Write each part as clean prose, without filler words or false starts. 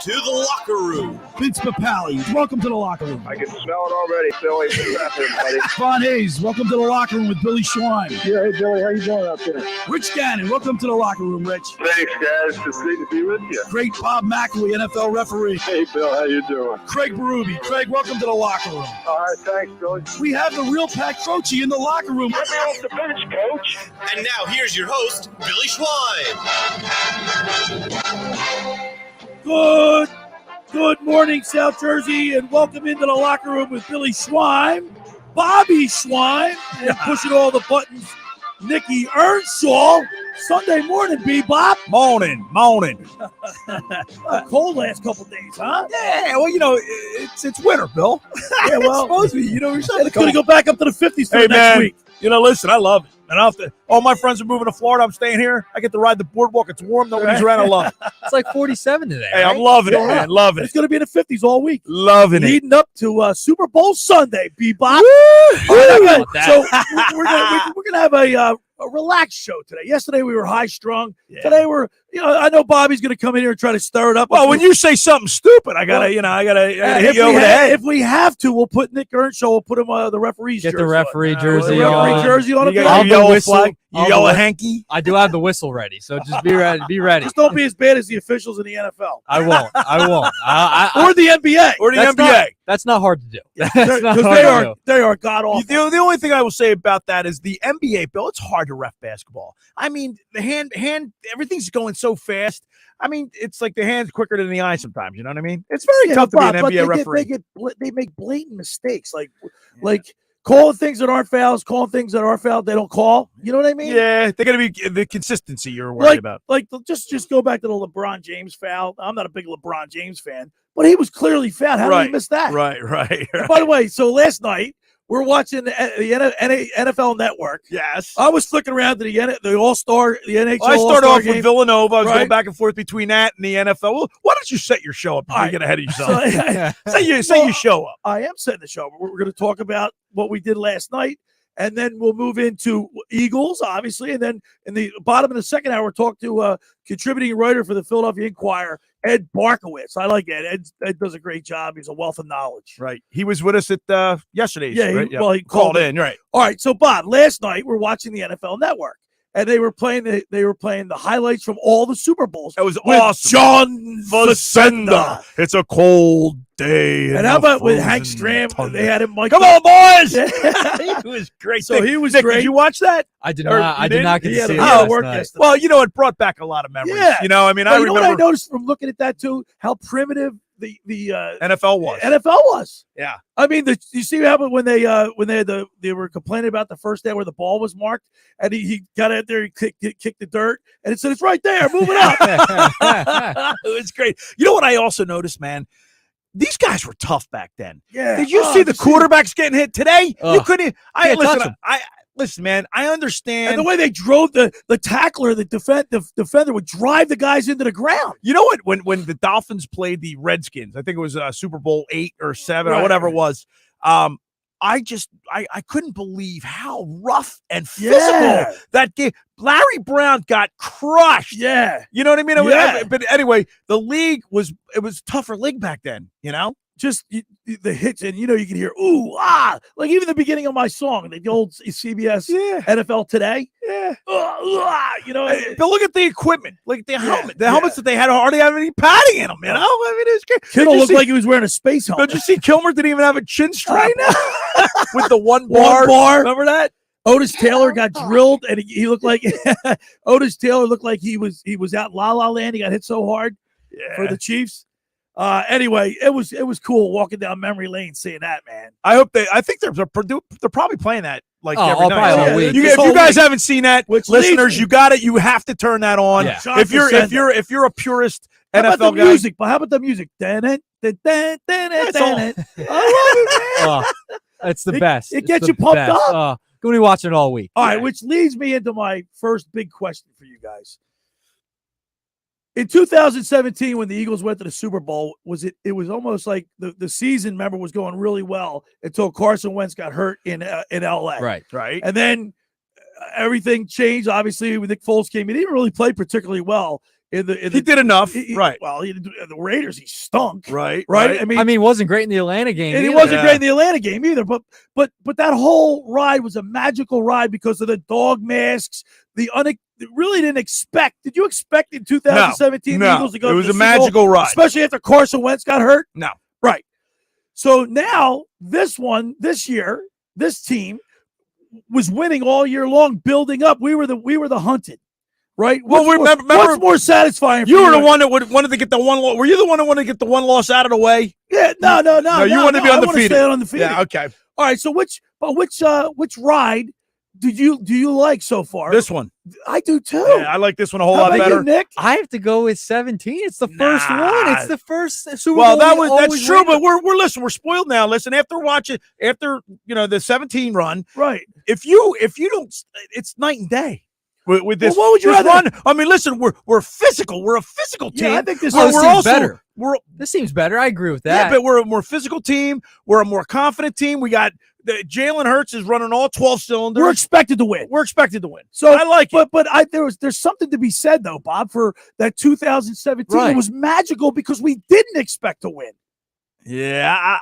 to the locker room. Vince Papali, welcome to the locker room. I can smell it already, Billy. Ron Hayes, welcome to the locker room with Billy Schweim. Yeah, hey, Billy, how you doing out there? Rich Gannon, welcome to the locker room, Rich. Thanks, guys. It's great to be with you. Great Bob McElwee, NFL referee. Hey, Bill, how you doing? Craig Berube. Craig, welcome to the locker room. All right, thanks, Billy. We have the real Pat Croce in the locker room. Let me off the bench, Coach. And now here's your host, Billy Schweim. Good morning, South Jersey, and welcome into the locker room with Billy Schweim, Bobby Schweim, and pushing all the buttons, Nick Earnshaw. Sunday morning, Bebop. Morning. Cold last couple days, huh? Yeah, well, it's winter, Bill. Yeah, well, it's supposed to be. It's going to go back up to the 50s for hey, the next week. Listen, I love it. And all my friends are moving to Florida. I'm staying here. I get to ride the boardwalk. It's warm. Nobody's around. I love it. It's like 47 today. Hey, right? I'm loving it, man. Loving It's it. going to be in the 50s all week. Loving it. Leading up to Super Bowl Sunday, Bebop. Woo! So we're gonna have a relaxed show today. Yesterday we were high strung. Yeah. Today we're, I know Bobby's gonna come in here and try to stir it up. Well, when you say something stupid, I gotta hit you over the head. If we have to, we'll put Nick Earnshaw. We'll put him the referee's Get jersey. the referee on. jersey The referee on. jersey on. You got I'll your yellow whistle. flag, your I'll yellow whi- hanky. I do have the whistle ready, so just be ready. Be ready. Just don't be as bad as the officials in the NFL I won't. or the NBA Or the That's NBA. That's not hard to do. That's not because hard to do. they are god awful. The only thing I will say about that is the NBA, Bill, it's hard to ref basketball. I mean, the hand, everything's going so fast. I mean, it's like the hand's quicker than the eye sometimes. You know what I mean? It's very tough to be an NBA referee. They make blatant mistakes, like calling things that aren't fouls, calling things that are fouls. They don't call. You know what I mean? Yeah, they're going to be the consistency you're worried about. Just go back to the LeBron James foul. I'm not a big LeBron James fan, but he was clearly fouled. How did he miss that? Right. And by the way, so last night we're watching the NFL Network. Yes. I was flicking around to the All-Star, the NHL. I started All-Star off game. with Villanova. I was Right. going back and forth between that and the NFL. Well, why don't you set your show up before you get ahead of yourself? Say you show up. I am setting the show. We're going to talk about what we did last night, and then we'll move into Eagles, obviously, and then in the bottom of the second hour, we'll talk to contributing writer for the Philadelphia Inquirer, Ed Barkowitz. I like Ed. Ed does a great job. He's a wealth of knowledge. Right. He was with us at yesterday's. Yeah, right? he called in. Right. All right, so Bob, last night we're watching the NFL Network, and they were playing the highlights from all the Super Bowls. That was with awesome. John Facenda. It's a cold day. And how about with Hank Stram? They had him. Come on, boys! It was great. So he was Nick, great. Did you watch that? I did Or not. you I did not get He to see had it a lot of last work night. yesterday. Well, it brought back a lot of memories. Yeah. I mean, Well, I you know what I remember noticed from looking at that too? How primitive the NFL was. NFL was. Yeah. I mean, you see what happened when they were complaining about the first down where the ball was marked, and he got out there, he kicked the dirt, and it said it's right there, move it up. It was great. You know what I also noticed, man? These guys were tough back then. Yeah. Did you see the quarterbacks getting hit today? You couldn't. Can't touch 'em. Listen, man. I understand. And the way they drove the tackler, the defender would drive the guys into the ground. You know what? When the Dolphins played the Redskins, I think it was Super Bowl 8 or 7 or whatever it was. I couldn't believe how rough and physical that game. Larry Brown got crushed. Yeah. You know what I mean? Yeah. But anyway, the league was a tougher league back then, you know? Just the hits, and you can hear ooh like even the beginning of my song, the old CBS NFL Today. Yeah. But look at the equipment, like the helmet. The helmets that they had hardly have any padding in them. You know, I mean, it's good. Kittle looked like he was wearing a space helmet. Did you see Kilmer didn't even have a chin strap with the one bar? Remember that? Otis Taylor got drilled, and he looked like Otis Taylor looked like he was out in La La Land. He got hit so hard for the Chiefs. Anyway, it was cool walking down memory lane seeing that, man. I think they're probably playing that like every night. All week. If you guys haven't seen that, listeners, you got it. You have to turn that on. Yeah. If you're a purist how NFL about the guy, music? But how about the music? I love it, man. It's the best. It gets you pumped up. Going to be watching it all week. All right, which leads me into my first big question for you guys. In 2017, when the Eagles went to the Super Bowl, it was almost like the season, remember, was going really well until Carson Wentz got hurt in LA. Right. And then everything changed, obviously, when Nick Foles came in. He didn't really play particularly well He did enough, right? Well, the Raiders, he stunk, Right. right. I mean, he wasn't great in the Atlanta game. and he either. wasn't great in the Atlanta game either. But that whole ride was a magical ride because of the dog masks. Really didn't expect. Did you expect in 2017 the Eagles to go? It to was the a Super Bowl, magical ride, especially after Carson Wentz got hurt. No, right. So now this year, this team was winning all year long, building up. We were the hunted, right? Well, remember, what's more satisfying? You were the one that wanted to get the one. Were you the one that wanted to get the one loss out of the way? Yeah, no. You wanted to be undefeated. Stay undefeated. Yeah, okay. All right. So which ride do you like so far? This one. I do too. Yeah, I like this one a whole How lot about better. you, Nick? I have to go with 17. It's the first one. It's the first Super Well, Bowl. that's true, but we're spoiled now. Listen, after the 17 run, right? If you don't, it's night and day. With this, well, what would you this rather? run? I mean, listen, we're physical. We're a physical team. Yeah, I think this seems better. This seems better. I agree with that. Yeah, but we're a more physical team. We're a more confident team. We got Jalen Hurts is running all 12 cylinders. We're expected to win. So I like it. But there's something to be said though, Bob, for that 2017. Right. It was magical because we didn't expect to win. Yeah,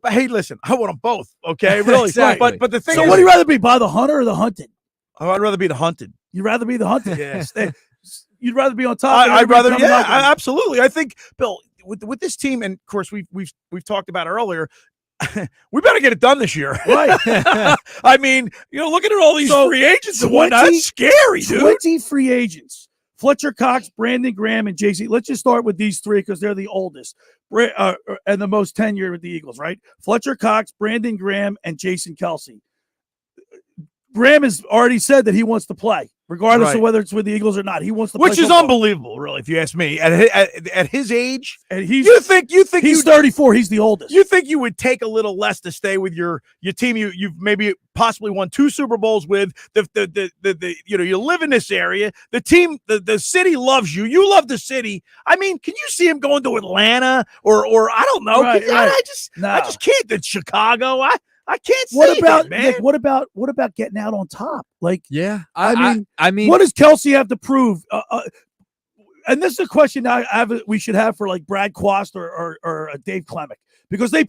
hey, listen, I want them both. Okay, really. Exactly. But the thing So is, what do you rather be, Bob, the hunter or the hunted? I'd rather be the hunted. You'd rather be the hunted. Yes. You'd rather be on top. I'd rather. Yeah, absolutely. I think, Bill, with this team, and of course we've talked about it earlier. We better get it done this year. Right. I mean, looking at all these free agents and whatnot, that's scary, dude. 20 free agents. Fletcher Cox, Brandon Graham, and JC. Let's just start with these three because they're the oldest and the most tenured with the Eagles, right? Fletcher Cox, Brandon Graham, and Jason Kelsey. Graham has already said that he wants to play, regardless of whether it's with the Eagles or not. He wants to play. Which is unbelievable, really, if you ask me. At his age, and you think he's 34. He's the oldest. You think you would take a little less to stay with your team? You've maybe possibly won 2 Super Bowls with you live in this area. The team, the city loves you. You love the city. I mean, can you see him going to Atlanta or I don't know? Right. I just can't. The Chicago. I can't say what about that, man. Nick, what about getting out on top? Like, yeah, I mean, what does Kelsey have to prove? And this is a question we should have for like Brad Quast or Dave Klemick, because they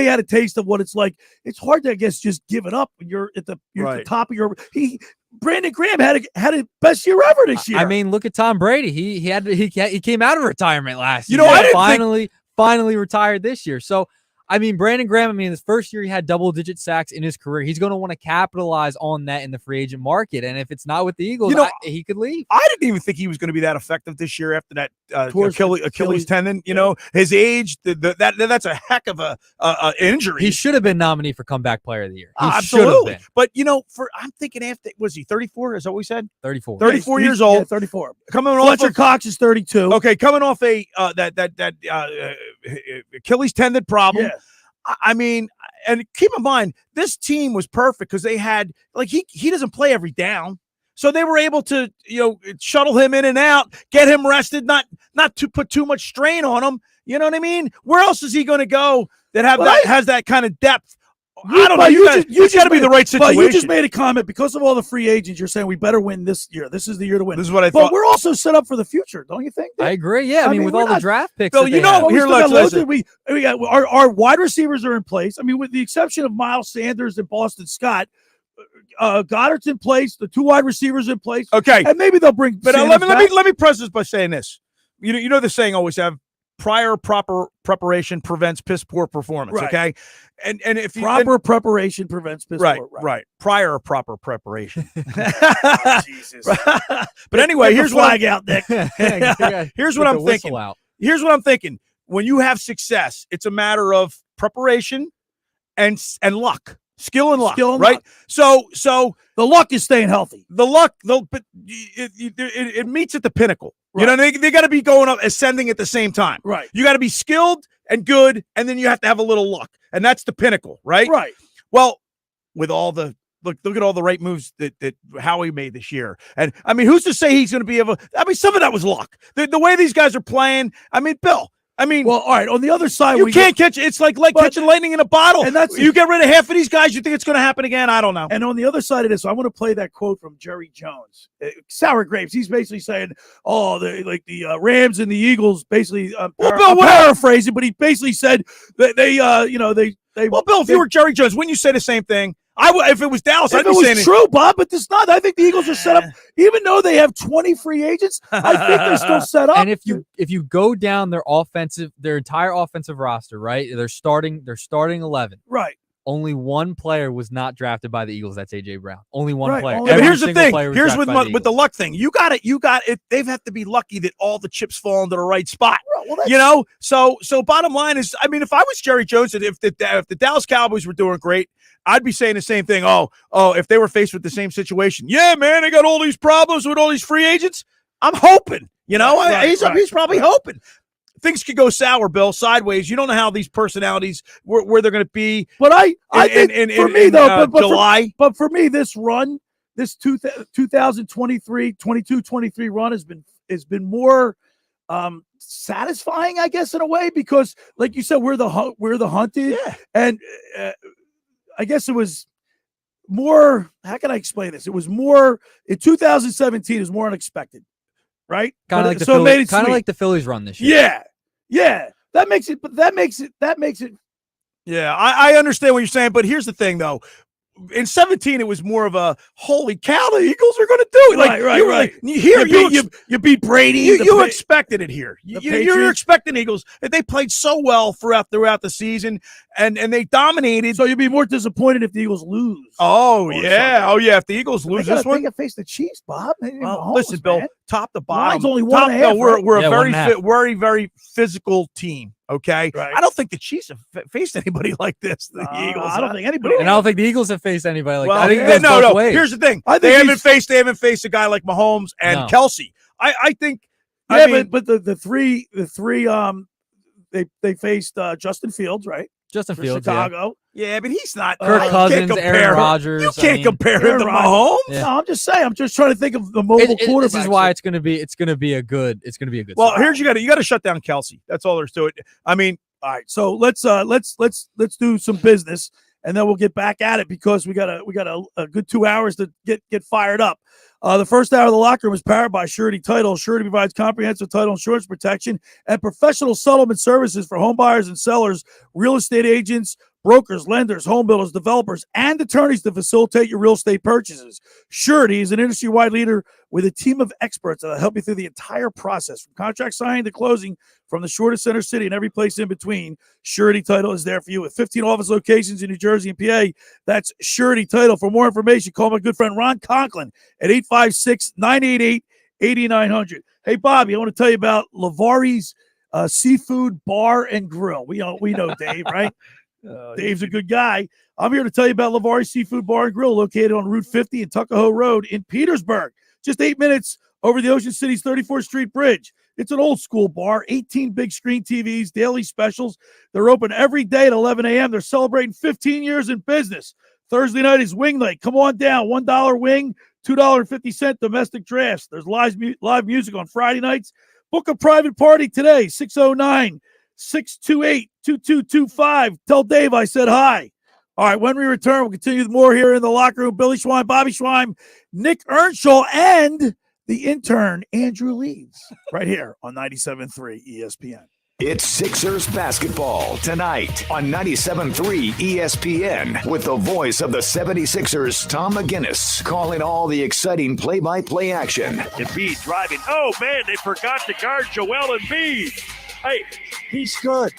had a taste of what it's like. It's hard to, I guess, just give it up when you're at the top of your. Brandon Graham had a best year ever this year. I mean, look at Tom Brady. He came out of retirement last year. I finally retired this year. So. I mean, Brandon Graham, his first year he had double-digit sacks in his career. He's going to want to capitalize on that in the free agent market. And if it's not with the Eagles, he could leave. I didn't even think he was going to be that effective this year after that Achilles tendon. His age, that's a heck of a injury. He should have been nominated for Comeback Player of the Year. Absolutely. But, I'm thinking after, was he 34? Is that what we said? 34. 34 years old. Yeah, 34. Fletcher Cox is 32. Okay, coming off that Achilles tendon problem. Yeah. I mean, and keep in mind, this team was perfect because they had he doesn't play every down, so they were able to shuttle him in and out, get him rested, not to put too much strain on him. You know what I mean? Where else is he going to go that has that kind of depth? I don't know. You got to be the right situation. But you just made a comment because of all the free agents. You're saying we better win this year. This is the year to win. This is what I thought. But we're also set up for the future, don't you think? I agree. Yeah, I mean with all the draft picks. Bill, we got our wide receivers are in place. I mean, with the exception of Miles Sanders and Boston Scott, Goddard's in place. The 2 wide receivers in place. Okay, and maybe they'll bring. But let me preface this by saying this. You know the saying always have. Prior proper preparation prevents piss poor performance. Right. Okay, and if preparation prevents piss poor. Right. Prior proper preparation. Jesus. But anyway, here's what flag out, Nick. Here's what I'm thinking. Here's what I'm thinking. When you have success, it's a matter of preparation and luck. Skill and luck, right? Luck. So the luck is staying healthy. The luck, but it meets at the pinnacle. Right. They got to be going up, ascending at the same time. Right. You got to be skilled and good, and then you have to have a little luck, and that's the pinnacle, right? Right. Well, with all the look at all the right moves that Howie made this year, and I mean, who's to say he's going to be able? I mean, some of that was luck. The way these guys are playing. I mean, Bill. I mean, well, all right. On the other side, you can't catch. It's like catching lightning in a bottle. And that's you get rid of half of these guys. You think it's going to happen again? I don't know. And on the other side of this, I want to play that quote from Jerry Jones, Sour Grapes. He's basically saying, "Oh, the Rams and the Eagles." Basically, paraphrasing, but he basically said that they. Well, Bill, if you were Jerry Jones, wouldn't you say the same thing? If it was Dallas, I'd be saying it. True, Bob, but it's not. I think the Eagles are set up, even though they have 20 free agents. I think they're still set up. And if you go down their entire offensive roster, right? They're starting 11. Right. Only one player was not drafted by the Eagles. That's A.J. Brown. Only one player. Yeah, but here's the thing. Here's with the luck thing. You got it. They have to be lucky that all the chips fall into the right spot. Well, So bottom line is, I mean, if I was Jerry Jones, if the Dallas Cowboys were doing great, I'd be saying the same thing. Oh, if they were faced with the same situation, yeah, man, they got all these problems with all these free agents. I'm hoping, he's probably hoping. Things could go sour, Bill, sideways. You don't know how these personalities where they're going to be. But I think for me though, July. But for me, this run, this 2023, 22-23 run has been more satisfying, I guess, in a way, because, like you said, we're the hunted, and I guess it was more. How can I explain this? It was more in 2017. It was more unexpected, right? Kind of like the Phillies run this year. Yeah. That makes it. Yeah, I understand what you're saying, but here's the thing, though. In 17, it was more of a holy cow, the Eagles are going to do it. Right. You beat Brady. You expected it here. You're expecting Eagles. They played so well throughout the season, and they dominated. So you'd be more disappointed if the Eagles lose. Oh yeah. Something. Oh yeah. If the Eagles lose this one, they got to face the Chiefs, Bob. Well, listen, Bill. Man. Top to bottom, Line's only 1.5. We're a very very physical team. Okay, right. I don't think the Chiefs have faced anybody like this. The Eagles. I don't think anybody. And I don't think the Eagles have faced anybody like that. I think that's both ways. Here's the thing: they haven't faced a guy like Mahomes and Kelsey. I think. Yeah, but the three they faced Justin Fields, right? Justin Fields, Chicago. Yeah, but he's not. Kirk Cousins, Aaron Rodgers. You can't compare him to Mahomes. Yeah. No, I'm just saying. I'm just trying to think of the mobile quarterback. This is why it's going to be a good. Well, start. Here's you got to shut down Kelsey. That's all there's to it. I mean, all right. So let's do some business, and then we'll get back at it, because we got a good 2 hours to get fired up. The first hour of the locker room is powered by Surety Title. Surety provides comprehensive title insurance protection and professional settlement services for home buyers and sellers, real estate agents, brokers, lenders, home builders, developers, and attorneys to facilitate your real estate purchases. Surety is an industry-wide leader with a team of experts that will help you through the entire process, from contract signing to closing, from the shortest center city and every place in between. Surety Title is there for you with 15 office locations in New Jersey and PA. That's Surety Title. For more information, call my good friend Ron Conklin at 856-988-8900. Hey, Bobby, I want to tell you about Lavari's Seafood Bar and Grill. We know Dave, right? Dave's a good guy. I'm here to tell you about Lavari's Seafood Bar and Grill, located on Route 50 and Tuckahoe Road in Petersburg, just 8 minutes over the Ocean City's 34th Street Bridge. It's an old school bar, 18 big screen TVs, daily specials. They're open every day at 11 a.m. They're celebrating 15 years in business. Thursday night is wing night. Come on down. $1 wing, $2.50 domestic drafts. There's live music on Friday nights. Book a private party today, 609-628-2225. Tell Dave I said hi. All right, when we return, we'll continue with more here in the locker room. Billy Schweim, Bobby Schweim, Nick Earnshaw, and the intern, Andrew Leeds, right here on 97.3 ESPN. It's Sixers basketball tonight on 97.3 ESPN with the voice of the 76ers, Tom McGinnis, calling all the exciting play-by-play action. Embiid driving. Oh, man, they forgot to guard Joel Embiid. Hey, he's good.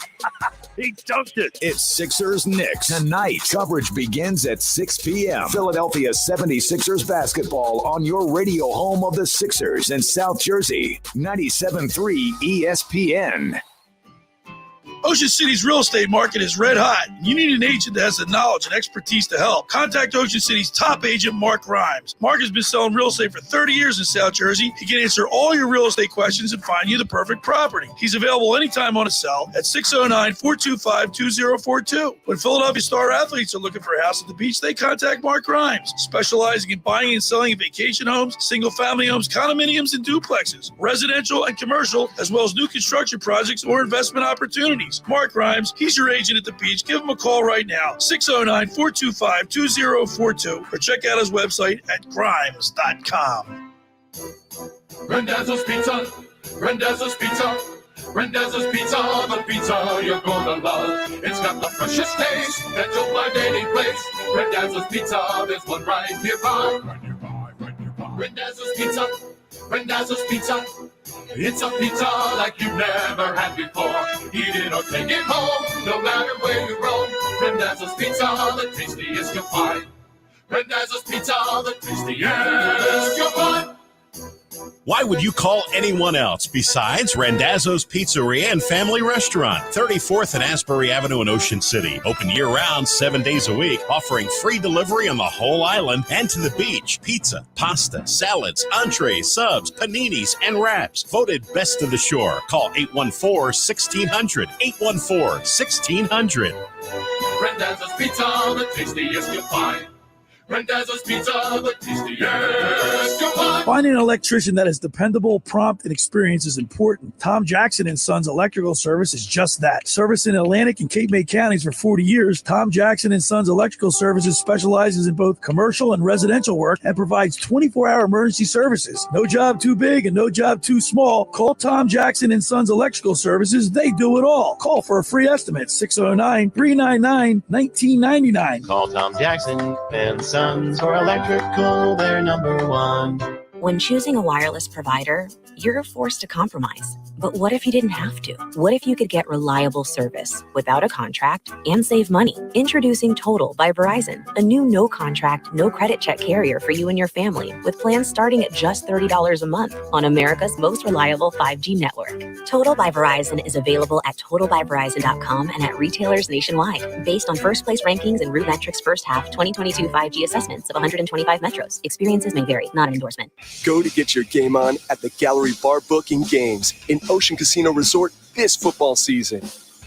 He dunked it. It's Sixers Knicks tonight. Coverage begins at 6 p.m. Philadelphia 76ers basketball on your radio home of the Sixers in South Jersey. 97.3 ESPN. Ocean City's real estate market is red hot. You need an agent that has the knowledge and expertise to help. Contact Ocean City's top agent, Mark Rhymes. Mark has been selling real estate for 30 years in South Jersey. He can answer all your real estate questions and find you the perfect property. He's available anytime on a cell at 609-425-2042. When Philadelphia Star athletes are looking for a house at the beach, they contact Mark Rhymes, specializing in buying and selling vacation homes, single-family homes, condominiums, and duplexes, residential and commercial, as well as new construction projects or investment opportunities. Mark Rhymes, he's your agent at the beach. Give him a call right now, 609-425-2042, or check out his website at grimes.com. Rendezvous Pizza, Rendezvous Pizza, Rendezvous Pizza, the pizza you're gonna love. It's got the freshest taste that you'll find any place. Rendezvous Pizza, there's one right nearby. Rendezvous Pizza, Rendezvous Pizza. It's a pizza like you've never had before. Eat it or take it home, no matter where you roam. Rendezvous Pizza, the tastiest you'll find. Rendezvous Pizza, the tastiest you'll find. Why would you call anyone else besides Randazzo's Pizzeria and Family Restaurant, 34th and Asbury Avenue in Ocean City. Open year-round, 7 days a week, offering free delivery on the whole island and to the beach. Pizza, pasta, salads, entrees, subs, paninis, and wraps. Voted best of the shore. Call 814-1600. 814-1600. Rendezvous Pizza, the tastiest you'll find. Rendezvous Pizza, the tastiest you'll find. Finding an electrician that is dependable, prompt, and experienced is important. Tom Jackson & Sons Electrical Service is just that. Service in Atlantic and Cape May counties for 40 years, Tom Jackson & Sons Electrical Services specializes in both commercial and residential work and provides 24-hour emergency services. No job too big and no job too small. Call Tom Jackson & Sons Electrical Services. They do it all. Call for a free estimate, 609-399-1999. Call Tom Jackson and Sons for electrical, they're number one. When choosing a wireless provider, you're forced to compromise. But what if you didn't have to? What if you could get reliable service without a contract and save money? Introducing Total by Verizon, a new no-contract, no-credit check carrier for you and your family, with plans starting at just $30 a month on America's most reliable 5G network. Total by Verizon is available at totalbyverizon.com and at retailers nationwide, based on first-place rankings and RootMetrics first half 2022 5G assessments of 125 metros. Experiences may vary, not an endorsement. Go to get your game on at the Gallery Bar Booking Games in Ocean Casino Resort this football season.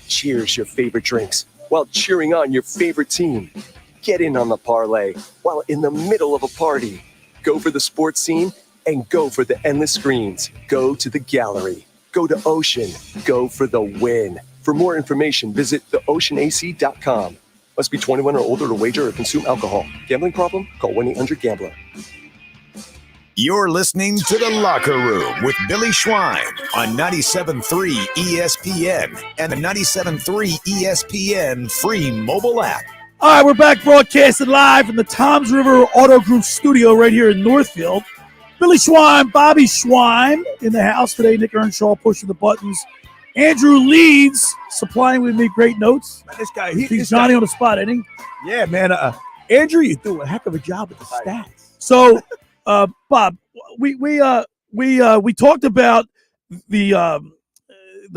Cheers your favorite drinks while cheering on your favorite team. Get in on the parlay while in the middle of a party. Go for the sports scene and go for the endless screens. Go to the Gallery. Go to Ocean. Go for the win. For more information, visit theoceanac.com. Must be 21 or older to wager or consume alcohol. Gambling problem? Call 1-800-GAMBLER. You're listening to The Locker Room with Billy Schweim on 97.3 ESPN and the 97.3 ESPN free mobile app. All right, we're back broadcasting live from the Toms River Auto Group studio right here in Northfield. Billy Schweim, Bobby Schweim in the house today. Nick Earnshaw pushing the buttons. Andrew Leeds supplying with me great notes. Man, this guy, he's Johnny on the spot, isn't he? Yeah, man. Andrew, you do a heck of a job with the stats. So, Bob, we talked about the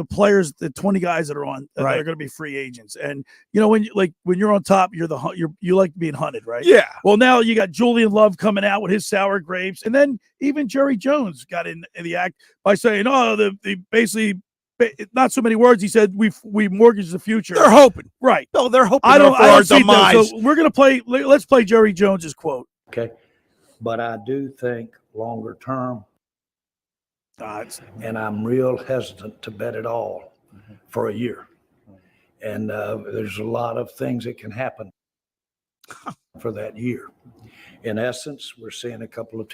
players, the 20 guys that are on that are going to be free agents, and you know when you're on top, you like being hunted, right? Yeah. Well, now you got Julian Love coming out with his sour grapes, and then even Jerry Jones got in the act by saying, "Oh, the basically." Not so many words. He said, "We mortgage the future." They're hoping, right? No, they're hoping. I don't see that. So we're gonna play. Let's play Jerry Jones's quote. Okay. But I do think longer term, and I'm real hesitant to bet it all for a year. And there's a lot of things that can happen for that year. In essence, we're seeing a couple of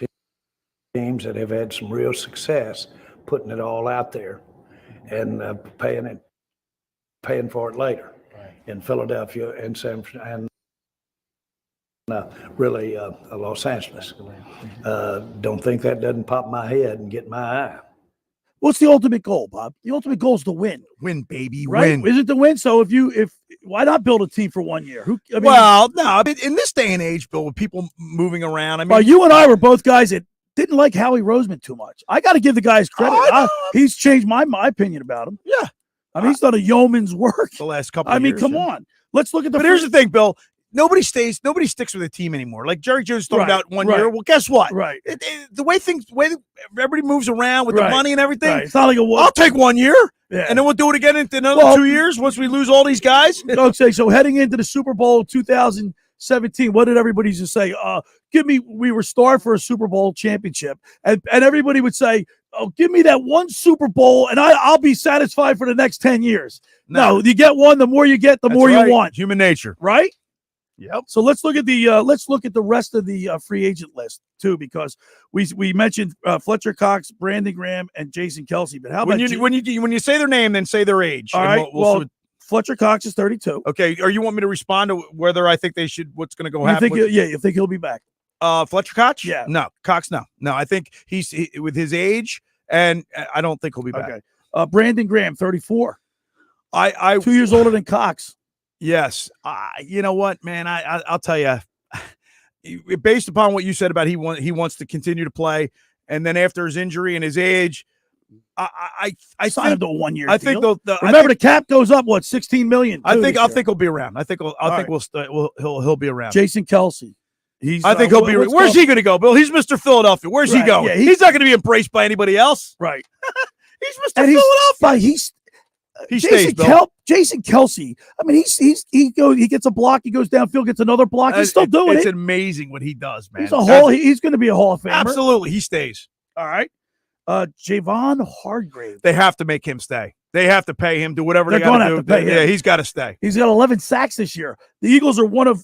teams that have had some real success putting it all out there and paying for it later in Philadelphia and San Francisco. Really Los Angeles. Don't think that doesn't pop my head and get my eye. What's the ultimate goal, Bob? The ultimate goal is to win. Win, baby, right? win. Is it to win? So if why not build a team for 1 year? No, I mean, in this day and age, Bill, with people moving around, I mean, well, you and I were both guys that didn't like Howie Roseman too much. I got to give the guys credit. He's changed my opinion about him. Yeah. I mean, he's done a yeoman's work the last couple. I of mean, years, come yeah. on. Let's look at the. But here's the thing, Bill. Nobody sticks with a team anymore. Like Jerry Jones talking about 1 year. Well, guess what? Right. The way everybody moves around with the money and everything. Right. It's not like I'll take 1 year, and then we'll do it again in another 2 years once we lose all these guys. Okay, so heading into the Super Bowl 2017, what did everybody just say? We were starved for a Super Bowl championship, and everybody would say, "Oh, give me that one Super Bowl, and I'll be satisfied for the next 10 years." No, you get one. The more you get, the more you want. Human nature, right? Yep. So let's look at the rest of the free agent list too, because we mentioned Fletcher Cox, Brandon Graham, and Jason Kelsey. But how about when you say their name, then say their age. All right. Well, Fletcher Cox is 32. Okay. Or you want me to respond to whether I think they should? What's going to go happen? You think he'll be back? Fletcher Cox? Yeah. No, Cox. No. I think he's with his age, and I don't think he'll be back. Okay. Brandon Graham, 34. I 2 years older than Cox. Yes. You know what, man? I'll tell you, based upon what you said about he wants to continue to play, and then after his injury and his age, I signed him to a 1 year. I think the cap goes up $16 million. I think he'll be around. I think he'll be around. Jason Kelsey. I think he'll be. Where's he going to go, Bill? He's Mr. Philadelphia. Where's he going? Yeah, he's not going to be embraced by anybody else. Right. He's Mr. Philadelphia. He stays. Jason Kelsey. I mean, he gets a block. He goes downfield, gets another block. He's still doing it. It's amazing what he does, man. He's going to be a Hall of Famer. Absolutely, he stays. All right. Javon Hargrave. They have to make him stay. They have to pay him. Do whatever They're they got to do. Have to pay him. Yeah, he's got to stay. He's got 11 sacks this year. The Eagles are one of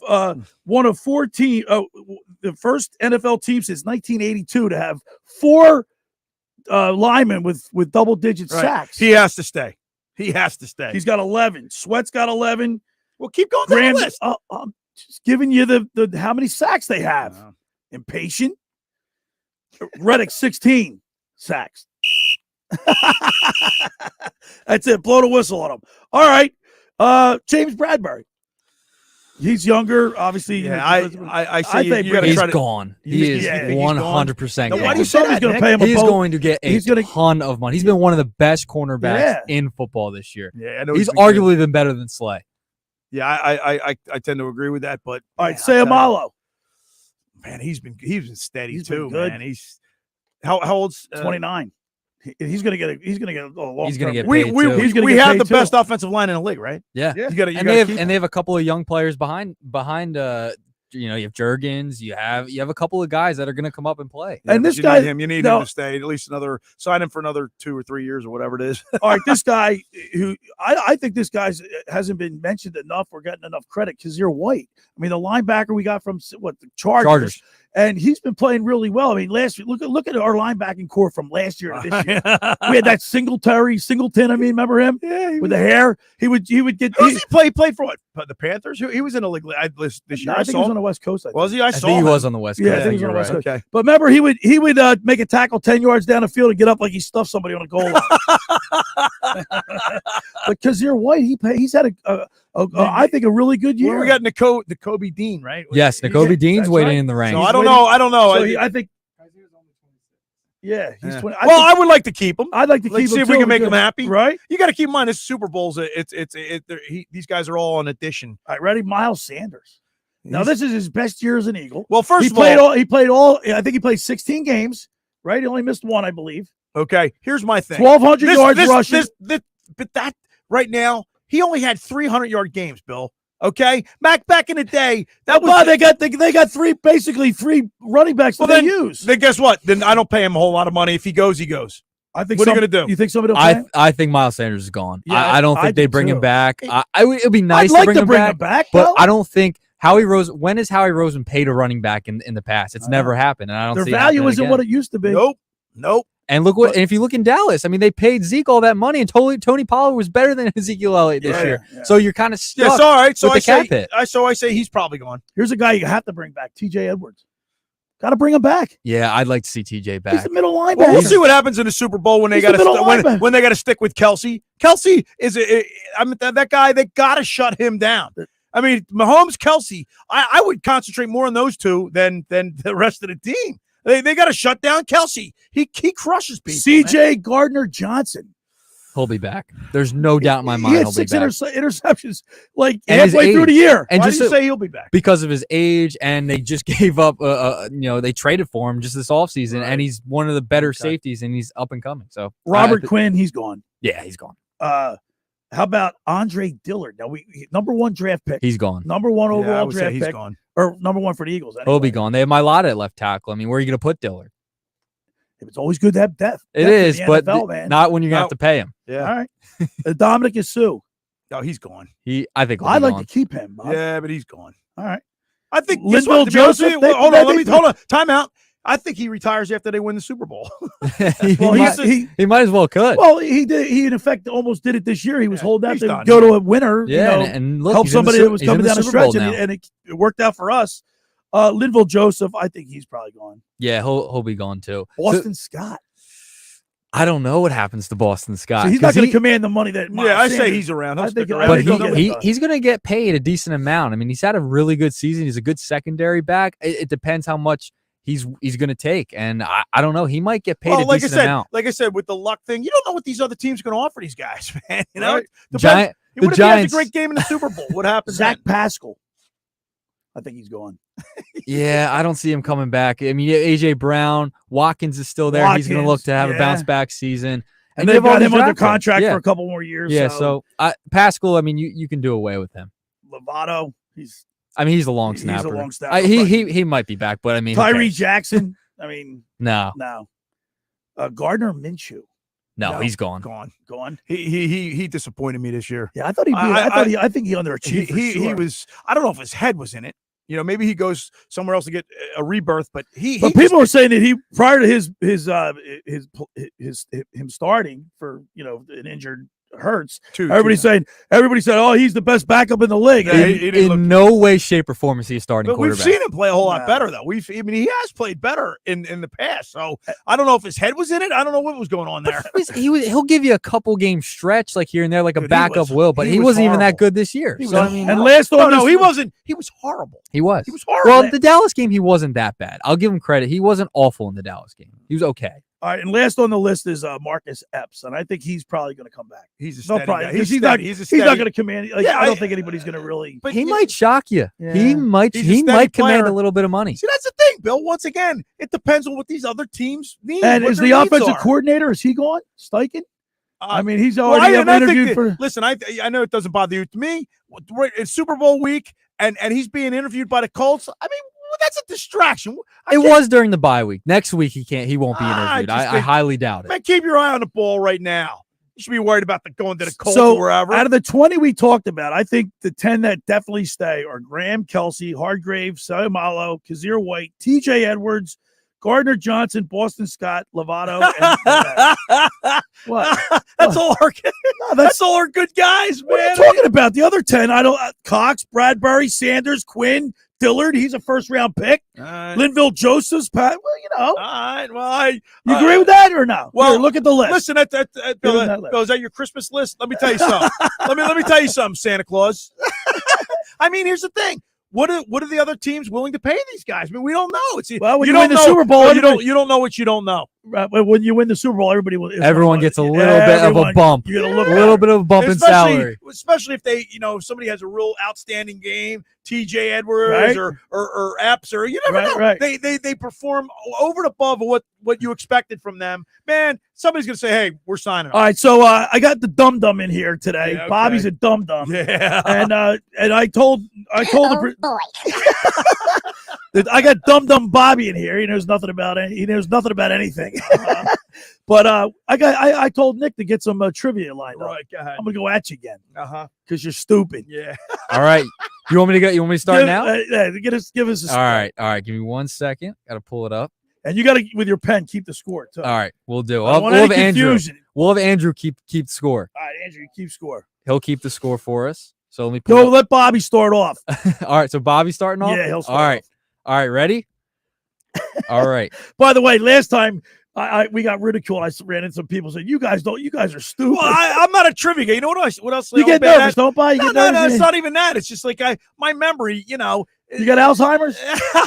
14. The first NFL team since 1982 to have 4 linemen with double-digit sacks. He has to stay. He has to stay. He's got 11. Sweat's got 11. Well, keep going down the list. I'm just giving you the how many sacks they have. Impatient. Reddick, 16 sacks. That's it. Blow the whistle on him. All right. James Bradbury. He's younger, obviously. Yeah, I think he's gone. He is 100% gone. Why do you say he's going to pay him? He's going to get a ton of money. He's been one of the best cornerbacks in football this year. Yeah, I know he's arguably been better than Slay. Yeah, I tend to agree with that. But all right, Sayamalo. Man, he's been steady too. Been good. Man, he's how old's 29. He's gonna get a long. He's gonna get paid we have the best offensive line in the league, right? Yeah. They have a couple of young players behind. You have Juergens. You have a couple of guys that are gonna come up and play. Yeah, and this guy, you need him to stay at least sign him for another 2 or 3 years or whatever it is. All right, this guy who I think this guy hasn't been mentioned enough or gotten enough credit because you're white. I mean, the linebacker we got from the Chargers. And he's been playing really well. I mean, last year, look at our linebacking core from last year to this year. We had that Singleton. I mean, remember him? Yeah, with the hair. He would get. He played for what? The Panthers? He was in a league this year. I think he was on the West Coast. Was he? I saw think him. he was on the West Coast. Yeah, I think he was on the West Coast. Okay. But remember, he would make a tackle 10 yards down the field and get up like he stuffed somebody on a goal line. Because you're white, he's had I think a really good year. We got Nakobe Dean, right? Yes, Nakobe Dean's waiting in the ranks. So I don't know. So I think. Yeah, he's 20. I would like to keep him. I'd like to keep him. See if we can make him happy. Right? You got to keep in mind, this Super Bowl's. These guys are all on addition. All right, ready? Miles Sanders. Now this is his best year as an Eagle. Well, he played all. I think he played 16 games. Right? He only missed 1, I believe. Okay. Here's my thing. 1,200 yards rushing. But that right now, he only had 300-yard games, Bill. Okay, back in the day, they got basically three running backs that they use. Then guess what? Then I don't pay him a whole lot of money. If he goes, he goes. I think. What are you going to do? You think somebody will pay him? I think Miles Sanders is gone. Yeah, I don't think they bring him back. It'd be nice I'd like to bring him back, but I don't think Howie Roseman. When has Howie Roseman paid a running back in the past? It's never happened, and I don't their see value isn't again. what it used to be. Nope. And look and if you look in Dallas, I mean, they paid Zeke all that money, and Tony Pollard was better than Ezekiel Elliott this year. Yeah. So you're kind of stuck. Yeah, it's all right. So with the cap hit. I say he's probably gone. Here's a guy you have to bring back, T.J. Edwards. Got to bring him back. Yeah, I'd like to see T.J. back. He's the middle linebacker. Well, we'll see what happens in the Super Bowl when they got to when they got to stick with Kelsey. Kelsey is that guy. They got to shut him down. I mean, Mahomes, Kelsey. I would concentrate more on those two than the rest of the team. They got to shut down Kelsey. He crushes people. C.J. Gardner Johnson. He'll be back. There's no doubt in my mind He had he'll be 6 back. interceptions like And his halfway through the age. year. Why And do just you so- say he'll be back? because of his age, and they just gave up. They traded for him just this offseason, and he's one of the better safeties, and he's up and coming. So Robert Quinn, he's gone. yeah, he's gone. How about Andre Dillard? Now number 1 draft pick. He's gone. Number 1 Yeah, I overall would say draft he's pick, gone. or number 1 for the Eagles. He'll be anyway. gone. They have Mailata at left tackle. I mean, where are you going to put Dillard? It's always good to have depth. It depth in is, the but NFL, man. not when you're going to No. have to pay him. Yeah. All right. Dominic Sue. Oh, he's gone. I think. I'd like to keep him. Bob. Yeah, but he's gone. All right. I think Linville to be honest with Joseph, you- hold on. Hold on. Time out. I think he retires after they win the Super Bowl. he might as well could. Well, he did. He in effect almost did it this year. He was holding out he's to done, go yeah. to a winner. Yeah, you know, and look, help he's in the somebody Su- that was he's in coming the down the Super Bowl stretch, now. and it worked out for us. Linville Joseph, I think he's probably gone. Yeah, he'll be gone too. Boston Scott. I don't know what happens to Boston Scott. So he's not 'cause going to command the money that. Miles I say Sanders- he's around. He'll I stick think- around. I But think he'll get it done. he's going to get paid a decent amount. I mean, he's had a really good season. He's a good secondary back. It depends how much he's going to take, and I don't know. He might get paid a decent amount. Like I said, with the luck thing, you don't know what these other teams are going to offer these guys, man. You know, Right. Depends. The What if he has Giants. a great game in the Super Bowl? What happens? Zach then? Pascal. I think he's gone. Yeah, I don't see him coming back. I mean, AJ Brown, Watkins is still there. He's going to look Watkins, to have a yeah. bounce back season. And you they've have all got these him under draft picks. contract Yeah. for a couple more years. Yeah, so Pascal, I mean, you can do away with him. Lovato, he's He's a long He's a snapper. long snapper, He might be back, but I mean, who Tyree cares? Jackson. I mean, No, Gardner Minshew. no, he's gone. Gone. He disappointed me this year. Yeah, I thought he'd be. I think he underachieved. for He sure. was. I don't know if his head was in it. You know, maybe he goes somewhere else to get a rebirth. But But people were saying that he prior to him starting for an injured Hurts. Everybody said, "Oh, he's the best backup in the league." Yeah, he didn't look- In no way, shape, or form is he a starting But we've quarterback. seen him play a whole lot No. better, though. I mean, he has played better in the past. So I don't know if his head was in it. I don't know what was going on there. He'll give you a couple game stretch like here and there, like a Dude, he backup was- will, but he he was wasn't even that horrible. good this year. He So was- I mean, and last on No, this- he wasn't. He was horrible. he was. He was horrible. Well, the Dallas game, he wasn't that bad. I'll give him credit. He wasn't awful in the Dallas game. He was okay. All right, and last on the list is Marcus Epps, and I think he's probably going to come back. He's a No steady problem. guy. Because He's steady. He's a not steady. going to command. Like, Yeah, I don't I- think anybody's going to really. But He you- might shock you. Yeah. He might. He's a He steady might command player. a little bit of money. See, that's the thing, Bill. Once again, it depends on what these other teams need. And what is their the needs offensive are. coordinator? Is he gone? Steichen? I mean, he's Well, already and I think interviewed that- for. Listen, I know it doesn't bother you. To me, it's Super Bowl week, and he's being interviewed by the Colts. I mean, well, that's a distraction. It was during the bye week. Next week he can't. He won't be interviewed. just I think- highly doubt it. Man, keep your eye on the ball right now. You should be worried about going to the Colts So, or wherever. out of the 20 we talked about, I think the 10 that definitely stay are Graham, Kelsey, Hargrave, Sayamalo, Kazir White, TJ Edwards, Gardner Johnson, Boston Scott, Lovato. And, what? That's all our No, that's all our good guys, What are man. you talking about? The other 10, I don't. Cox, Bradbury, Sanders, Quinn, Dillard. He's a first round pick. Linville Joseph's Pat. Well, All right. Well, you agree with that or no? well, Here, look at the list. Listen, Give him Bill, that list. Bill, is that your Christmas list? Let me tell you something. let me tell you something, Santa Claus. I mean, here's the thing. What are the other teams willing to pay these guys? I mean, we don't know. It's Well, when you you don't win the know, Super Bowl, well, everybody- you don't know what you don't know. Right, but when you win the Super Bowl, everybody will. Everyone gets a little bit of a bump. You're gonna look A little bit of a bump in salary. Especially if they, if somebody has a real outstanding game, TJ Edwards Right. or Epps, or you never Right, know. right. They perform over and above what you expected from them. Man, somebody's gonna say, "Hey, we're signing." All right, so I got the dum dum in here today. Yeah, okay. Bobby's a dum dum. Yeah. And I told the that I got dum dum Bobby in here. He knows nothing about it. He knows nothing about anything. But I told Nick to get some trivia lined up. Right, go ahead. I'm gonna go at you again Uh-huh. because you're stupid. Yeah. All right. You want me to start now? Give us a All right. All right. Give me 1 second. Got to pull it up. And you got to with your pen keep the score too. All right. We'll do. I don't want We'll have any Andrew. confusion. We'll have Andrew keep the score. All right, Andrew, you keep score. He'll keep the score for us. So let me pull Go up. let Bobby start off. All right. So Bobby's starting off? Yeah, he'll start All right. All right. Ready? All right. By the way, last time we got ridiculed. I ran into some people saying, You guys are stupid. Well, I'm not a trivia guy. You know what else? You I'm get bad nervous, at? don't Bobby? You No, get nervous? it's not even that. It's just like my memory. You got Alzheimer's?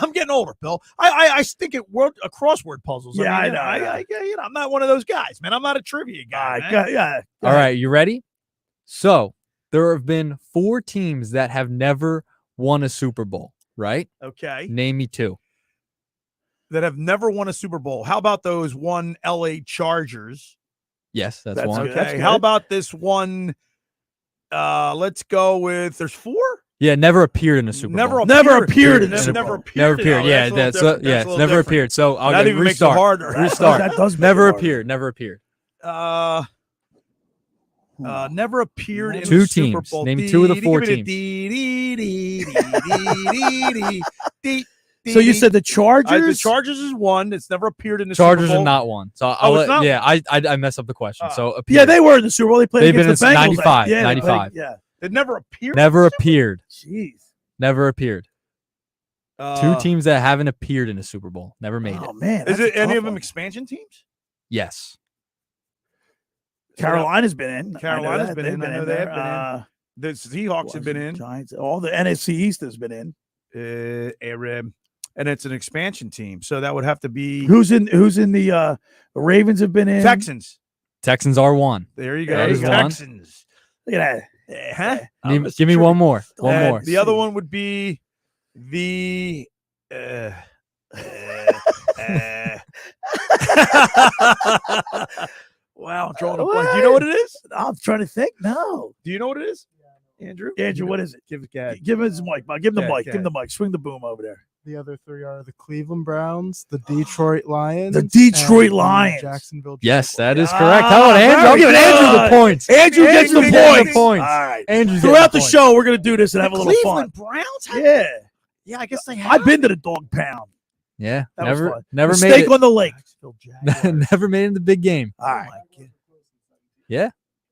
I'm getting older, Bill. I think at crossword puzzles. Yeah, I know. I'm not one of those guys, man. I'm not a trivia guy. Man. All right, you ready? So there have been 4 teams that have never won a Super Bowl, right? Okay. Name me 2. That have never won a Super Bowl. How about those 1 LA Chargers? Yes, that's one. Okay. How about this one? Let's go with, there's 4? Yeah, never appeared in a Super Bowl. Never appeared in a Super Bowl. Never appeared. Yeah, it's never appeared. So I'll that even restart. makes it harder. Restart. That does make never it harder. appeared. Never appeared. Never appeared in 2 the Super teams. Bowl. Name 2 of the 4 teams. So you said the Chargers? The Chargers is 1. It's never appeared in the Chargers Super Bowl. are not 1. So it's not? I messed up the question. So appeared. Yeah, they were in the Super Bowl. They played They've been against the in Bengals. 95. Yeah, 95. yeah. It never appeared. Never appeared. Jeez. Never appeared. 2 teams that haven't appeared in a Super Bowl. Never made it. Oh man, Is that's it a any tough of them one. expansion teams? Yes. Carolina's been in. Carolina's been in. They've I know they have been in. The Seahawks have been in. Giants. All the NFC East has been in. And it's an expansion team, so that would have to be Who's in the Ravens have been in. Texans. Texans are 1. There you go. That is one. Texans. Look at that. Huh? Give me one more. One more. The other one would be the wow, I'm drawing a blank. Do you know what it is? I'm trying to think. No. Do you know what it is? Andrew, what is it? Give it. Give him his mic. Bob. Give him the Yeah, mic. yeah. Give him the mic. Swing the boom over there. The other 3 are the Cleveland Browns, the Detroit Lions. The Detroit and the Lions. Jacksonville. Yes, that is Ah, correct. How about Andrew? I'm very giving Andrew the good. points. Andrew gets the points. All points. right. Andrew's Throughout the getting show, we're going to do this and have a little fun. Cleveland Browns? Yeah. Yeah, I guess they have. I've been to the dog pound. Yeah, That was fun. never Steak made it. on the lake. Never made it in the big game. All right. Yeah,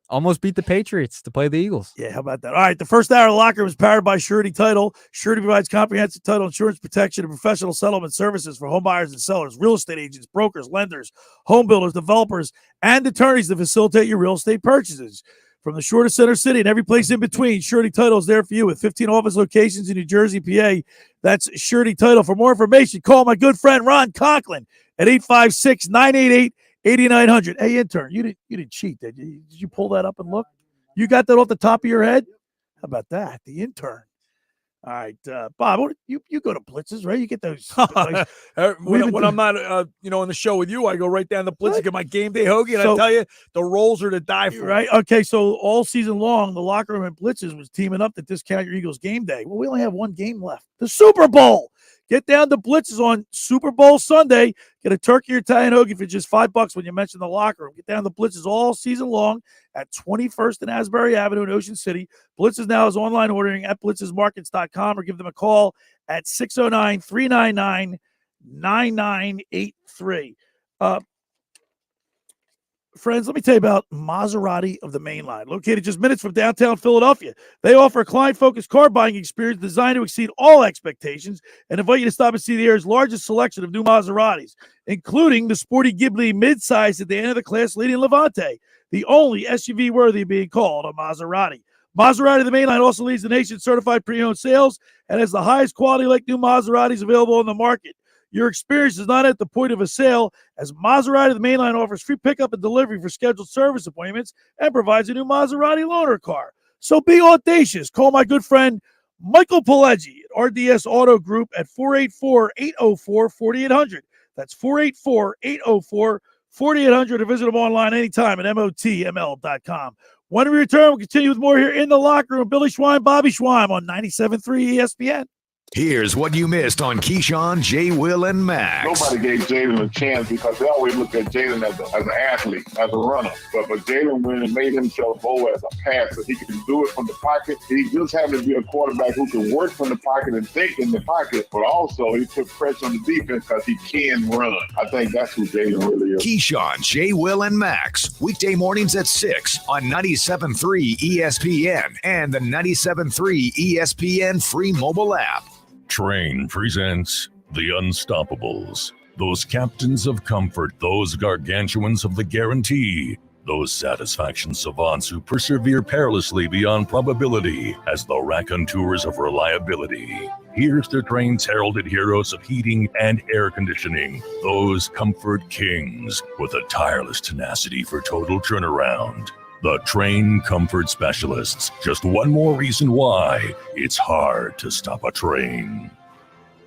almost beat the Patriots to play the Eagles. Yeah, how about that? All right, the first hour of the locker room is powered by Surety Title. Surety provides comprehensive title insurance protection and professional settlement services for home buyers and sellers, real estate agents, brokers, lenders, home builders, developers, and attorneys to facilitate your real estate purchases. From the shore to center city and every place in between, Surety Title is there for you with 15 office locations in New Jersey, PA. That's Surety Title. For more information, call my good friend Ron Conklin at 856-988-8900. Hey, intern, you didn't cheat, did you? Did you pull that up and look? You got that off the top of your head? How about that? The intern. All right, Bob, you go to blitzes, right? You get those. When I'm not, on the show with you, I go right down the blitz and get my game day hoagie, and I tell you, the rolls are to die for. Right? Okay, so all season long, the locker room and blitzes was teaming up to discount your Eagles game day. Well, we only have one game left, the Super Bowl. Get down to Blitzes on Super Bowl Sunday. Get a turkey or Italian hoagie for just $5 when you mention the locker room. Get down to Blitzes all season long at 21st and Asbury Avenue in Ocean City. Blitzes now is online ordering at blitzesmarkets.com or give them a call at 609-399-9983. Friends, let me tell you about Maserati of the Main Line. Located just minutes from downtown Philadelphia, they offer a client-focused car buying experience designed to exceed all expectations and invite you to stop and see the area's largest selection of new Maseratis, including the sporty Ghibli midsize at the end of the class leading Levante, the only SUV worthy of being called a Maserati. Maserati of the Main Line also leads the nation's certified pre-owned sales and has the highest quality like new Maseratis available on the market. Your experience is not at the point of a sale, as Maserati of the Main Line offers free pickup and delivery for scheduled service appointments and provides a new Maserati loaner car. So be audacious. Call my good friend Michael Pileggi at RDS Auto Group at 484-804-4800. That's 484-804-4800, or visit them online anytime at motml.com. When we return, we'll continue with more here in the locker room. Billy Schweim, Bobby Schweim on 97.3 ESPN. Here's what you missed on Keyshawn, J. Will, and Max. Nobody gave Jalen a chance because they always looked at Jalen as an athlete, as a runner. But Jalen went and made himself bold as a passer. He can do it from the pocket. He just happened to be a quarterback who can work from the pocket and think in the pocket, but also he put pressure on the defense because he can run. I think that's who Jalen really is. Keyshawn, J. Will, and Max. Weekday mornings at 6 on 97.3 ESPN and the 97.3 ESPN free mobile app. Train presents The Unstoppables. Those captains of comfort, those gargantuans of the guarantee. Those satisfaction savants who persevere perilously beyond probability as the raconteurs of reliability. Here's the train's heralded heroes of heating and air conditioning, those comfort kings with a tireless tenacity for total turnaround. The Train Comfort Specialists. Just one more reason why it's hard to stop a train.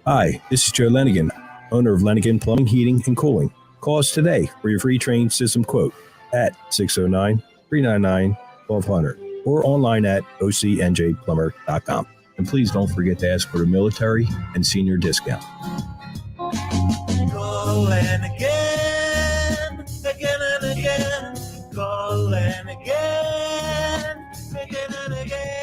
Hi, this is Joe Lenigan, owner of Lenigan Plumbing, Heating, and Cooling. Call us today for your free train system quote at 609-399-1200 or online at ocnjplumber.com. And please don't forget to ask for the military and senior discount. Call and again and again. Call and again and again.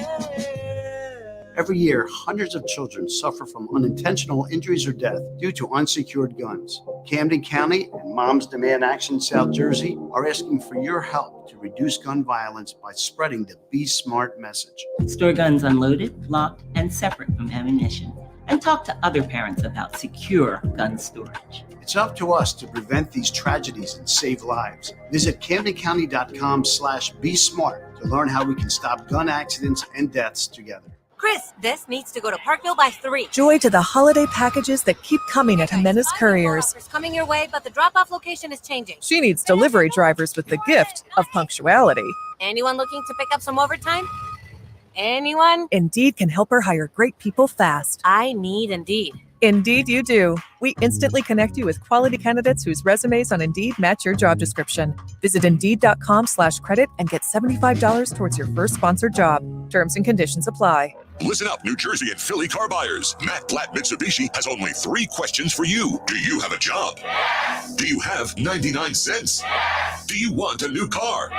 Every year, hundreds of children suffer from unintentional injuries or death due to unsecured guns. Camden County and Moms Demand Action South Jersey are asking for your help to reduce gun violence by spreading the Be Smart message. Store guns unloaded, locked, and separate from ammunition. And talk to other parents about secure gun storage. It's up to us to prevent these tragedies and save lives. Visit CamdenCounty.com/Be Smart to learn how we can stop gun accidents and deaths together. Chris, this needs to go to Parkville by 3. Joy to the holiday packages that keep coming at Jimenez Couriers. It's coming your way, but the drop-off location is changing. She needs delivery drivers with the gift of punctuality. Anyone looking to pick up some overtime? Anyone? Indeed can help her hire great people fast. I need Indeed. Indeed you do. We instantly connect you with quality candidates whose resumes on Indeed match your job description. Visit Indeed.com/credit and get $75 towards your first sponsored job. Terms and conditions apply. Listen up, New Jersey and Philly car buyers. Matt Blatt Mitsubishi has only 3 questions for you. Do you have a job? Do you have 99 cents? Do you want a new car?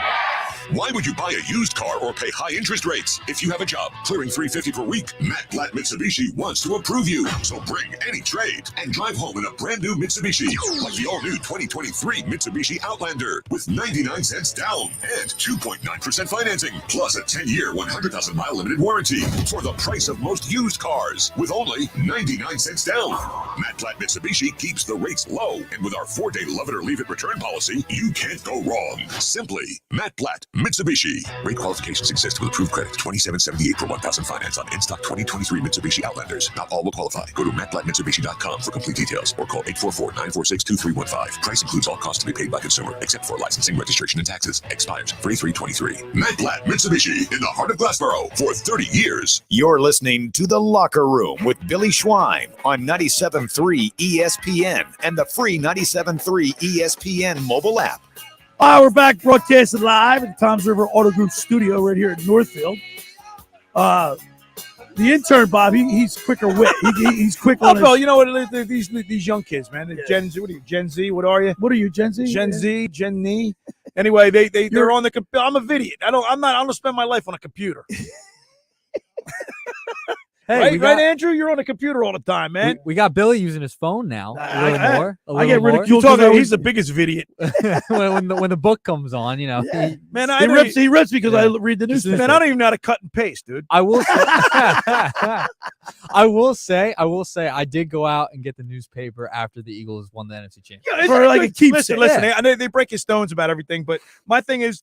Why would you buy a used car or pay high interest rates? If you have a job clearing $350 per week, Matt Blatt Mitsubishi wants to approve you. So bring any trade and drive home in a brand new Mitsubishi, like the all-new 2023 Mitsubishi Outlander with 99 cents down and 2.9% financing, plus a 10-year, 100,000-mile limited warranty for the price of most used cars with only 99 cents down. Matt Blatt Mitsubishi keeps the rates low, and with our 4-day love it or leave it return policy, you can't go wrong. Simply Matt Blatt Mitsubishi. Rate qualifications exist with approved credit. $27.78 per 1,000 finance on in-stock 2023 Mitsubishi Outlanders. Not all will qualify. Go to mattblattmitsubishi.com for complete details or call 844-946-2315. Price includes all costs to be paid by consumer, except for licensing, registration, and taxes. Expires 3/3/23. Matt Blatt Mitsubishi in the heart of Glassboro for 30 years. You're listening to The Locker Room with Billy Schweim on 97.3 ESPN and the free 97.3 ESPN mobile app. All right, we're back broadcasting live at the Toms River Auto Group studio right here in Northfield. The intern, Bob, he's quicker wit. He's quick on Bill, you know what? These young kids, man. Yeah. Gen Z. What are you? Gen Z. What are you? What are you? Gen Z. Gen Z. Gen Z. Anyway, they're on the computer. I'm a idiot. I don't spend my life on a computer. Hey, right, Andrew? You're on the computer all the time, man. We got Billy using his phone now. A little I get ridiculed. He's the biggest idiot. when the book comes on, you know. Yeah. Man, he rips because I read the newspaper. Man, I don't even know how to cut and paste, dude. I will say, I did go out and get the newspaper after the Eagles won the NFC Championship. Yeah, for like a keepsake. Listen, they break your stones about everything, but my thing is,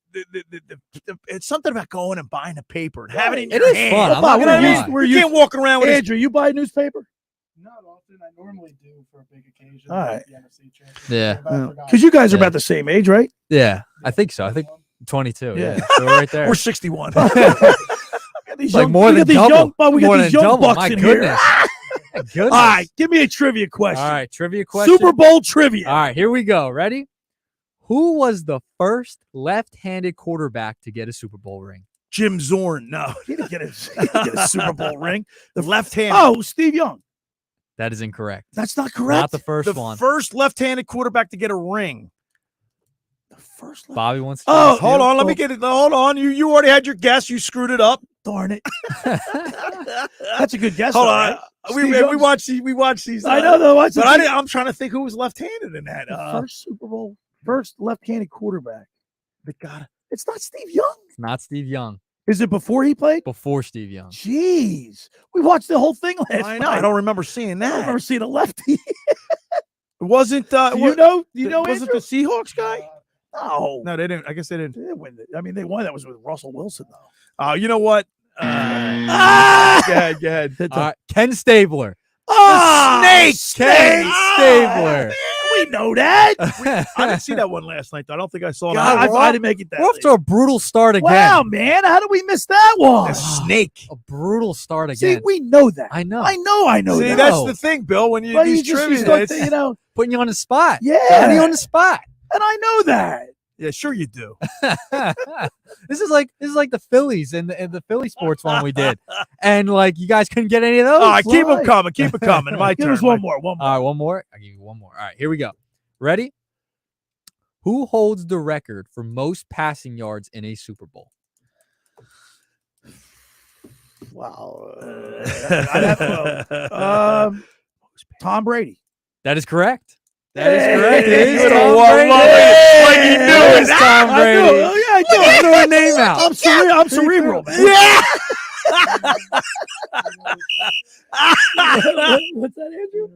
it's something about going and buying a paper and having it in your hand. Fun. I'm not you can't walk around with Andrew, you buy a newspaper? Not often. I normally do for a big occasion. All right. The NFC Championship. Yeah. Because you guys are about the same age, right? Yeah, I think so. I think 22. Yeah. So we're right there. We're 61. Like more than double. We got these young bucks My in goodness. here. Goodness. All right, give me a trivia question. All right, trivia question. Super Bowl trivia. All right, here we go. Ready? Who was the first left-handed quarterback to get a Super Bowl ring? Jim Zorn. No, he didn't get a Super Bowl ring. The left hand. Oh, Steve Young. That is incorrect. That's not correct. Not the first one. The first left-handed quarterback to get a ring. The first. Bobby wants to. Oh, hold on. Let me get it. Hold on. You already had your guess. You screwed it up. Darn it. That's a good guess. Hold though, on. right? We watch these. I know though. But I'm trying to think who was left-handed in that. First Super Bowl, first left-handed quarterback. It's not Steve Young. It's not Steve Young. Is it before he played? Before Steve Young. Jeez. We watched the whole thing last I night. know. I don't remember seeing that. I don't remember seeing a lefty. It wasn't. Do you know? Was it the Seahawks guy? No, they didn't. I guess they didn't. They didn't win. I mean, they won. That was with Russell Wilson, though. Oh, you know what? Go ahead. Ken Stabler. Snake. Ken Stabler. We know that. I didn't see that one last night, though. I don't think I saw God, that. I didn't make it that We're off to a brutal start again. Wow, man. How did we miss that one? A snake. A brutal start again. See, we know that. I know. I know See, that. that's the thing, Bill. When you But these you just trivia, start it's- to, you know, Putting you on the spot. Yeah. Putting you on the spot. and I know that. yeah, sure you do. This is like the Phillies and the Philly sports one we did, and like you guys couldn't get any of those. All right, keep them coming. Keep it coming. My Give turn. us one more. One more. All right, one more. I'll give you one more. All right, here we go. Ready? Who holds the record for most passing yards in a Super Bowl? Wow. Tom Brady. That is correct. That is correct. It is Good Tom old Brady. like you knew It it. is Tom I Brady. know. Oh, yeah, I do. I threw a name out. I'm cerebral, man. Yeah. What's that, Andrew?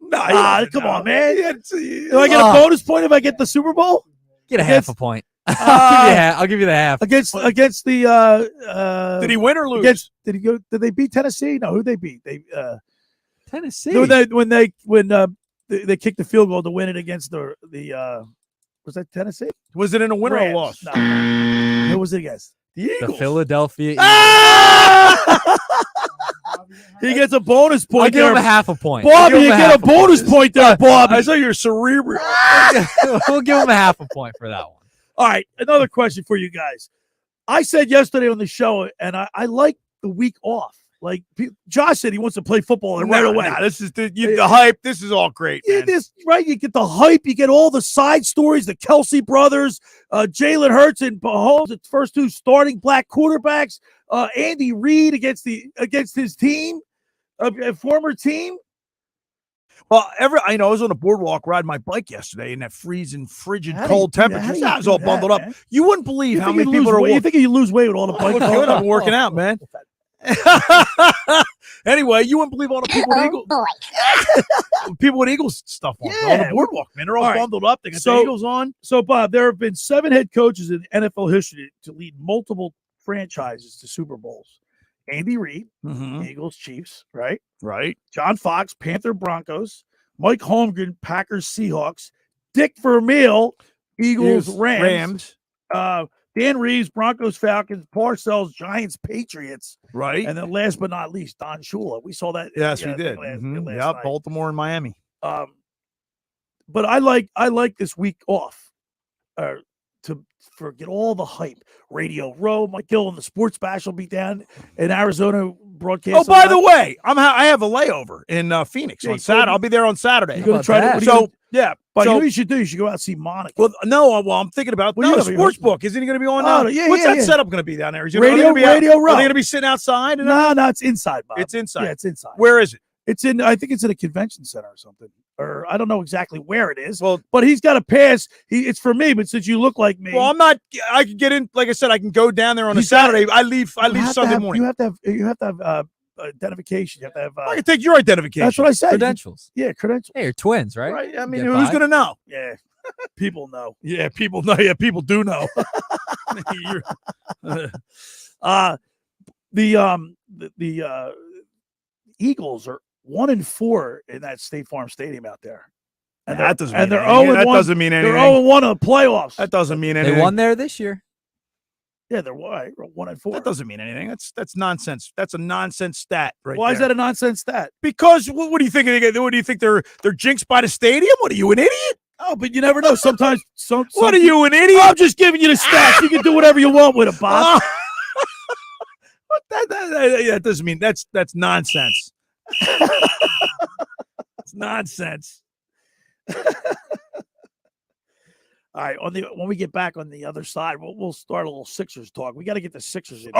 No, Come on, man. Do Do I get a bonus point if I get the Super Bowl? Get a Against- half a point. I'll give you the half. Against the Did he win or lose? Did they beat Tennessee? No, who they beat? They Tennessee. when they kicked the field goal to win it against the was that Tennessee? Was it in a win or a Rams. loss? No. Who was it against? The The Eagles. Philadelphia Eagles. He gets a bonus point. I'll give there. him a half a point. Bobby, We'll you give him get a half bonus point there, Bobby. I saw you're cerebral. We'll give him a half a point for that one. All right, another question for you guys. I said yesterday on the show, and I like the week off. Like Josh said, he wants to play football right away. Nah, this is the hype. This is all great. Yeah, Man. this right. You get the hype. You get all the side stories. The Kelsey brothers, Jalen Hurts and Mahomes, the first two starting black quarterbacks. Andy Reid against his team, a former team. Well, I was on the boardwalk riding my bike yesterday in that freezing, frigid, How do cold you do that? temperatures. How do you I was do all that, bundled up. man? You wouldn't believe how many people are. You think you lose weight with all the bike? Good. I'm working out, man. Anyway, you wouldn't believe all the people with Eagles. People with Eagles stuff on the boardwalk, man. They're all bundled up. They got the Eagles on. So, Bob, there have been 7 head coaches in NFL history to lead multiple franchises to Super Bowls. Andy Reid, Eagles, Chiefs, right? Right. John Fox, Panther, Broncos. Mike Holmgren, Packers, Seahawks. Dick Vermeil, Eagles, Rams. Dan Reeves, Broncos, Falcons. Parcells, Giants, Patriots. Right. And then last but not least, Don Shula. We saw that. Yes, we did. last Yeah, night. Baltimore and Miami. But I like this week off to get all the hype. Radio Row, Mike Gill and the Sports Bash will be down in Arizona broadcast. Oh, by the way, I have a layover in Phoenix on Saturday. I'll be there on Saturday. You're gonna try to But so, you know what you should do? You should go out and see Monica. Well, no, I'm thinking about Well, the you sports book. Isn't he going to be on? What's that setup going to be down there? Radio Row. Are they going to be sitting outside? No, it's inside, Bob. It's inside. Yeah, it's inside. Where is it? It's in. I think it's in a convention center or something, or I don't know exactly where it is. Well, but he's got a pass. It's for me. But since you look like me, well, I'm not. I can get in. Like I said, I can go down there on a Saturday. I leave Sunday morning. You have to have identification. You have to have. I can take your identification. That's what I said. Credentials. Yeah, credentials. Hey, you're twins, right? Right. I mean, Get who's by. going to know? Yeah, people know. Yeah, people know. Yeah, people do know. The Eagles are 1-4 in that State Farm Stadium out there. And that doesn't mean they're anything. 0-1. That doesn't mean anything. They're 0-1 in the playoffs. That doesn't mean anything. They won there this year. Yeah, they're 1-4. That doesn't mean anything. That's nonsense. That's a nonsense stat, right? Why is there. that a nonsense stat? Because what do you think? What do you think they're jinxed by the stadium? What are you, an idiot? Oh, but you never know. Sometimes, What are you, an idiot? I'm just giving you the stats. You can do whatever you want with it, Bob. That doesn't mean that's nonsense. It's nonsense. All right, when we get back on the other side, we'll start a little Sixers talk. We got to get the Sixers in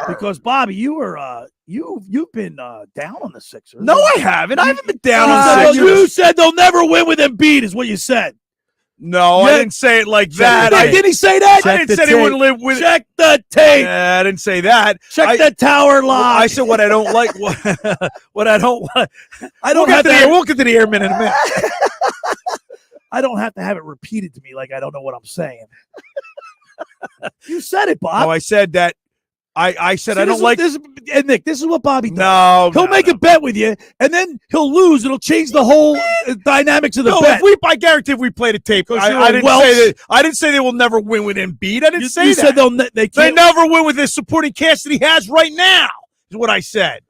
because Bobby, you've been down on the Sixers. No, I haven't. I haven't been down on the Sixers. You said they'll never win with Embiid, is what you said. No, I didn't say it like that. Did he say that? I didn't say they wouldn't live with. Check the tape. I didn't say that. Check the tower lock. I said what I don't like. What I don't want. I don't We'll get to the airman in a minute. I don't have to have it repeated to me like I don't know what I'm saying. You said it, Bob. No, I said that. I said See, I don't like this. And Nick, this is what Bobby does. No, he'll make a bet with you, and then he'll lose. It'll change the whole dynamics of the bet. I guarantee if we played a tape, I didn't say they will never win with Embiid. I didn't say you that. Said they never win with this supporting cast that he has right now, is what I said.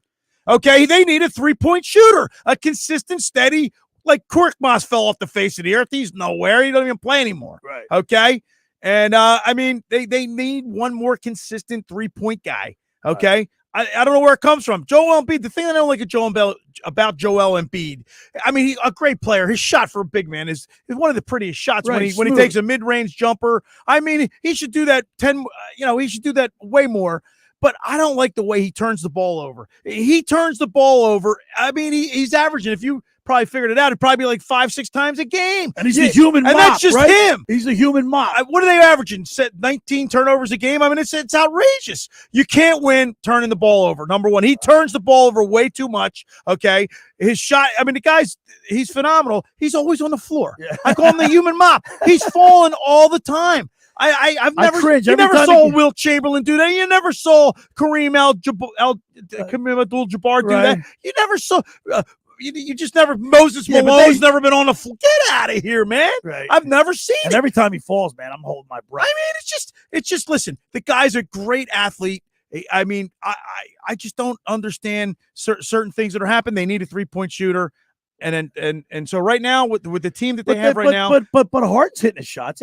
Okay, they need a 3-point shooter, a consistent, steady, like Korkmaz fell off the face of the earth. He's nowhere. He doesn't even play anymore. Right. Okay. And I mean, they need one more consistent 3-point guy. Okay. Right. I don't know where it comes from. Joel Embiid, the thing I don't like about Joel Embiid, I mean, he's a great player. His shot for a big man is one of the prettiest shots when he takes a mid-range jumper. I mean, he should do that he should do that way more. But I don't like the way he turns the ball over. He turns the ball over. I mean, he's averaging, if you probably figured it out, it'd probably be like 5-6 times a game. And he's the human mop, and that's just him. He's the human mop. What are they averaging? 19 turnovers a game? I mean, it's outrageous. You can't win turning the ball over. Number one, he turns the ball over way too much, okay? His shot, I mean, he's phenomenal. He's always on the floor. Yeah. I call him the human mop. He's falling all the time. I've never you never saw Wilt Chamberlain do that. You never saw Kareem Abdul-Jabbar do that. You never saw you just never Moses Malone's never been on the floor. Get out of here, man. Right. I've never seen it. And every time he falls, man, I'm holding my breath. I mean, it's just listen, the guy's a great athlete. I mean, I just don't understand certain things that are happening. They need a 3-point shooter. And so right now with the team that they have right now, but Harden's hitting his shots.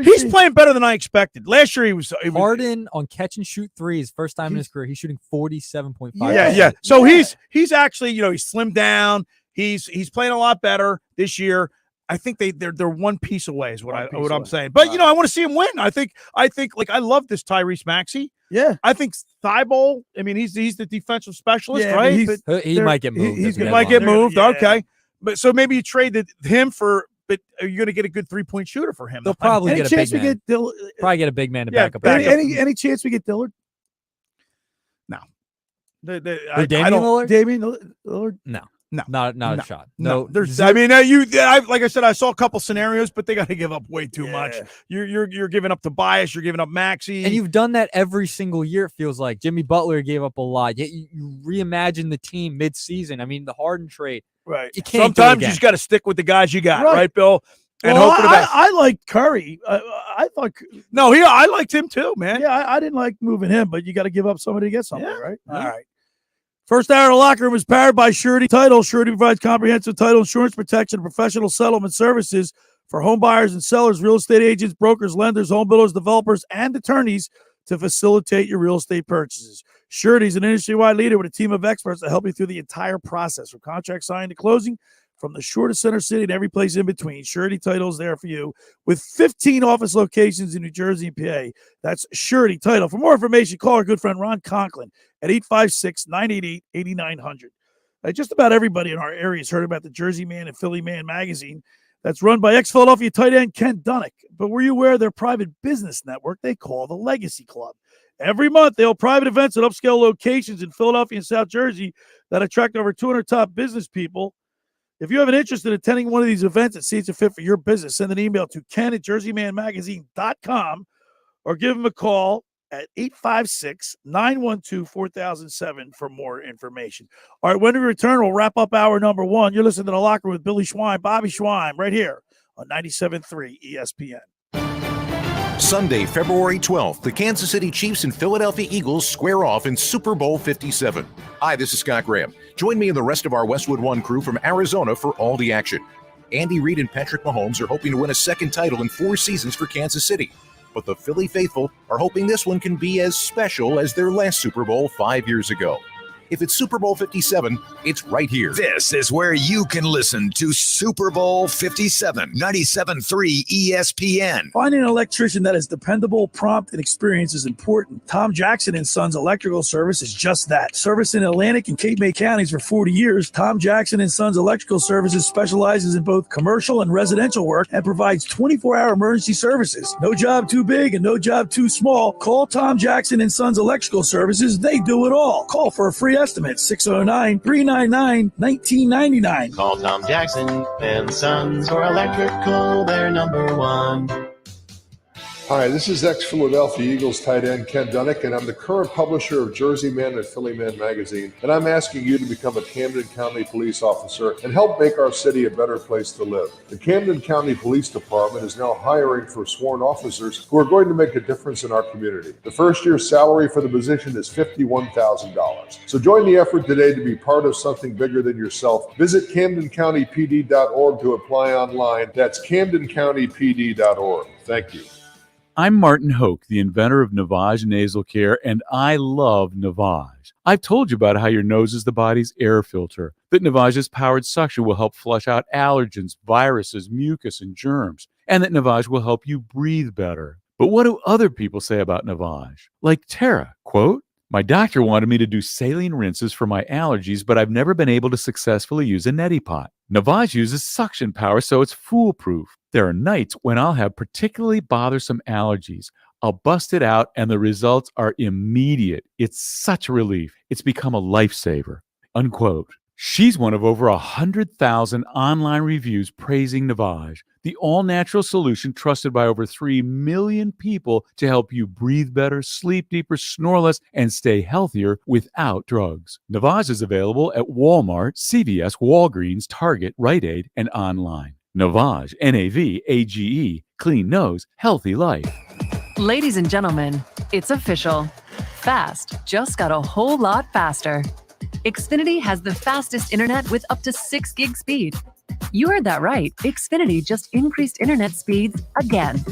He's playing better than I expected. Last year he was Harden on catch and shoot threes, first time in his career. He's shooting 47.5%. Yeah. So he's actually he's slimmed down. He's playing a lot better this year. I think they're one piece away is what I'm saying. But I want to see him win. I think like I love this Tyrese Maxey. Yeah, I think Thibault. I mean, he's the defensive specialist, right? He might get moved. He might get moved. Yeah. Okay, but so maybe you trade him for. But are you going to get a good 3-point shooter for him? They'll probably get a big man. Probably get a big man to back up. Any chance we get Dillard? No. Damian Lillard? No. Not a shot. No, there's. I mean, like I said, I saw a couple scenarios, but they got to give up way too much. You're giving up Tobias, you're giving up Maxey, and you've done that every single year. It feels like Jimmy Butler gave up a lot. Yet you reimagine the team mid-season. I mean, the Harden trade. Right. You can't Sometimes you just got to stick with the guys you got, right Bill? And well, hope for the best. I like Curry. I thought. No, I liked him too, man. Yeah, I didn't like moving him, but you got to give up somebody to get something, right? All right. First hour of the locker room is powered by Surety Title. Surety provides comprehensive title insurance protection and professional settlement services for home buyers and sellers, real estate agents, brokers, lenders, home builders, developers, and attorneys to facilitate your real estate purchases. Surety is an industry-wide leader with a team of experts that help you through the entire process, from contract signing to closing, from the shortest center city and every place in between. Surety Title is there for you with 15 office locations in New Jersey and PA. That's Surety Title. For more information, call our good friend Ron Conklin at 856-988-8900. Just about everybody in our area has heard about the Jersey Man and Philly Man magazine that's run by ex-Philadelphia tight end Ken Dunnick. But were you aware of their private business network they call the Legacy Club? Every month, they hold private events at upscale locations in Philadelphia and South Jersey that attract over 200 top business people. If you have an interest in attending one of these events that seems a fit for your business, send an email to ken@jerseymanmagazine.com or give him a call at 856-912-4007 for more information. All right, when we return, we'll wrap up hour number one. You're listening to The Locker Room with Billy Schweim, Bobby Schweim, right here on 97.3 ESPN. Sunday, February 12th, the Kansas City Chiefs and Philadelphia Eagles square off in Super Bowl 57. Hi, this is Scott Graham. Join me and the rest of our Westwood One crew from Arizona for all the action. Andy Reid and Patrick Mahomes are hoping to win a second title in 4 seasons for Kansas City. But the Philly faithful are hoping this one can be as special as their last Super Bowl 5 years ago. If it's Super Bowl 57, it's right here. This is where you can listen to Super Bowl 57, 97.3 ESPN. Finding an electrician that is dependable, prompt, and experienced is important. Tom Jackson & Sons Electrical Service is just that. Service in Atlantic and Cape May counties for 40 years, Tom Jackson & Sons Electrical Services specializes in both commercial and residential work and provides 24-hour emergency services. No job too big and no job too small. Call Tom Jackson & Sons Electrical Services. They do it all. Call for a free estimate, 609-399-1999. Call Tom Jackson and Sons for electrical, they're number one. Hi, this is ex-Philadelphia Eagles tight end Ken Dunnick, and I'm the current publisher of Jersey Man and Philly Man magazine, and I'm asking you to become a Camden County police officer and help make our city a better place to live. The Camden County Police Department is now hiring for sworn officers who are going to make a difference in our community. The first year's salary for the position is $51,000. So join the effort today to be part of something bigger than yourself. Visit CamdenCountyPD.org to apply online. That's CamdenCountyPD.org. Thank you. I'm Martin Hoke, the inventor of Navage Nasal Care, and I love Navage. I've told you about how your nose is the body's air filter, that Navage's powered suction will help flush out allergens, viruses, mucus, and germs, and that Navage will help you breathe better. But what do other people say about Navage? Like Tara, quote, "My doctor wanted me to do saline rinses for my allergies, but I've never been able to successfully use a neti pot. Navage uses suction power, so it's foolproof. There are nights when I'll have particularly bothersome allergies. I'll bust it out, and the results are immediate. It's such a relief. It's become a lifesaver," unquote. She's one of over 100,000 online reviews praising Navage, the all-natural solution trusted by over 3 million people to help you breathe better, sleep deeper, snore less, and stay healthier without drugs. Navage is available at Walmart, CVS, Walgreens, Target, Rite Aid, and online. Navage, Navage, clean nose, healthy life. Ladies and gentlemen, it's official. Fast just got a whole lot faster. Xfinity has the fastest internet with up to 6 gig speed. You heard that right. Xfinity just increased internet speeds again.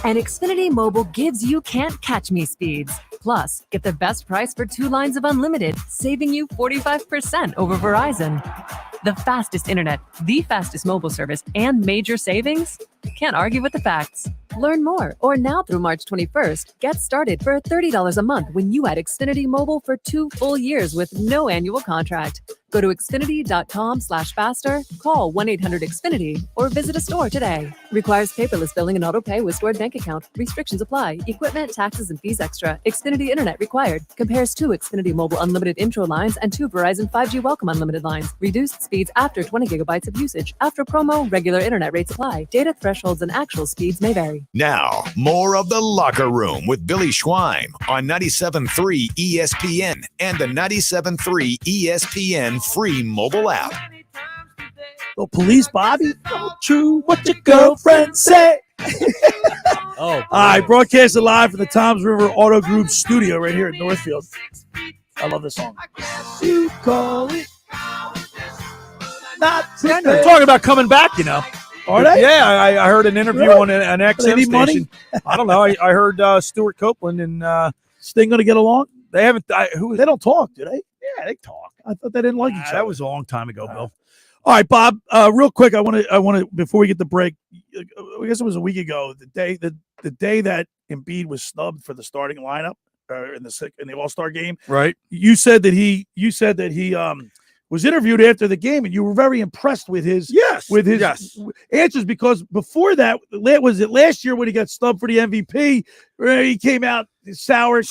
And Xfinity Mobile gives you can't catch me speeds. Plus, get the best price for 2 lines of unlimited, saving you 45% over Verizon. The fastest internet, the fastest mobile service, and major savings? Can't argue with the facts. Learn more, or now through March 21st, get started for $30 a month when you add Xfinity Mobile for 2 full years with no annual contract. Go to Xfinity.com/faster, call 1-800-XFINITY, or visit a store today. Requires paperless billing and auto pay with stored bank account. Restrictions apply. Equipment, taxes, and fees extra. Xfinity Internet required. Compares 2 Xfinity Mobile Unlimited intro lines and 2 Verizon 5G Welcome Unlimited lines. Reduced speeds after 20 gigabytes of usage. After promo, regular internet rates apply. Data thresholds and actual speeds may vary. Now, more of The Locker Room with Billy Schweim on 97.3 ESPN and the 97.3 ESPN free mobile app. Oh, police, Bobby. Oh, true. What your girlfriend say? All right, broadcasting live from the Toms River Auto Group studio right here in Northfield. I love this song. You call it not They're talking about coming back, you know. Are they? Yeah, I heard an interview Really? on an XM They need station. money? I don't know. I heard Stuart Copeland and Sting going to get along? they haven't. They don't talk, do they? Yeah, they talk. I thought they didn't like each other. That was a long time ago, Bill. All right, Bob. Real quick, I want to before we get the break. I guess it was a week ago, the day that Embiid was snubbed for the starting lineup in the All-Star game. Right. You said that he was interviewed after the game, and you were very impressed with his answers, because before that, was it last year when he got snubbed for the MVP? Where he came out sour.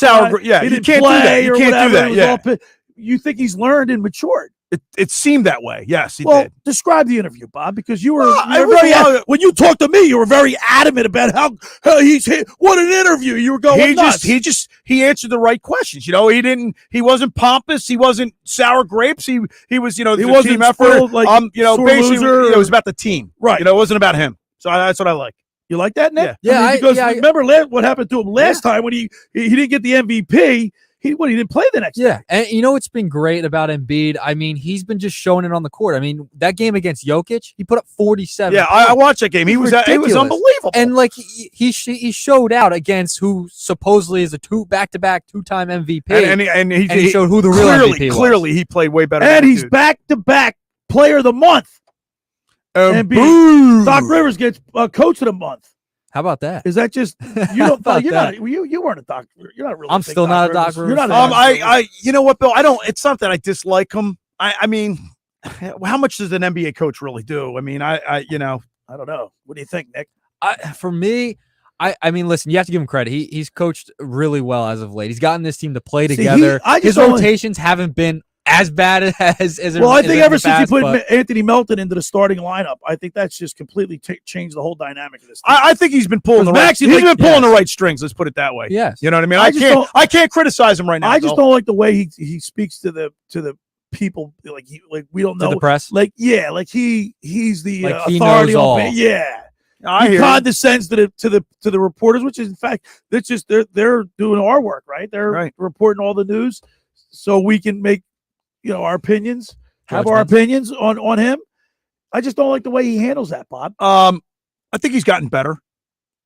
Yeah, he you didn't can't play do that. You or can't whatever. do It that. was Yeah. all you think he's learned and matured? It seemed that way. Yes, he Well, did. describe the interview, Bob, because you were, I you were was very wrong. when you talked to me, you were very adamant about how he's hit. What an interview! You were going nuts. He answered the right questions. You know, he wasn't pompous. He wasn't sour grapes. He was, you know, He the wasn't team effort. spoiled, like, You know, sore basically, loser it was about the team. Right. You know, it wasn't about him. So that's what I like. You like that, Nick? Yeah. Because remember what happened to him last time when he didn't get the MVP. He didn't play the next day. And you know what's been great about Embiid? I mean, he's been just showing it on the court. I mean, that game against Jokic, he put up 47. Yeah, I watched that game. It was Ridiculous. unbelievable. And like he showed out against who supposedly is a back-to-back 2-time MVP. And he showed who the real MVP was. Clearly, he played way better. And than he's dude. back-to-back Player of the Month. Boo. Doc Rivers gets Coach of the Month. How about that? Is that just you don't? You're not. You weren't a Doc. You're not really. I'm still not a Doc Rivers. You're not. A You know what, Bill? It's not that I dislike him. I mean, how much does an NBA coach really do? I mean, I don't know. What do you think, Nick? For me, I mean, listen, you have to give him credit. He's coached really well as of late. He's gotten this team to play together. His rotations haven't been as bad as well, I think ever since he put Anthony Melton into the starting lineup, I think that's just completely changed the whole dynamic of this team. I think he's been pulling the right. He's been pulling the right strings. Let's put it that way. Yes. You know what I mean? I can't criticize him right now. I just don't like the way he speaks to the people. Like we don't know the press. Like he's the he authority knows all. on yeah. I he hear condescends to the reporters, which is in fact that's just they're doing our work, right? They're reporting all the news so we can make our opinions, have our opinions on him. I just don't like the way he handles that, Bob. I think he's gotten better.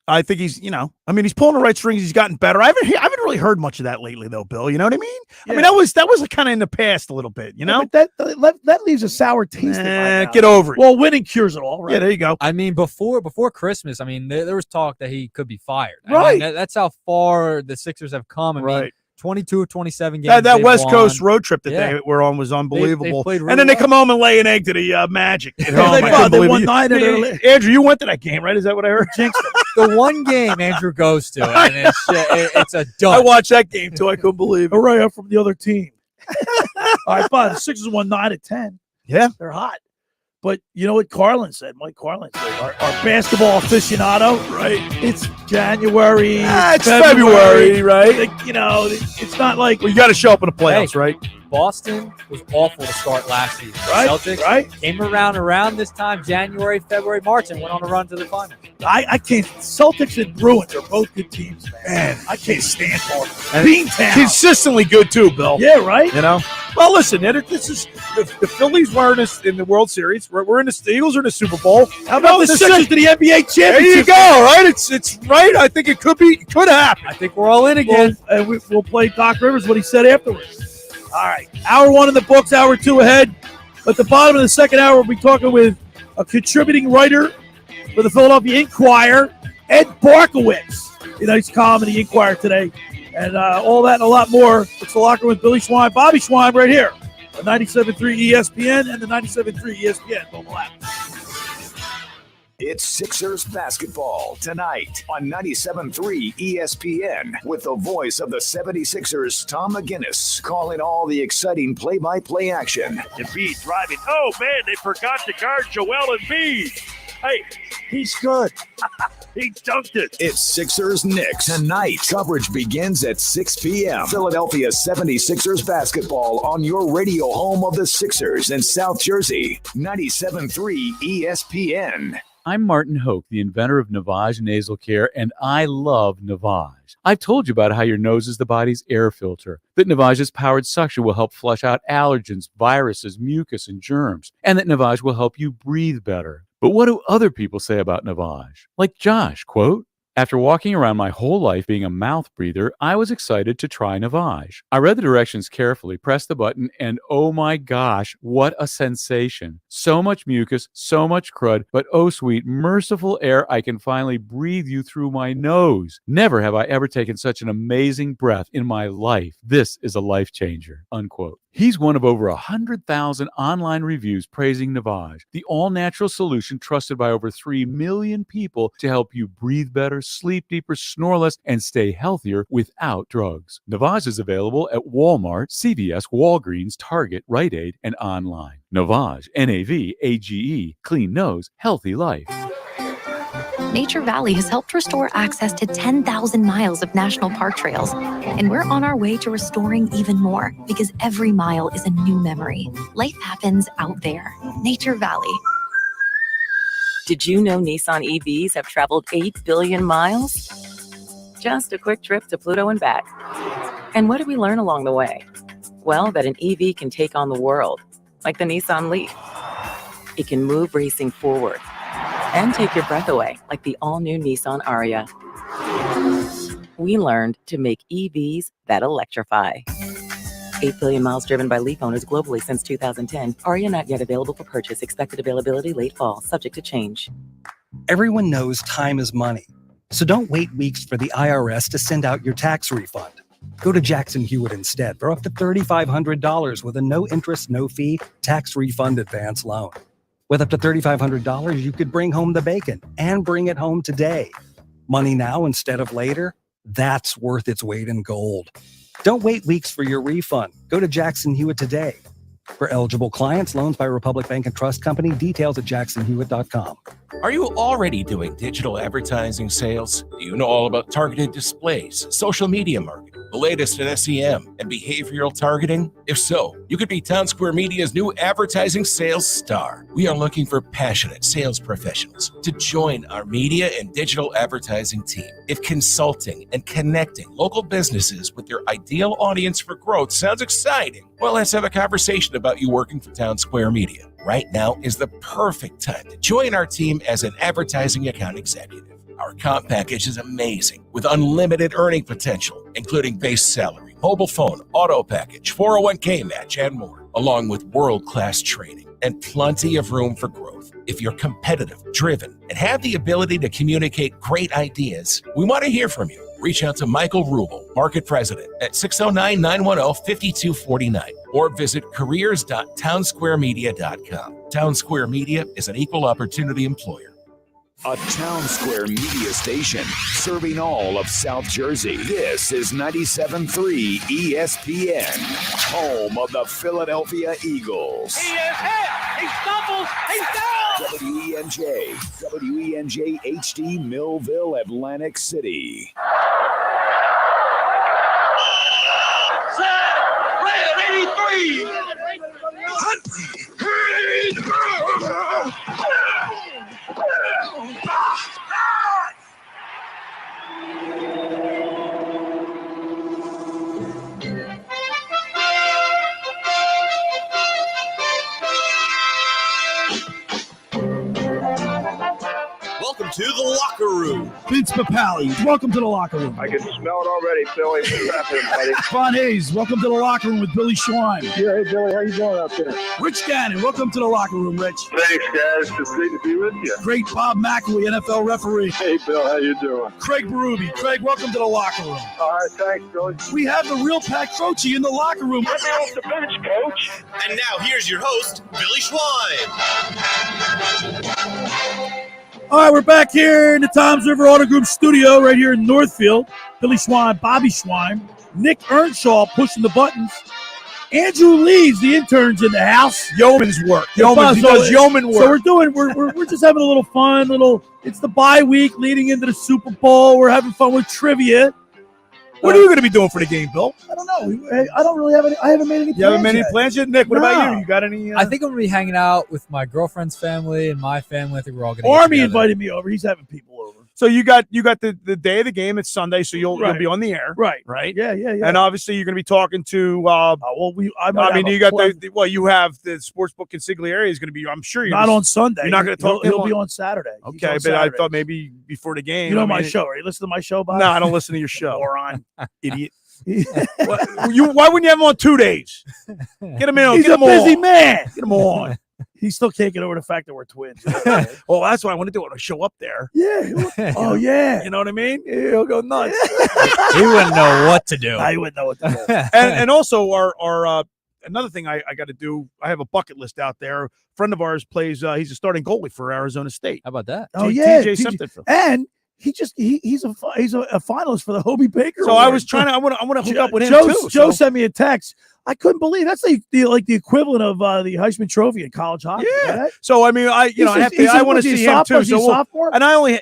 I think he's, he's pulling the right strings. He's gotten better. I haven't really heard much of that lately, though, Bill. You know what I mean? Yeah. I mean, that was kind of in the past a little bit. But that leaves a sour taste in my mouth. Get over it. Well, winning cures it all, right? Yeah, there you go. I mean, before Christmas, I mean, there was talk that he could be fired. Right. I mean, that's how far the Sixers have come. I mean, 22 of 27 games. That they've West won. Coast road trip that they were on was unbelievable. They and then they come home and lay an egg to the Magic. They won 9 of their Andrew, you went to that game, right? Is that what I heard? The one game Andrew goes to, and it's a dud. I watched that game too. I couldn't believe it. Hooray, I'm from the other team. All right, fine. The Sixers won 9 of 10. Yeah. They're hot. But you know what Carlin said? Mike Carlin said, our basketball aficionado, right? It's January. It's February, right? It's not like. Well, you got to show up in the playoffs, right? Boston was awful to start last season. Right, Celtics came around this time, January, February, March, and went on a run to the finals. I can't. Celtics and Bruins are both good teams, man. I can't stand Boston. And Beantown. Consistently good too, Bill. Yeah, right. Well, listen, this is the Phillies were in the World Series. We're in the Eagles are in the Super Bowl. How about the Sixers to the NBA championship? There you go. Right, it's right. I think it could happen. I think we're all in again. And we'll play Doc Rivers what he said afterwards. All right, hour 1 in the books, hour 2 ahead. At the bottom of the second hour, we'll be talking with a contributing writer for the Philadelphia Inquirer, Ed Barkowitz. His column in the Inquirer today. And all that and a lot more. It's The Locker with Billy Schweim, Bobby Schweim right here on 97.3 ESPN and the 97.3 ESPN mobile app. It's Sixers basketball tonight on 97.3 ESPN with the voice of the 76ers, Tom McGinnis, calling all the exciting play-by-play action. Embiid driving. Oh, man, they forgot to guard Joel Embiid. Hey, he's good. He dunked it. It's Sixers Knicks tonight. Coverage begins at 6 p.m. Philadelphia 76ers basketball on your radio home of the Sixers in South Jersey. 97.3 ESPN. I'm Martin Hoke, the inventor of Navage Nasal Care, and I love Navage. I've told you about how your nose is the body's air filter, that Navage's powered suction will help flush out allergens, viruses, mucus, and germs, and that Navage will help you breathe better. But what do other people say about Navage? Like Josh, quote, "After walking around my whole life being a mouth breather, I was excited to try Navage. I read the directions carefully, pressed the button, and oh my gosh, what a sensation. So much mucus, so much crud, but oh sweet, merciful air, I can finally breathe you through my nose. Never have I ever taken such an amazing breath in my life. This is a life changer," unquote. He's one of over 100,000 online reviews praising Navage, the all-natural solution trusted by over 3 million people to help you breathe better, sleep deeper, snore less, and stay healthier without drugs. Navage is available at Walmart, CVS, Walgreens, Target, Rite Aid, and online. Navage, Navage, clean nose, healthy life. Nature Valley has helped restore access to 10,000 miles of national park trails, and we're on our way to restoring even more because every mile is a new memory. Life happens out there. Nature Valley. Did you know Nissan EVs have traveled 8 billion miles? Just a quick trip to Pluto and back. And what did we learn along the way? Well, that an EV can take on the world, like the Nissan Leaf. It can move racing forward and take your breath away, like the all-new Nissan Ariya. We learned to make EVs that electrify. 8 billion miles driven by Leaf owners globally since 2010. Ariya not yet available for purchase. Expected availability late fall, subject to change. Everyone knows time is money, so don't wait weeks for the IRS to send out your tax refund. Go to Jackson Hewitt instead for up to $3,500 with a no-interest, no-fee tax refund advance loan. With up to $3,500, you could bring home the bacon and bring it home today. Money now instead of later? That's worth its weight in gold. Don't wait weeks for your refund. Go to Jackson Hewitt today. For eligible clients, loans by Republic Bank and Trust Company. Details at jacksonhewitt.com. Are you already doing digital advertising sales? Do you know all about targeted displays, social media marketing, the latest in SEM, and behavioral targeting? If so, you could be Town Square Media's new advertising sales star. We are looking for passionate sales professionals to join our media and digital advertising team. If consulting and connecting local businesses with their ideal audience for growth sounds exciting, well, let's have a conversation about you working for Town Square Media. Right now is the perfect time to join our team as an advertising account executive. Our comp package is amazing with unlimited earning potential, including base salary, mobile phone, auto package, 401k match, and more, along with world-class training and plenty of room for growth. If you're competitive, driven, and have the ability to communicate great ideas, we want to hear from you. Reach out to Michael Rubel, Market President, at 609-910-5249 or visit careers.townsquaremedia.com. Town Square Media is an equal opportunity employer. A Town Square media station serving all of South Jersey. This is 97.3 ESPN, home of the Philadelphia Eagles. He is hit. He stumbles. He's down. WENJ HD Millville, Atlantic City. Set. Ready. 83. Welcome to the locker room. Vince Papali, welcome to the locker room. I can smell it already, Billy. What's happening, buddy? Von Hayes, welcome to the locker room with Billy Schweim. Yeah, hey, Billy, how you doing out there? Rich Gannon, welcome to the locker room, Rich. Thanks, guys. It's great to be with you. Great Bob McElwee, NFL referee. Hey, Bill, how you doing? Craig Berube. Craig, welcome to the locker room. All right, thanks, Billy. We have the real Pat Croce in the locker room. Get me off the bench, Coach. And now here's your host, Billy Schweim. All right, we're back here in the Toms River Auto Group studio right here in Northfield. Billy Schweim, Bobby Schweim, Nick Earnshaw pushing the buttons. Andrew Lee's the interns in the house. Yeoman's work. He does yeoman work. So we're just having a little fun. It's the bye week leading into the Super Bowl. We're having fun with trivia. What are you going to be doing for the game, Bill? I don't know. I don't really have any. I haven't made any plans. You haven't made any plans yet? Nick, what about you? You got any? I think I'm going to be hanging out with my girlfriend's family and my family. I think we're all going to Army invited me over. He's having people over. So you got the day of the game. It's Sunday, so you'll be on the air, right? Yeah. And obviously you're going to be talking to. You have the sportsbook consigliere is going to be. I'm sure you're not on Sunday. You're not going to talk. He'll be on Saturday. Okay, but I thought maybe before the game. You know my show, right? You listen to my show, Bob? No, I don't listen to your show. Moron, idiot. Why wouldn't you have him on 2 days? Get him in. He's a busy man. Get him on. He still can't get over the fact that we're twins. Well, that's what I want to do. I want to show up there. Yeah. Oh, yeah. You know what I mean? He'll go nuts. He wouldn't know what to do. I wouldn't know what to do. and also our another thing I got to do. I have a bucket list out there. A friend of ours plays. He's a starting goalie for Arizona State. How about that? Oh yeah, TJ Semptifield. And he's a finalist for the Hobie Baker. So Award. I was trying to. I want to hook up with him too. Joe sent me a text. I couldn't believe that's the equivalent of the Heisman Trophy in college hockey. Yeah. Right? So I mean, I want to see him too. So sophomore, and I only.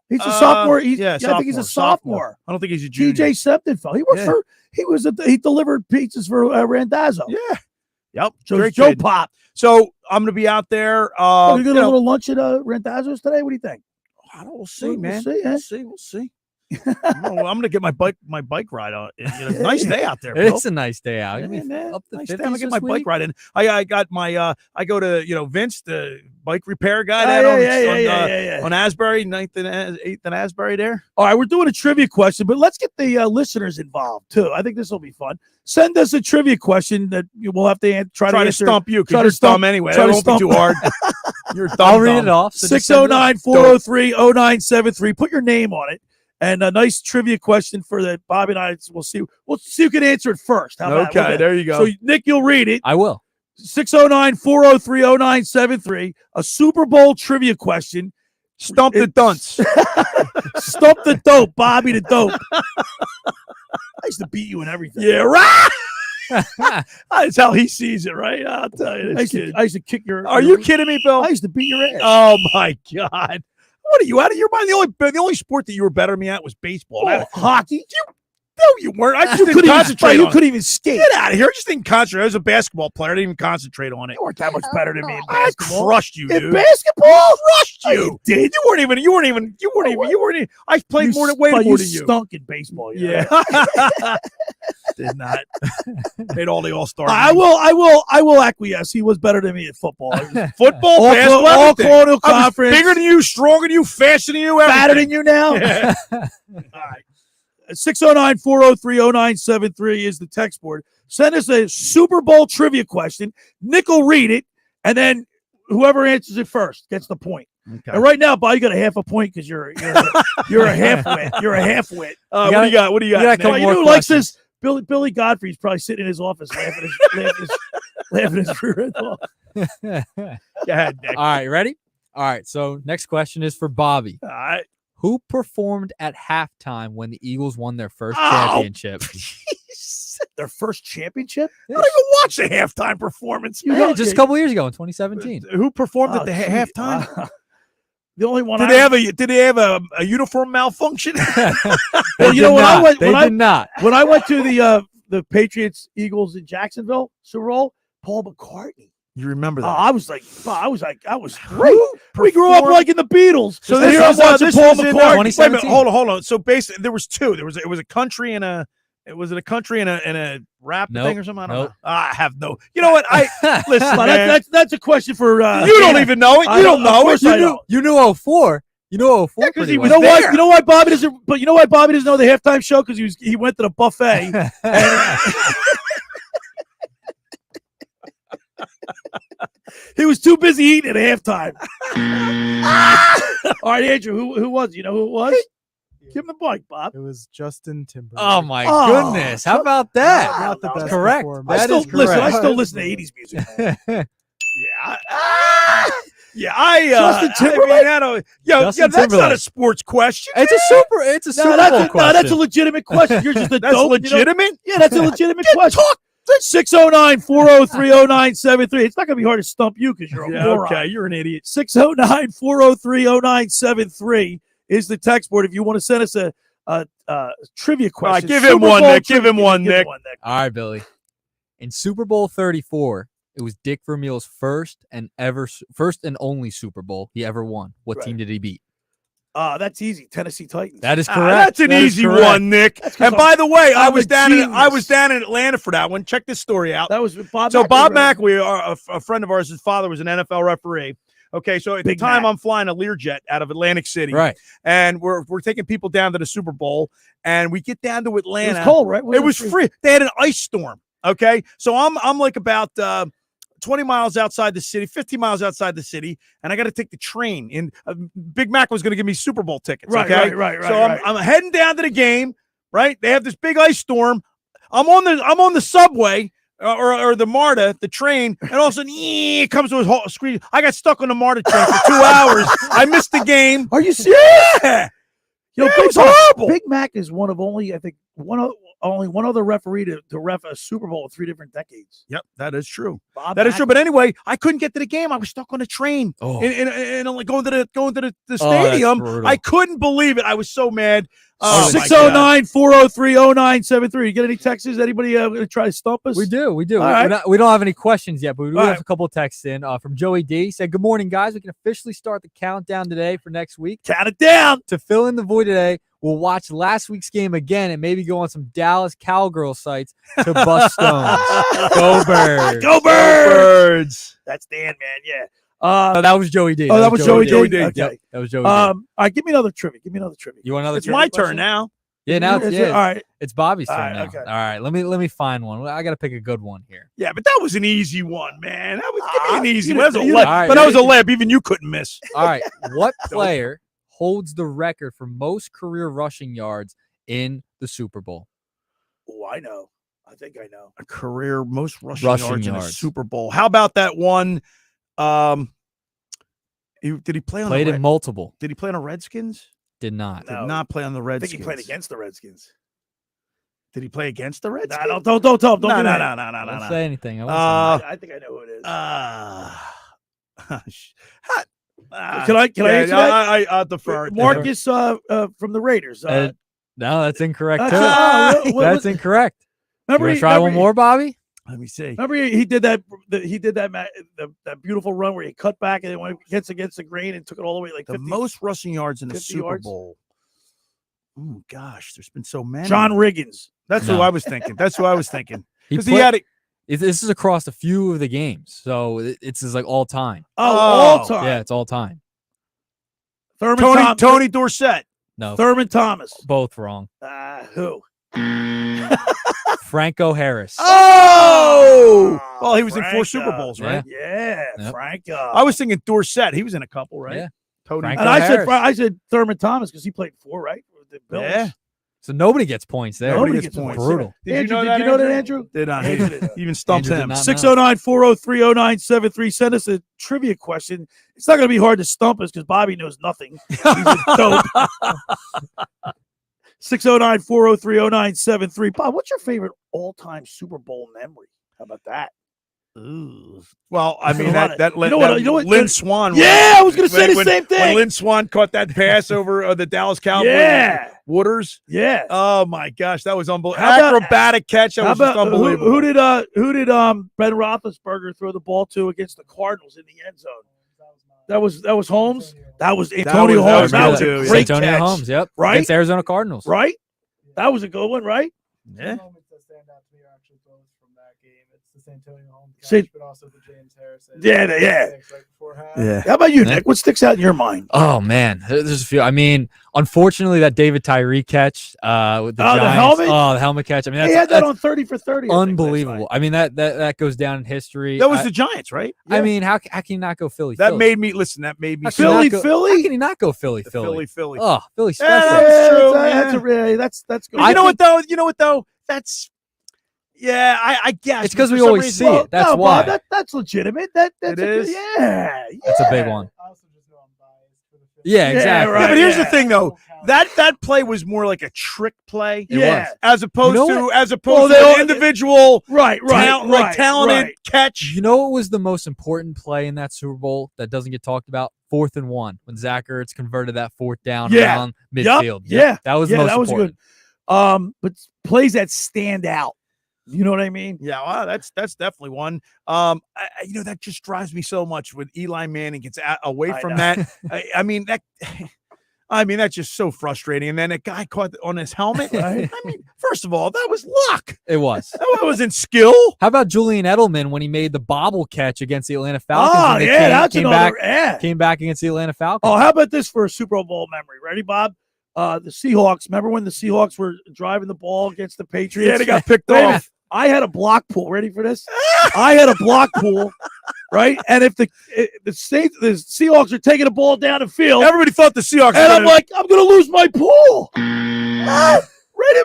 He's a sophomore. I think he's a sophomore. I don't think he's a junior. TJ Semptifield. He worked for. He delivered pizzas for Randazzo. Yeah. Yep. Joe Pop. So I'm gonna be out there. We got a little lunch at Randazzo's today. What do you think? We'll see, man. We'll see. I'm gonna get my bike ride on. Nice day out there. It's a nice day out. Yeah, man. Up the Nice 50s day. I'm gonna get this my week? bike ride in. I got my I go to Vince, the bike repair guy on Asbury, 9th and 8th and Asbury there. All right, we're doing a trivia question, but let's get the listeners involved too. I think this will be fun. Send us a trivia question that we'll have to try to answer. Stump you because you're dumb anyway. That won't be too hard. You're dumb. I'll read it off. 609-403-0973. Put your name on it. And a nice trivia question for that Bobby and I. We'll see who can answer it first. How about okay, there you go. So, Nick, you'll read it. I will. 609-403-0973. A Super Bowl trivia question. Stump the dunce. Stump the dope, Bobby the dope. I used to beat you in everything. Yeah, right. That's how he sees it, right? I'll tell you this kid. I used to kick your. Are you kidding me, Bill? I used to beat your ass. Oh my God! What are you out of your mind? The only sport that you were better than me at was baseball. Hockey. No, you weren't. I just You didn't couldn't even concentrate. play. You on it. couldn't even skate. Get out of here! I just didn't concentrate. I was a basketball player. I didn't even concentrate on it. You weren't that much better than me in I basketball. crushed you, In dude. basketball? Crushed you. You did. You weren't even. I played more than way more than you. Stunk in baseball. Yeah. Did not. Made all the all-star. I will acquiesce. He was better than me at football. Football, all basketball, all everything. Colonial I was Conference. bigger than you, stronger than you, faster than you, Fatter everything. than you now. Yeah. All right. 609-403-0973 is the text board. Send us a Super Bowl trivia question. Nick will read it, and then whoever answers it first gets the point. Okay. And right now, Bob, you got a half a point because you're a half-wit. You're a half-wit. What do you got? What do you got? You know who likes this? Billy Godfrey's probably sitting in his office laughing his rear end off. Go ahead, Nick. All right, ready? All right, so next question is for Bobby. All right. Who performed at halftime when the Eagles won their first championship? Their first championship? I don't even watch the halftime performance. Just a couple years ago in 2017. Who performed at the halftime? The only one. Did they have a uniform malfunction? Well, you know when I went, They did not. When I went to the Patriots Eagles in Jacksonville Super Bowl, Paul McCartney. You remember that? I was great. We grew up like in the Beatles. So here I'm watching Paul McCartney. Wait a minute, hold on. So basically, there was two. It was a country and a. Was it a country and a rap thing or something? I don't know. I have no. You know what? Listen, man. That's a question for. You don't even know it. You don't know it. You knew 04. You know 04. Yeah, 'cause he was You know there. what? You know why Bobby doesn't? But you know why Bobby doesn't know the halftime show? Because he went to the buffet. He was too busy eating at halftime. All right, Andrew, who was? You know who it was? Give him the mic, Bob. It was Justin Timberlake. Oh my goodness! How about that? Not the best Correct. performance. That is correct. Listen, I still listen to 80s music. Justin Timberlake. That's not a sports question. It's a Super Bowl question. No, that's a legitimate question. You're just a That's dope. legitimate. Yeah, that's a legitimate question. 609-403-0973. It's not going to be hard to stump you because you're a moron. Okay, you're an idiot. 609-403-0973 is the text board if you want to send us a trivia question. All right, give him one, Nick. Give him one, Nick. All right, Billy. In Super Bowl 34, it was Dick Vermeil's first and only Super Bowl he ever won. What team did he beat? That's easy. Tennessee Titans. That is correct. That's an easy one, Nick. And by the way, I was down in Atlanta for that one. Check this story out. That was Bob. So Bob McAwee, a friend of ours, his father was an NFL referee. Okay, so at the time I'm flying a Learjet out of Atlantic City, right? And we're taking people down to the Super Bowl, and we get down to Atlanta. It was cold, right? It was free. They had an ice storm. Okay, so I'm like about 20 miles outside the city, 15 miles outside the city, and I got to take the train. And Big Mac was going to give me Super Bowl tickets. Right, okay? right. So I'm heading down to the game. Right, they have this big ice storm. I'm on the subway. Or the MARTA, the train, and all of a sudden, it comes to his whole screen. I got stuck on the MARTA train for 2 hours. I missed the game. Are you serious? Yeah. It was horrible. Big Mac is one of only one other referee to ref a Super Bowl in 3 different decades. Yep, that is true. That is true. But anyway, I couldn't get to the game. I was stuck on a train. And like going to the stadium. I couldn't believe it. I was so mad. 609-403-0973. You get any texts? Anybody going to try to stump us? We do. All right. We don't have any questions yet, but we do All have right. a couple of texts in from Joey D. He said, "Good morning, guys. We can officially start the countdown today for next week. Count it down. To fill in the void today, we'll watch last week's game again and maybe go on some Dallas Cowgirl sites to bust stones. Go Birds. Go Birds. That's Dan, man. Yeah. That was Joey D. Oh, that was Joey D. Okay. Okay. Yep, that was Joey D. All right, give me another trivia. You want another It's trivia my question? turn now. Yeah, now All right. it's Bobby's turn All right, now. okay. All right, let me find one. I got to pick a good one here. Yeah, but that was an easy one, man. That was give me an easy one. That was a all layup. right, But that was a layup. Even you couldn't miss. All right, what player holds the record for most career rushing yards in the Super Bowl? Oh, I know. I think I know. A career most rushing yards in a yards. Super Bowl. How about that one? Did he play on Played the in multiple. Did he play on the Redskins? Did not. Did not play on the I Redskins. think he played against the Redskins. Did he play against the Redskins? Nah, don't tell him. Don't No. Don't say anything. I won't say I think I know who it is. Can I answer that? I'll defer. it to him. Marcus from the Raiders. anything. No, that's incorrect too. That's- That's incorrect. Remember you he- try one remember- more, Bobby? Let me see. Remember he did that. He did that beautiful run where he cut back and then went against the grain and took it all the way like The 50, most rushing yards in the 50 Super yards? Bowl. Oh gosh, there's been so many. John Riggins. That's who No. I was thinking. That's who I was thinking. He Because he had it. This is across a few of the games, so it's just like all time. All time. Yeah, it's all time. Thurman Tony Dorsett. No, Thurman Thomas. both wrong. Who? Franco Harris. Oh, well, he was in 4 Super Franco. Bowls, right? Yeah, Yep. Franco. I was thinking Dorsett. He was in a couple, right? Yeah. Tony. Franco and Harris. I said Thurman Thomas because he played 4, right? With the Bills. Yeah. So nobody gets points there. Nobody gets points. Brutal. Did you know that, Andrew? Did not. Andrew did. Even stumped Andrew did him. not know. 609-403-0973. Send us a trivia question. It's not going to be hard to stump us because Bobby knows nothing. He's a dope. 609-403-0973. Bob, what's your favorite all-time Super Bowl memory? How about that? Ooh. Well, I mean, You know what? Lynn Swan. Yeah, I was going to say the same thing. When Lynn Swan caught that pass over the Dallas Cowboys. Yeah. Wooders. Yeah. Oh my gosh, that was unbelievable. How about- Acrobatic catch. That How was just about unbelievable. who did Ben Roethlisberger throw the ball to against the Cardinals in the end zone? That was Holmes. That was Antonio Holmes. That was a great Antonio catch. Holmes. Yep. Right? Against Arizona Cardinals. Right? That was a good one, right? Yeah. But also the James Harrison. Yeah. Yeah. How about you, Nick? What sticks out in your mind? Oh man, there's a few. I mean, unfortunately, that David Tyree catch with the Giants. the helmet? Oh, the helmet catch. I mean, He had that that's on 30 for 30. I think, last unbelievable. night. I mean, that goes down in history. That was the Giants, right? I mean, how can you not go Philly? That Philly? made me listen. That made me How can you not go- Philly? How can you not go Philly? Philly. Oh, Philly Yeah, special. that's true. That's good. You know what though? That's I guess It's 'cause for we some always reason- see it. That's Bob, why. that's legitimate. That's It a good- is? Yeah. That's a big one. Yeah, exactly. right. Yeah, but here's yeah. the thing, though. That play was more like a trick play. It Yeah. was. As opposed You know to an individual Right. talented right. catch. You know what was the most important play in that Super Bowl that doesn't get talked about? 4th and 1 when Zach Ertz converted that 4th down Yeah. around midfield. Yeah. That was the most that was important. good. But plays that stand out. You know what I mean? Yeah, well, that's definitely one. That just drives me so much when Eli Manning gets away I from know. that. I mean, that's just so frustrating. And then a guy caught on his helmet. Right. I mean, first of all, that was luck. It was. That wasn't skill. How about Julian Edelman when he made the bobble catch against the Atlanta Falcons? Oh, and they yeah, that's another. came back against the Atlanta Falcons. Oh, how about this for a Super Bowl memory? Ready, Bob? The Seahawks. Remember when the Seahawks were driving the ball against the Patriots? Yeah, they got picked Wait a minute. off. I had a block pool. Ready for this? I had a block pool, right? And if the Seahawks are taking the ball down the field, Everybody thought the Seahawks. and I'm like, I'm going to lose my pool. Wait a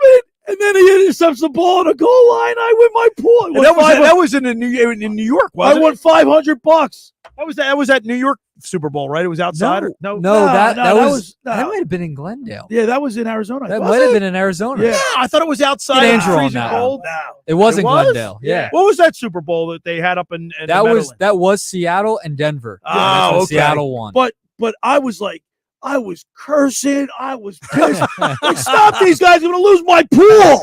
minute. And then he intercepts the ball on the goal line. I win my pool. And that was in New York. I Wasn't won it? $500. That was that New York Super Bowl, right? It was outside. No, no, that that was- that might have been in Glendale. Yeah, that was in Arizona. That Was might have it? been in Arizona. Yeah. I thought it was outside. Get in Andrew on freezing that cold. No. It was It in was? Glendale. Yeah. What was that Super Bowl that they had up in That was Seattle and Denver. Oh, that's when okay. Seattle won. But I was like, I was cursing. I was pissed. Like, stop these guys. I'm going to lose my pool.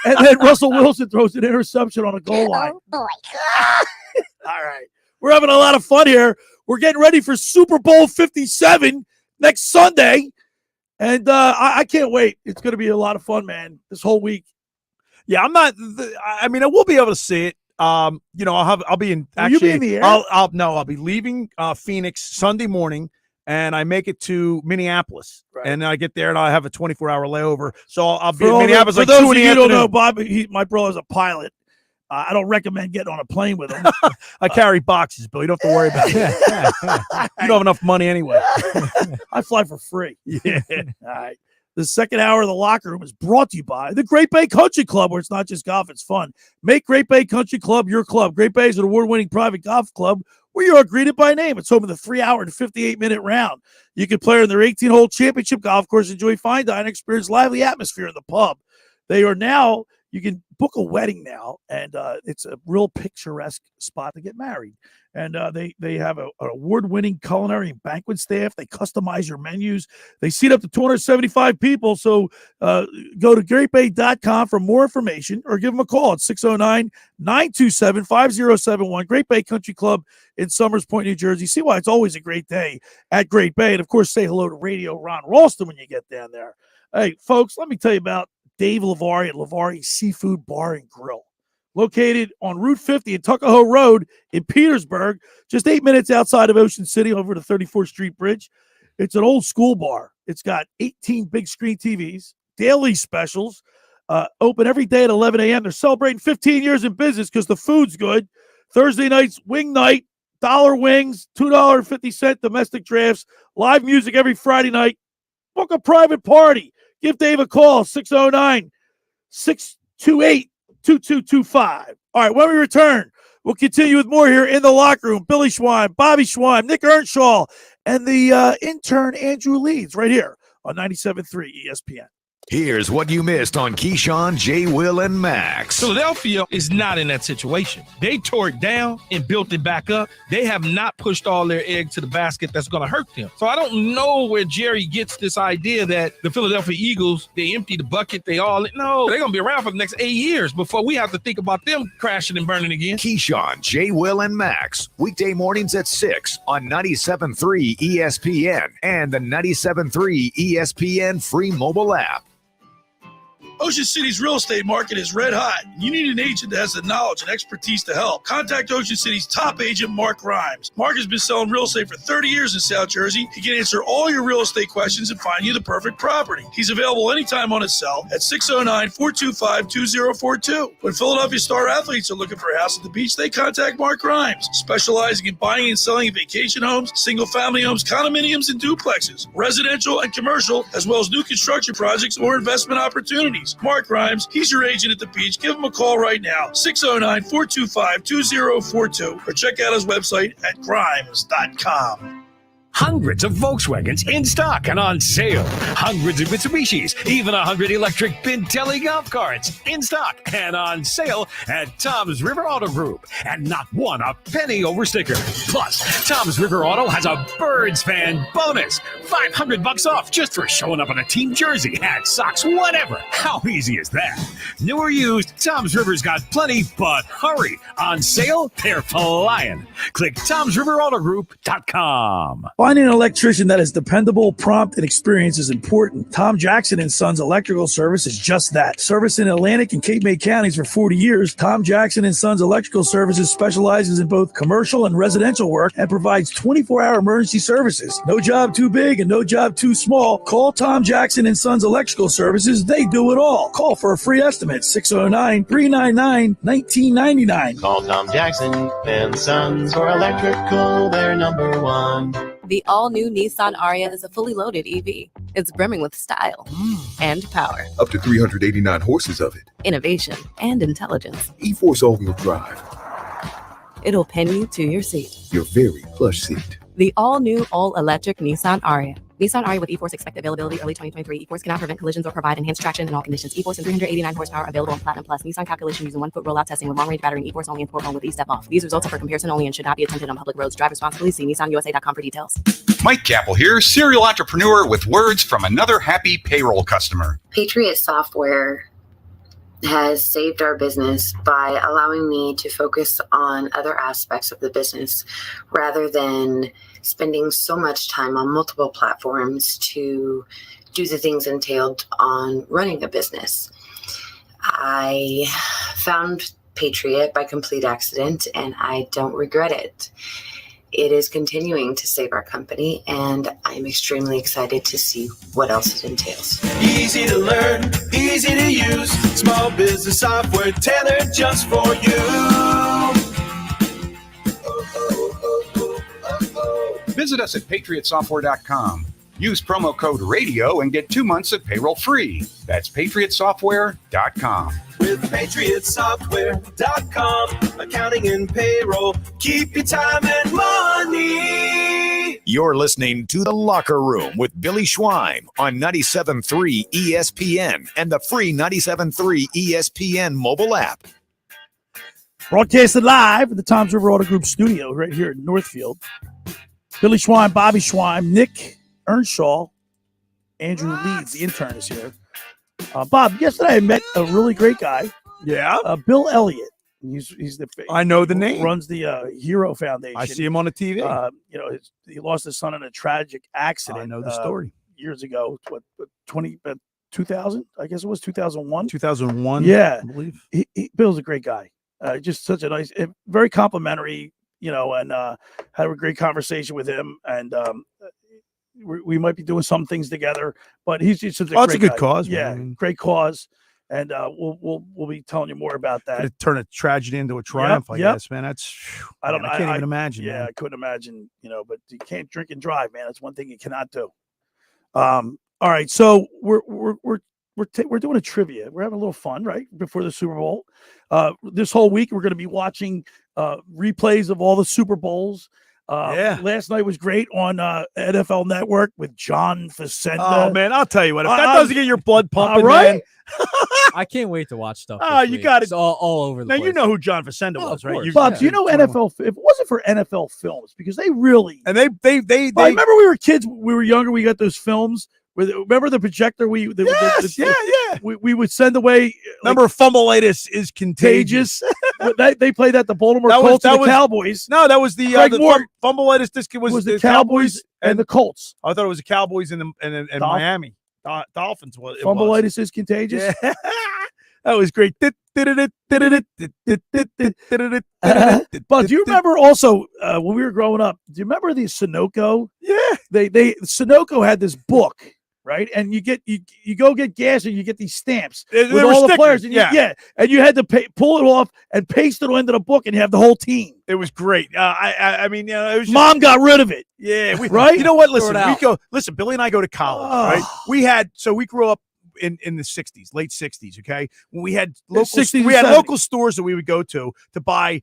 And then Russell Wilson throws an interception on a goal line. All right. We're having a lot of fun here. We're getting ready for Super Bowl 57 next Sunday. And I can't wait. It's going to be a lot of fun, man, this whole week. Yeah, I'm not. I mean, I will be able to see it. I'll be in. Will you be in the air? I'll be leaving Phoenix Sunday morning, and I make it to Minneapolis, and I get there and I have a 24-hour layover. So I'll be in Minneapolis For like those 2 of in the you who don't afternoon. know, Bob, my brother's a pilot. I don't recommend getting on a plane with him. I carry boxes, Bill. You don't have to worry about it. You don't have enough money anyway. I fly for free. Yeah. All right. The second hour of the Locker Room is brought to you by the Great Bay Country Club, where it's not just golf, it's fun. Make Great Bay Country Club your club. Great Bay is an award-winning private golf club where you are greeted by name. It's home of the 3-hour and 58-minute round. You can play on their 18-hole championship golf course, enjoy fine dining, experience lively atmosphere in the pub. They are now, you can book a wedding now, and it's a real picturesque spot to get married. And they have an award-winning culinary and banquet staff. They customize your menus. They seat up to 275 people. So go to greatbay.com for more information or give them a call at 609-927-5071. Great Bay Country Club in Summers Point, New Jersey. See why it's always a great day at Great Bay. And, of course, say hello to Radio Ron Ralston when you get down there. Hey, folks, let me tell you about Dave Lavari at Lavari Seafood Bar and Grill. Located on Route 50 and Tuckahoe Road in Petersburg, just 8 minutes outside of Ocean City over the 34th Street Bridge. It's an old school bar. It's got 18 big screen TVs, daily specials, open every day at 11 a.m. They're celebrating 15 years in business because the food's good. Thursday nights, wing night, $1 wings, $2.50 domestic drafts, live music every Friday night. Book a private party. Give Dave a call, 609-628-2225. All right, when we return, we'll continue with more here in the Locker Room. Billy Schweim, Bobby Schweim, Nick Earnshaw, and the intern Andrew Leeds right here on 97.3 ESPN. Here's what you missed on Keyshawn, J. Will, and Max. Philadelphia is not in that situation. They tore it down and built it back up. They have not pushed all their eggs to the basket that's going to hurt them. So I don't know where Jerry gets this idea that the Philadelphia Eagles, they empty the bucket, no, they're going to be around for the next 8 years before we have to think about them crashing and burning again. Keyshawn, J. Will, and Max. Weekday mornings at 6 on 97.3 ESPN and the 97.3 ESPN free mobile app. Ocean City's real estate market is red hot. You need an agent that has the knowledge and expertise to help. Contact Ocean City's top agent, Mark Rhymes. Mark has been selling real estate for 30 years in South Jersey. He can answer all your real estate questions and find you the perfect property. He's available anytime on his cell at 609-425-2042. When Philadelphia star athletes are looking for a house at the beach, they contact Mark Rhymes, specializing in buying and selling vacation homes, single-family homes, condominiums, and duplexes, residential and commercial, as well as new construction projects or investment opportunities. Mark Rhymes, he's your agent at the beach. Give him a call right now, 609-425-2042, or check out his website at grimes.com. Hundreds of Volkswagens in stock and on sale. Hundreds of Mitsubishis, even 100 electric Pintelli golf carts in stock and on sale at Tom's River Auto Group. And not one a penny over sticker. Plus, Tom's River Auto has a Birds fan bonus. $500 off just for showing up in a team jersey, hat, socks, whatever. How easy is that? New or used, Tom's River's got plenty, but hurry. On sale, they're flying. Click Tom'sRiverAutoGroup.com. Finding an electrician that is dependable, prompt, and experienced is important. Tom Jackson & Sons Electrical Service is just that. Service in Atlantic and Cape May counties for 40 years, Tom Jackson & Sons Electrical Services specializes in both commercial and residential work and provides 24-hour emergency services. No job too big and no job too small. Call Tom Jackson & Sons Electrical Services. They do it all. Call for a free estimate, 609-399-1999. Call Tom Jackson and Sons for electrical, they're number one. The all-new Nissan Ariya is a fully loaded EV. It's brimming with style and power, Up to 389 horses of it. innovation, and intelligence. E-Force all-wheel drive. It'll pin you to your seat. Your very plush seat. The all-new, all-electric Nissan Ariya. Nissan Ariya with E-Force expected availability early 2023. E-Force cannot prevent collisions or provide enhanced traction in all conditions. E-Force and 389 horsepower available on Platinum Plus. Nissan calculation using 1-foot rollout testing with long-range battery and E-Force only in sport mode with E-Step off. These results are for comparison only and should not be attempted on public roads. Drive responsibly. See NissanUSA.com for details. Mike Capel here, serial entrepreneur with words from another happy payroll customer. Patriot Software has saved our business by allowing me to focus on other aspects of the business rather than spending so much time on multiple platforms to do the things entailed on running a business. I found Patriot by complete accident, and I don't regret it. It is continuing to save our company, and I'm extremely excited to see what else it entails. Easy to learn, easy to use. Small business software tailored just for you. Visit us at patriotsoftware.com. Use promo code RADIO and get 2 months of payroll free. That's patriotsoftware.com. With patriotsoftware.com, accounting and payroll, keep your time and money. You're listening to The Locker Room with Billy Schweim on 97.3 ESPN and the free 97.3 ESPN mobile app. Broadcasted live at the Toms River Auto Group studio right here in Northfield. Billy Schweim, Bobby Schweim, Nick Earnshaw, Andrew Leeds, the intern, is here. Bob, yesterday I met a really great guy. Yeah. Bill Elliott. He's the I know the name. Runs the Hero Foundation. I see him on the TV. He lost his son in a tragic accident. I know the story. Years ago, 2000? I guess it was 2001. 2001. Yeah, I believe. Bill's a great guy. Just such a nice, very complimentary. And had a great conversation with him, and we might be doing some things together. But he's just such a it's a good guy. cause. Yeah, man. great cause, and we'll be telling you more about that. Could turn a tragedy into a triumph, I guess, man. That's I can't even imagine. Yeah, I couldn't imagine. But you can't drink and drive, man. That's one thing you cannot do. All right, so we're doing a trivia. We're having a little fun, right, before the Super Bowl. This whole week, we're going to be watching replays of all the Super Bowls. Last night was great on NFL Network with John Facenda. Oh, man, I'll tell you what. If that doesn't get your blood pumping, right? man. I can't wait to watch stuff. Oh, you got it all over the place. Now, you know who John Facenda was, right? Bob, do you know NFL? If it wasn't for NFL Films, because they really. And they I remember we were kids, we were younger, we got those films. Remember the projector? We would send away. Remember, Fumbleitis is contagious. They played at the Baltimore Colts and the Cowboys. No, that was the Fumbleitis. This was the Cowboys and the Colts. I thought it was the Cowboys and Miami Dolphins. Fumbleitis is contagious. Yeah. That was great. But do you remember also when we were growing up? Do you remember the Sunoco? Yeah, Sunoco had this book, right? And you go get gas and you get these stamps with were all the stickers, players. And and you had to pull it off and paste it into the book, and you have the whole team. It was great. I mean, it was just, Mom got rid of it. Yeah, right. You know what? Listen, Billy and I go to college, right? We grew up in the 60s, late 60s, okay? When we had local stores that we would go to buy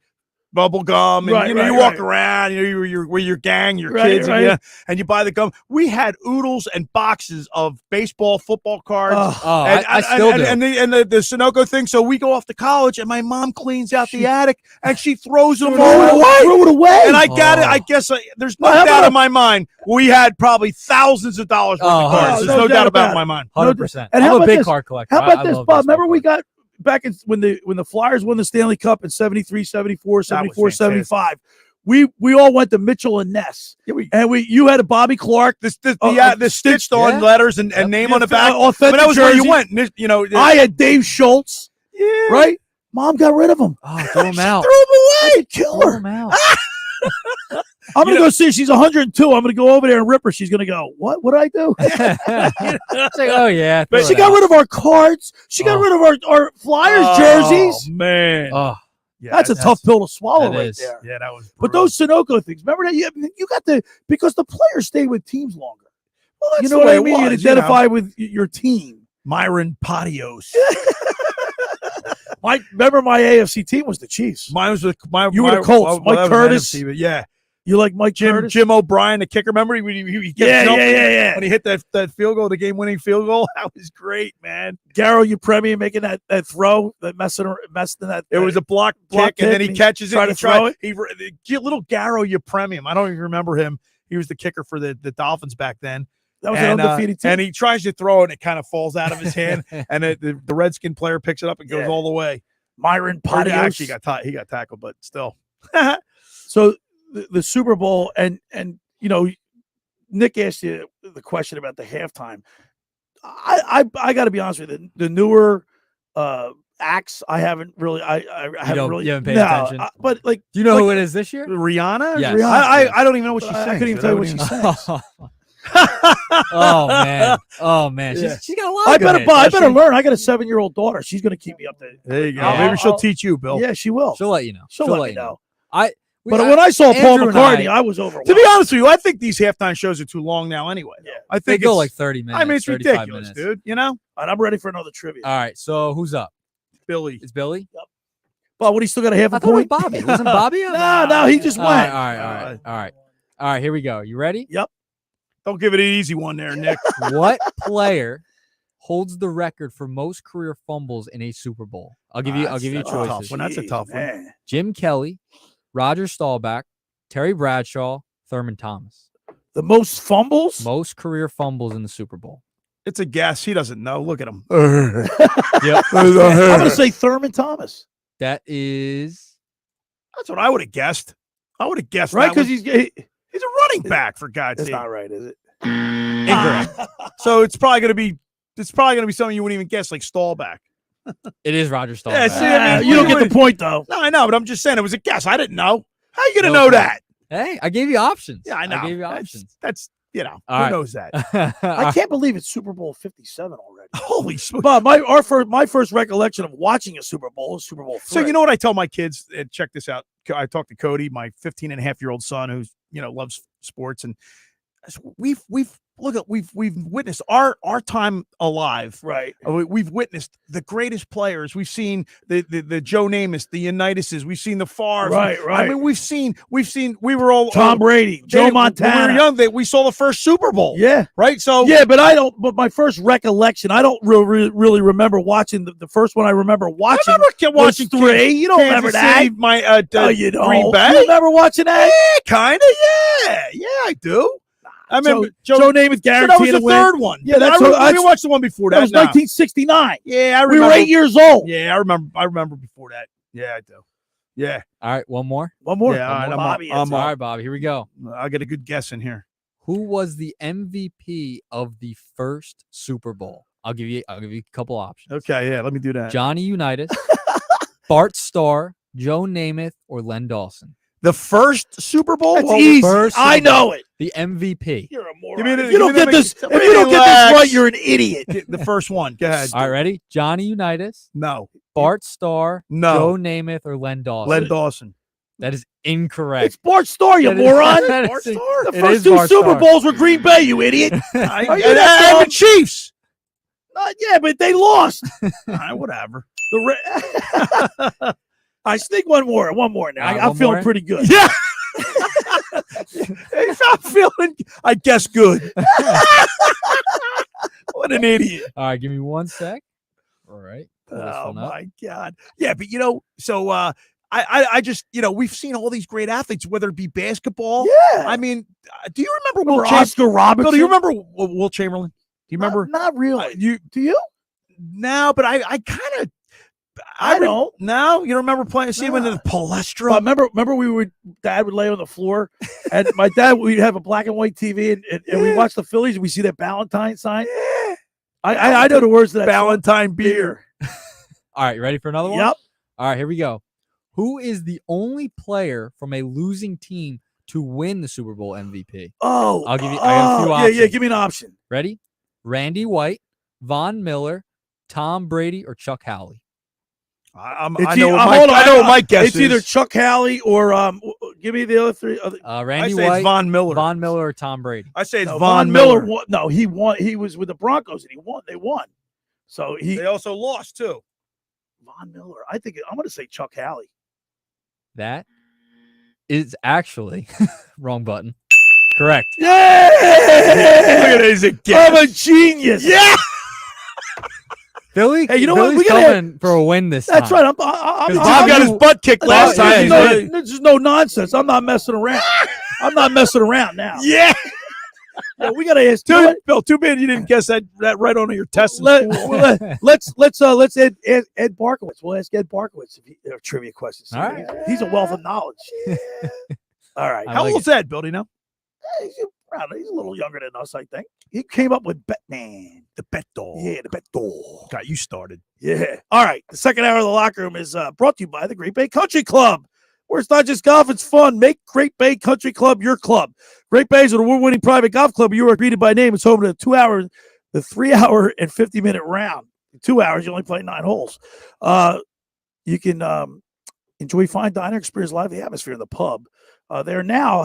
bubble gum, and you walk around, with your gang, your kids, and you buy the gum. We had oodles and boxes of baseball, football cards. I still do. And the Sunoco thing. So we go off to college, and my mom cleans out the attic, and she throws them all away. Throw it away. And I got it. I guess there's no doubt in my mind. We had probably thousands of dollars worth of cards. There's no doubt about it in my mind. 100%. And I'm a big card collector. How about this, Bob? Remember we got back when the Flyers won the Stanley Cup in 73, 74, 74, 75. We all went to Mitchell and Ness. And you had a Bobby Clark, the stitched on letters and name on the back. Authentic but that was jersey. where you went. I had Dave Schultz. Yeah. Right? Mom got rid of him. Oh, throw him out. Threw him away. Kill her. Throw him out. I'm going to go see. She's 102. I'm going to go over there and rip her. She's going to go, what did I do? It's like, oh, yeah. But she got rid of our cards. She got rid of our Flyers jerseys. Man. Oh, yeah, that's a tough pill to swallow right there. Yeah, that was brutal. But those Sunoco things, remember that? You got because the players stay with teams longer. Well, that's you know the what way I mean? it You was, identify with your team. Myron Patios. Remember my AFC team was the Chiefs. Mine was you were the Colts. Mike Curtis. NFC, yeah. You like Mike Curtis? Jim O'Brien, the kicker. Remember he kept jumping when he hit that field goal, the game-winning field goal. That was great, man. Garo Upremi making that throw, that messing that. It was a block kick, and then he catches it. Tried to throw it. Little Garo Upremi. I don't even remember him. He was the kicker for the Dolphins back then. That was an undefeated team. And he tries to throw it, and it kind of falls out of his hand, and the Redskin player picks it up and goes all the way. Myron Patios. Actually he got tackled, but still. So the Super Bowl, and Nick asked you the question about the halftime. I got to be honest with you, the newer acts, I haven't really. I haven't really. You haven't paid attention. But do you know who it is this year? Rihanna. Yes. Rihanna. I don't even know what she's saying. I couldn't even tell you what she sings. Oh man, she's got a lot. I better learn. I got a 7-year-old daughter. She's going to keep me up there. There you go. Maybe she'll teach you, Bill. Yeah, she will. She'll let you know. She'll let me know. But when I saw Paul McCartney, I was overwhelmed. To be honest with you, I think these halftime shows are too long now anyway. Yeah. I They think go it's like 30 minutes. I mean, it's 35 ridiculous, minutes. dude. You know? All right, I'm ready for another trivia. All right, so who's up? Billy. It's Billy? Yep. But what, he still got a half a I thought it was point? Bobby. Wasn't Bobby up? No, he just went. All right, here we go. You ready? Yep. Don't give it an easy one there, Nick. What player holds the record for most career fumbles in a Super Bowl? I'll give you choices. That's a tough one. Man. Jim Kelly, Roger Staubach, Terry Bradshaw, Thurman Thomas. The most fumbles? Most career fumbles in the Super Bowl. It's a guess. He doesn't know. Look at him. Yep. I'm going to say Thurman Thomas. That is. That's what I would have guessed. I would have guessed Right? that Because one. He's a running back, for God's That's sake. not right, is it? Incorrect. So it's probably going to be something you wouldn't even guess, like Staubach. It is Roger Staubach. Yeah, see, I mean, you don't get the point, though. No, I know, but I'm just saying it was a guess. I didn't know. How are you going to No know point. that? Hey, I gave you options. Yeah, I know. I gave you options. That's you know, All who right. knows that? I can't believe it's Super Bowl 57 already. Holy smokes. But my first recollection of watching a Super Bowl is Super Bowl 3. So you know what I tell my kids? And check this out. I talked to Cody, my 15-and-a-half-year-old son, who's loves sports, and we've witnessed our time alive. Right. We've witnessed the greatest players. We've seen the Joe Namath, the Unitas. We've seen the Favre. Right. I mean, we've seen. We were all Tom Brady, Joe Montana. When we were young, we saw the first Super Bowl. Yeah. Right. So yeah, but I don't. But my first recollection, I don't really remember watching the first one. I remember watching. Watching 3. You don't remember that? City, my No, you don't. Green Bay. You remember watching that? Yeah, kind of. Yeah, I do. I remember Joe Namath guaranteed that was the to win. third one. Yeah, that's we watched the one before that. That was 1969. Yeah, I remember. We were 8 years old. Yeah, I remember before that. Yeah, I do. Yeah. All right, one more. One more. Yeah, all right, Bobby. All right, Bobby. Here we go. I get a good guess in here. Who was the MVP of the first Super Bowl? I'll give you a couple options. Okay, yeah, let me do that. Johnny Unitas, Bart Starr, Joe Namath, or Len Dawson. The first Super Bowl? That's easy. I know it. The MVP. You're a moron. If you don't get this right, you're an idiot. The first one. Go ahead. All right, ready? Johnny Unitas, No. Bart Starr, No. Joe Namath, or Len Dawson. Len Dawson. That is incorrect. It's Bart Starr, you That is- moron. that Bart is- Starr. The it first is 2 Bart Super Starr. Bowls were Green Bay, you idiot. Are you And that the dumb? Chiefs. Yeah, but they lost. Whatever. I sneak one more now. I'm one feeling more? pretty good. Yeah. I'm feeling, I guess, good. What an idiot. All right, give me 1 sec. All right. pull this Oh one up. my God. Yeah, but so I just, we've seen all these great athletes, whether it be basketball. Yeah. I mean, do you remember Remember Will Chamberlain? Oscar Robertson? Bill, do you remember Will Chamberlain? Do you remember? Not really. Do you? No, but I kind of. I don't. No, you don't remember seeing him in the palestra? Remember Dad would lay on the floor, and my dad, we'd have a black and white TV, and we watch the Phillies, and we see that Ballantyne sign. Yeah. I know the words to that Ballantyne beer. All right, you ready for another one? Yep. All right, here we go. Who is the only player from a losing team to win the Super Bowl MVP? Oh, I got a few options. Yeah, give me an option. Ready? Randy White, Von Miller, Tom Brady, or Chuck Howley? I know what my guess is. It's either Chuck Howley or give me the other 3. Randy I say White, it's Von Miller. Von Miller, or Tom Brady? I say it's No, Von Miller. won. No, he won. He was with the Broncos and he won. They won. So They also lost too. Von Miller. I'm going to say Chuck Howley. That is actually wrong button. Correct. Yeah. Look at his I'm a genius. Yeah. Billy, Hey, you know what? Billy's We gotta coming for a win this That's time. right. Bob got his butt kicked last time. There's just no nonsense. I'm not messing around. I'm not messing around now. Yeah. Yeah, we got to ask. Bill, too bad you didn't guess that right on your test. Let's Ed Barkowitz. We'll ask Ed Barkowitz if he trivia questions. All right. He's a wealth of knowledge. All right. How old's Ed, Bill? Do you know? He's a little younger than us, I think. He came up with Batman. The Bet Dog. Yeah, the Bet Dog. Got you started. Yeah. All right. The second hour of the locker room is brought to you by the Great Bay Country Club, where it's not just golf, it's fun. Make Great Bay Country Club your club. Great Bay is an award-winning private golf club. You are greeted by name. It's home to the 3-hour and 50-minute round. In 2 hours, you only play 9 holes. You can enjoy fine dining experience, lively atmosphere in the pub. They now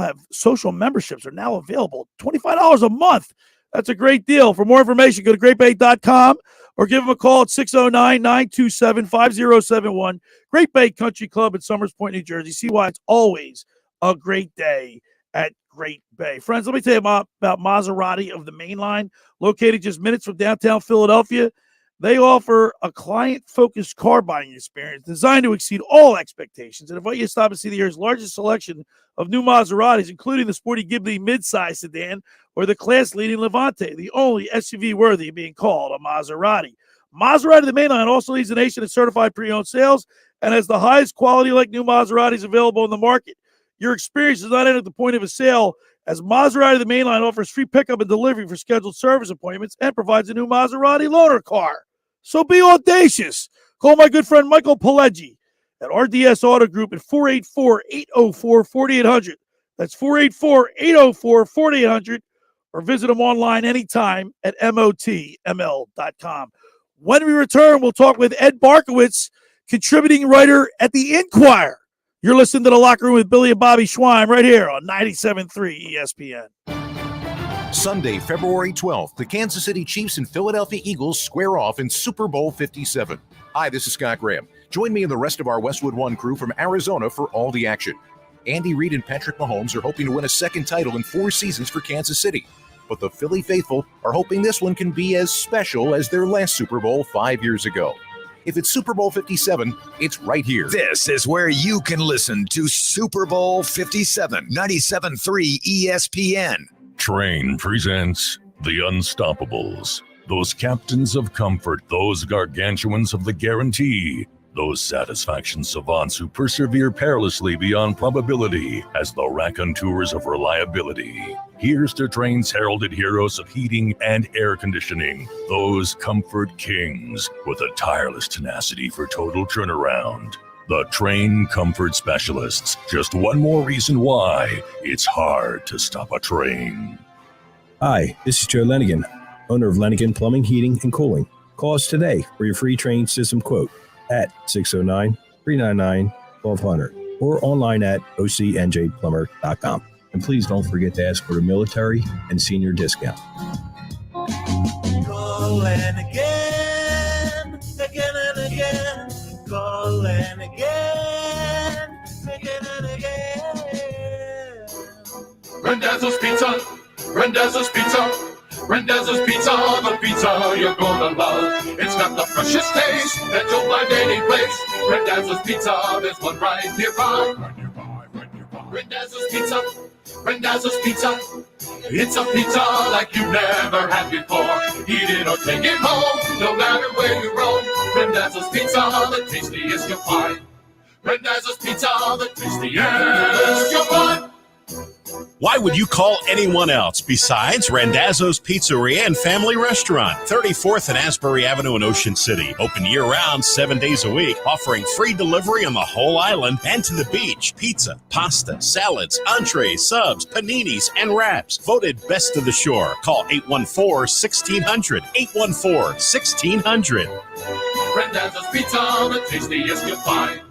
have social memberships are now available. $25 a month. That's a great deal. For more information, go to greatbay.com or give them a call at 609-927-5071. Great Bay Country Club at Summers Point, New Jersey. See why it's always a great day at Great Bay. Friends, let me tell you about Maserati of the Main Line, located just minutes from downtown Philadelphia. They offer a client-focused car buying experience designed to exceed all expectations and invite you to stop and see the year's largest selection of new Maseratis, including the sporty Ghibli midsize sedan or the class-leading Levante, the only SUV worthy of being called a Maserati. Maserati of the Main Line also leads the nation in certified pre-owned sales and has the highest quality like new Maseratis available in the market. Your experience is not ended at the point of a sale, as Maserati of the Main Line offers free pickup and delivery for scheduled service appointments and provides a new Maserati loaner car. So be audacious. Call my good friend Michael Pileggi at RDS Auto Group at 484-804-4800. That's 484-804-4800. Or visit them online anytime at motml.com. When we return, we'll talk with Ed Barkowitz, contributing writer at the Inquirer. You're listening to The Locker Room with Billy and Bobby Schweim right here on 97.3 ESPN. Sunday, February 12th, the Kansas City Chiefs and Philadelphia Eagles square off in Super Bowl 57. Hi, this is Scott Graham. Join me and the rest of our Westwood One crew from Arizona for all the action. Andy Reid and Patrick Mahomes are hoping to win a second title in 4 seasons for Kansas City. But the Philly faithful are hoping this one can be as special as their last Super Bowl 5 years ago. If it's Super Bowl 57, it's right here. This is where you can listen to Super Bowl 57, 97.3 ESPN. Train presents The Unstoppables. Those captains of comfort, those gargantuans of the guarantee, those satisfaction savants who persevere perilously beyond probability as the raconteurs of reliability. Here's to Train's heralded heroes of heating and air conditioning, those comfort kings with a tireless tenacity for total turnaround. The Train Comfort Specialists. Just one more reason why it's hard to stop a train. Hi, this is Joe Lenigan, owner of Lenigan Plumbing, Heating, and Cooling. Call us today for your free train system quote at 609-399-1200 or online at ocnjplumber.com. And please don't forget to ask for the military and senior discount. Calling again, again and again. Calling again, again and again. Randazzo's Pizza, Randazzo's Pizza, Randazzo's Pizza, the pizza you're gonna love. It's got the freshest taste that you'll find any place. Randazzo's Pizza, there's one right nearby. Randazzo's Pizza, Randazzo's Pizza. It's a pizza like you never had before. Eat it or take it home, no matter where you roam. Randazzo's Pizza, the tastiest you'll find. Randazzo's Pizza, the tastiest you'll find. Why would you call anyone else besides Randazzo's Pizzeria and Family Restaurant, 34th and Asbury Avenue in Ocean City. Open year-round, 7 days a week, offering free delivery on the whole island and to the beach. Pizza, pasta, salads, entrees, subs, paninis, and wraps. Voted best of the shore. Call 814-1600. 814-1600. Randazzo's Pizza, the tastiest you'll find.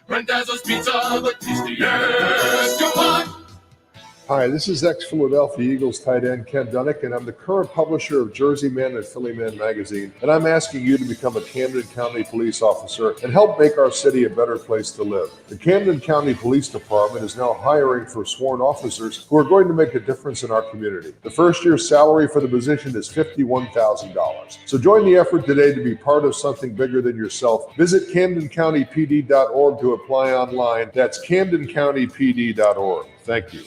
Randazzo's Pizza, the tastiest you'll find. Hi, this is ex-Philadelphia Eagles tight end Ken Dunnick, and I'm the current publisher of Jersey Men and Philly Men magazine, and I'm asking you to become a Camden County police officer and help make our city a better place to live. The Camden County Police Department is now hiring for sworn officers who are going to make a difference in our community. The first year's salary for the position is $51,000. So join the effort today to be part of something bigger than yourself. Visit CamdenCountyPD.org to apply online. That's CamdenCountyPD.org. Thank you.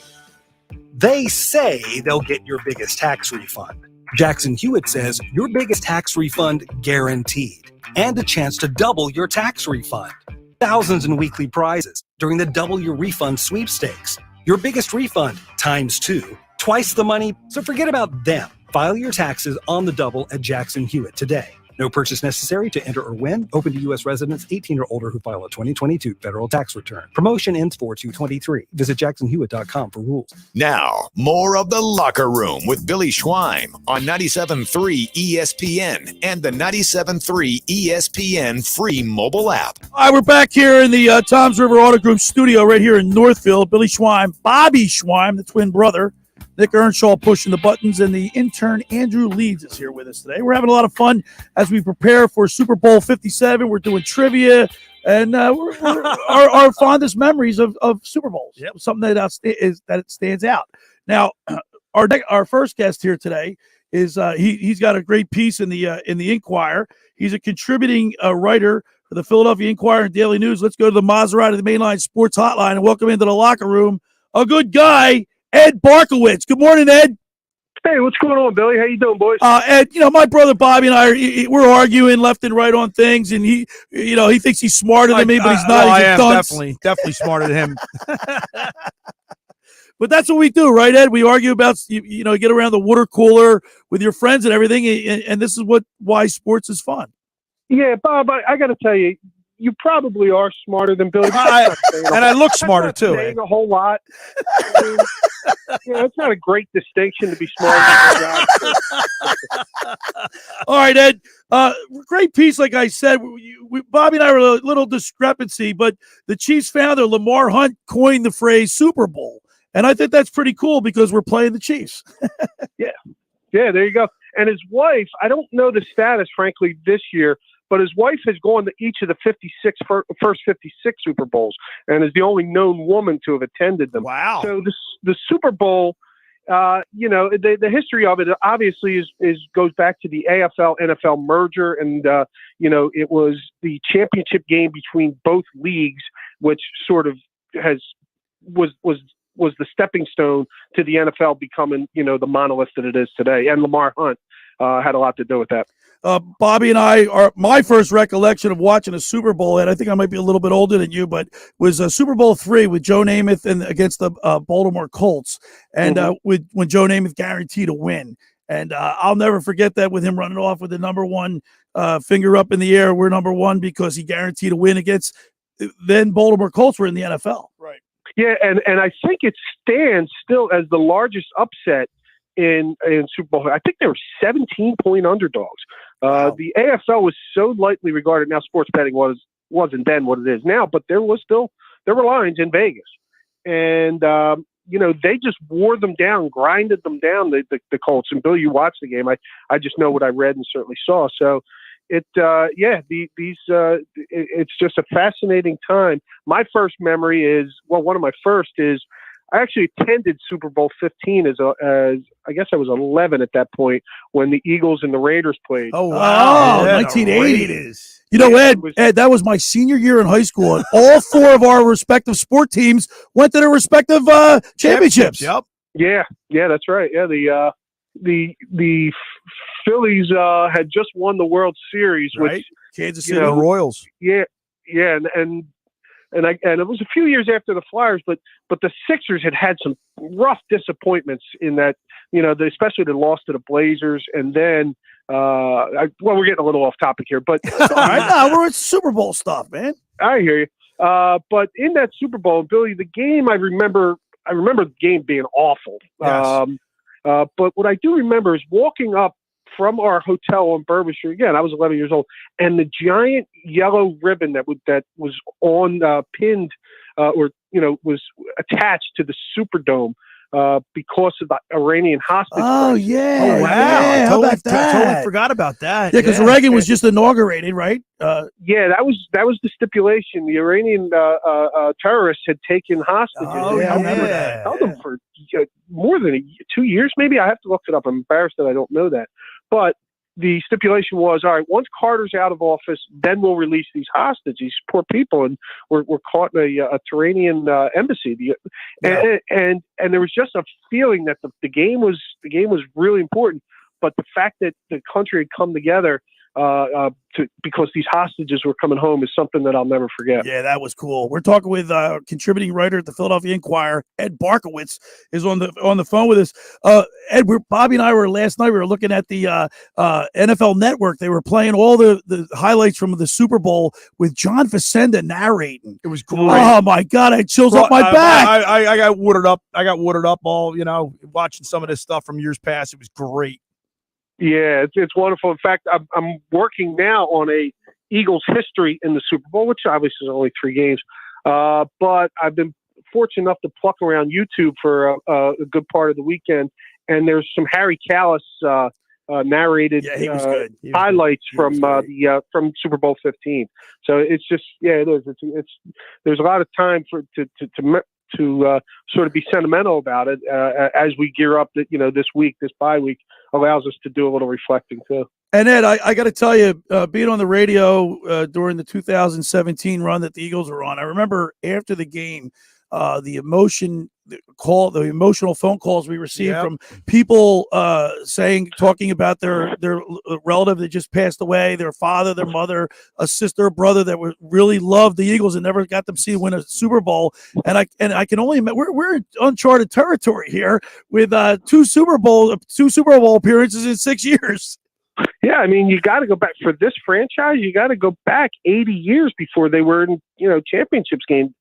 They say they'll get your biggest tax refund. Jackson Hewitt says your biggest tax refund guaranteed, and a chance to double your tax refund. Thousands in weekly prizes during the Double Your Refund sweepstakes. Your biggest refund times 2, twice the money, so forget about them. File your taxes on the double at Jackson Hewitt today. No purchase necessary to enter or win. Open to U.S. residents 18 or older who file a 2022 federal tax return. Promotion ends 4/2/23. Visit jacksonhewitt.com for rules. Now, more of The Locker Room with Billy Schweim on 97.3 ESPN and the 97.3 ESPN free mobile app. All right, we're back here in the Tom's River Auto Group studio right here in Northfield. Billy Schweim, Bobby Schweim, the twin brother, Nick Earnshaw pushing the buttons, and the intern Andrew Leeds is here with us today. We're having a lot of fun as we prepare for Super Bowl 57. We're doing trivia, and our fondest memories of Super Bowls. Yep. Something that it stands out. Now, our first guest here today is he's got a great piece in the Inquirer. He's a contributing writer for the Philadelphia Inquirer and Daily News. Let's go to the Maserati, the Mainline Sports Hotline, and welcome into the locker room a good guy, Ed Barkowitz. Good morning, Ed. Hey, what's going on, Billy? How you doing, boys? Ed, my brother Bobby and I we're arguing left and right on things, and he thinks he's smarter than me, but he's not. He's definitely smarter than him. But that's what we do, right, Ed? We argue about get around the water cooler with your friends and everything, and this is why sports is fun. Yeah, Bob, I got to tell you, you probably are smarter than Billy. I look smarter too. Saying a whole lot. I mean, it's not a great distinction to be smarter. All right, Ed. Great piece, like I said. Bobby and I were a little discrepancy, but the Chiefs founder Lamar Hunt coined the phrase Super Bowl, and I think that's pretty cool because we're playing the Chiefs. Yeah, there you go. And his wife, I don't know the status, frankly, this year. But his wife has gone to each of the first 56 Super Bowls and is the only known woman to have attended them. Wow. So the Super Bowl, the history of it obviously goes back to the AFL-NFL merger. And, it was the championship game between both leagues, which sort of was the stepping stone to the NFL becoming, the monolith that it is today. And Lamar Hunt had a lot to do with that. Bobby and I my first recollection of watching a Super Bowl, and I think I might be a little bit older than you, but was Super Bowl III with Joe Namath against the Baltimore Colts, and when Joe Namath guaranteed a win. And I'll never forget that with him running off with the number one finger up in the air. We're number one because he guaranteed a win against then Baltimore Colts were in the NFL. Right. Yeah, and I think it stands still as the largest upset in Super Bowl. I think they were 17-point underdogs. Wow. The AFL was so lightly regarded. Now, sports betting wasn't then what it is now, but there were lines in Vegas, and they just wore them down, grinded them down. The Colts. And Bill, you watched the game. I just know what I read and certainly saw. So it's just a fascinating time. My first memory is one of my first is. I actually attended Super Bowl 15 as I guess I was 11 at that point when the Eagles and the Raiders played. Oh, wow. 1980. Ed, that was my senior year in high school, and all four of our respective sport teams went to their respective championships. Yep. Yeah, that's right. Yeah, the Phillies had just won the World Series, right? Which Kansas City Royals. Yeah, and it was a few years after the Flyers, but the Sixers had some rough disappointments in that, especially the loss to the Blazers, and then we're getting a little off topic here, but all right, we're at Super Bowl stuff, man. I hear you. But in that Super Bowl, Billy, the game I remember the game being awful. Yes. But what I do remember is walking up from our hotel on Bourbon Street. Again, I was 11 years old, and the giant yellow ribbon that was on pinned was attached to the Superdome because of the Iranian hostage. Oh yeah! Oh wow! Yeah, how about that? Totally forgot about that. Yeah, because Reagan was just inaugurated, right? Yeah, that was the stipulation. The Iranian terrorists had taken hostages. Oh, yeah, I remember that. Held them for more than 2 years, maybe. I have to look it up. I'm embarrassed that I don't know that. But the stipulation was, all right, once Carter's out of office, then we'll release these hostages, these poor people, and we're caught in a Turanian embassy. And there was just a feeling that the game was really important, but the fact that the country had come together because these hostages were coming home is something that I'll never forget. Yeah, that was cool. We're talking with contributing writer at the Philadelphia Inquirer, Ed Barkowitz, is on the phone with us. Ed, Bobby and I were last night. We were looking at the NFL Network. They were playing all the highlights from the Super Bowl with John Facenda narrating. It was great. Oh my God, I had chills up my back. I got watered up. I got watered up all watching some of this stuff from years past. It was great. Yeah, it's wonderful. In fact, I'm working now on a Eagles history in the Super Bowl, which obviously is only 3 games. But I've been fortunate enough to pluck around YouTube for a good part of the weekend, and there's some Harry Callis narrated highlights from Super Bowl 15. So it's just it is. It's there's a lot of time to sort of be sentimental about it as we gear up that this bye week allows us to do a little reflecting too. And Ed, I got to tell you, being on the radio during the 2017 run that the Eagles were on, I remember after the game, the emotional phone calls we received from people talking about their relative that just passed away, their father, their mother, a sister, a brother that really loved the Eagles and never got them to see win a Super Bowl. And I can only imagine we're in uncharted territory here with 2 Super Bowl appearances in 6 years. Yeah, I mean, you got to go back for this franchise. You got to go back 80 years before they were in championship games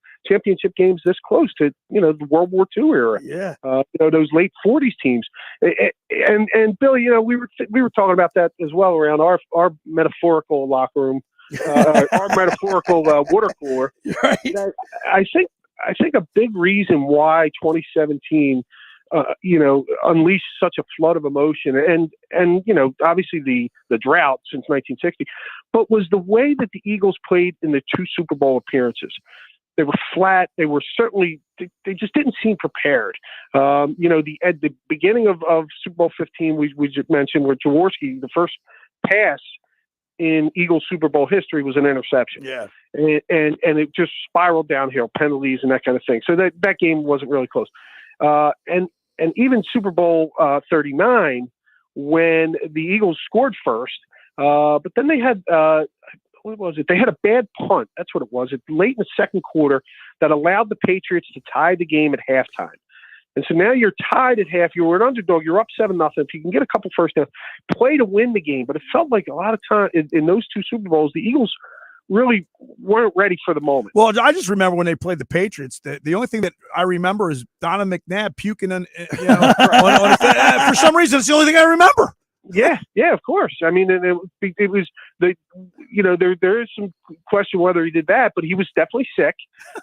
this close to the World War II era. Yeah, those late 40s teams. And Bill, we were talking about that as well around our metaphorical locker room, our metaphorical water cooler. Right. I think a big reason why 2017. Unleashed such a flood of emotion and obviously the drought since 1960, but was the way that the Eagles played in the 2 Super Bowl appearances. They were flat. They were certainly, they just didn't seem prepared. At the beginning of Super Bowl 15, we just mentioned with Jaworski, the first pass in Eagles Super Bowl history was an interception. Yeah. And it just spiraled downhill, penalties and that kind of thing. So that game wasn't really close. And even Super Bowl 39, when the Eagles scored first, but then they had what was it? They had a bad punt. That's what it was. Late in the second quarter that allowed the Patriots to tie the game at halftime. And so now you're tied at half. You were an underdog. You're up 7-0. If you can get a couple first downs, play to win the game. But it felt like a lot of time in those 2 Super Bowls, the Eagles really weren't ready for the moment. Well, I just remember when they played the Patriots, the only thing that I remember is Donovan McNabb puking on for some reason. It's the only thing I remember. Yeah, of course. I mean, it was there is some question whether he did that, but he was definitely sick.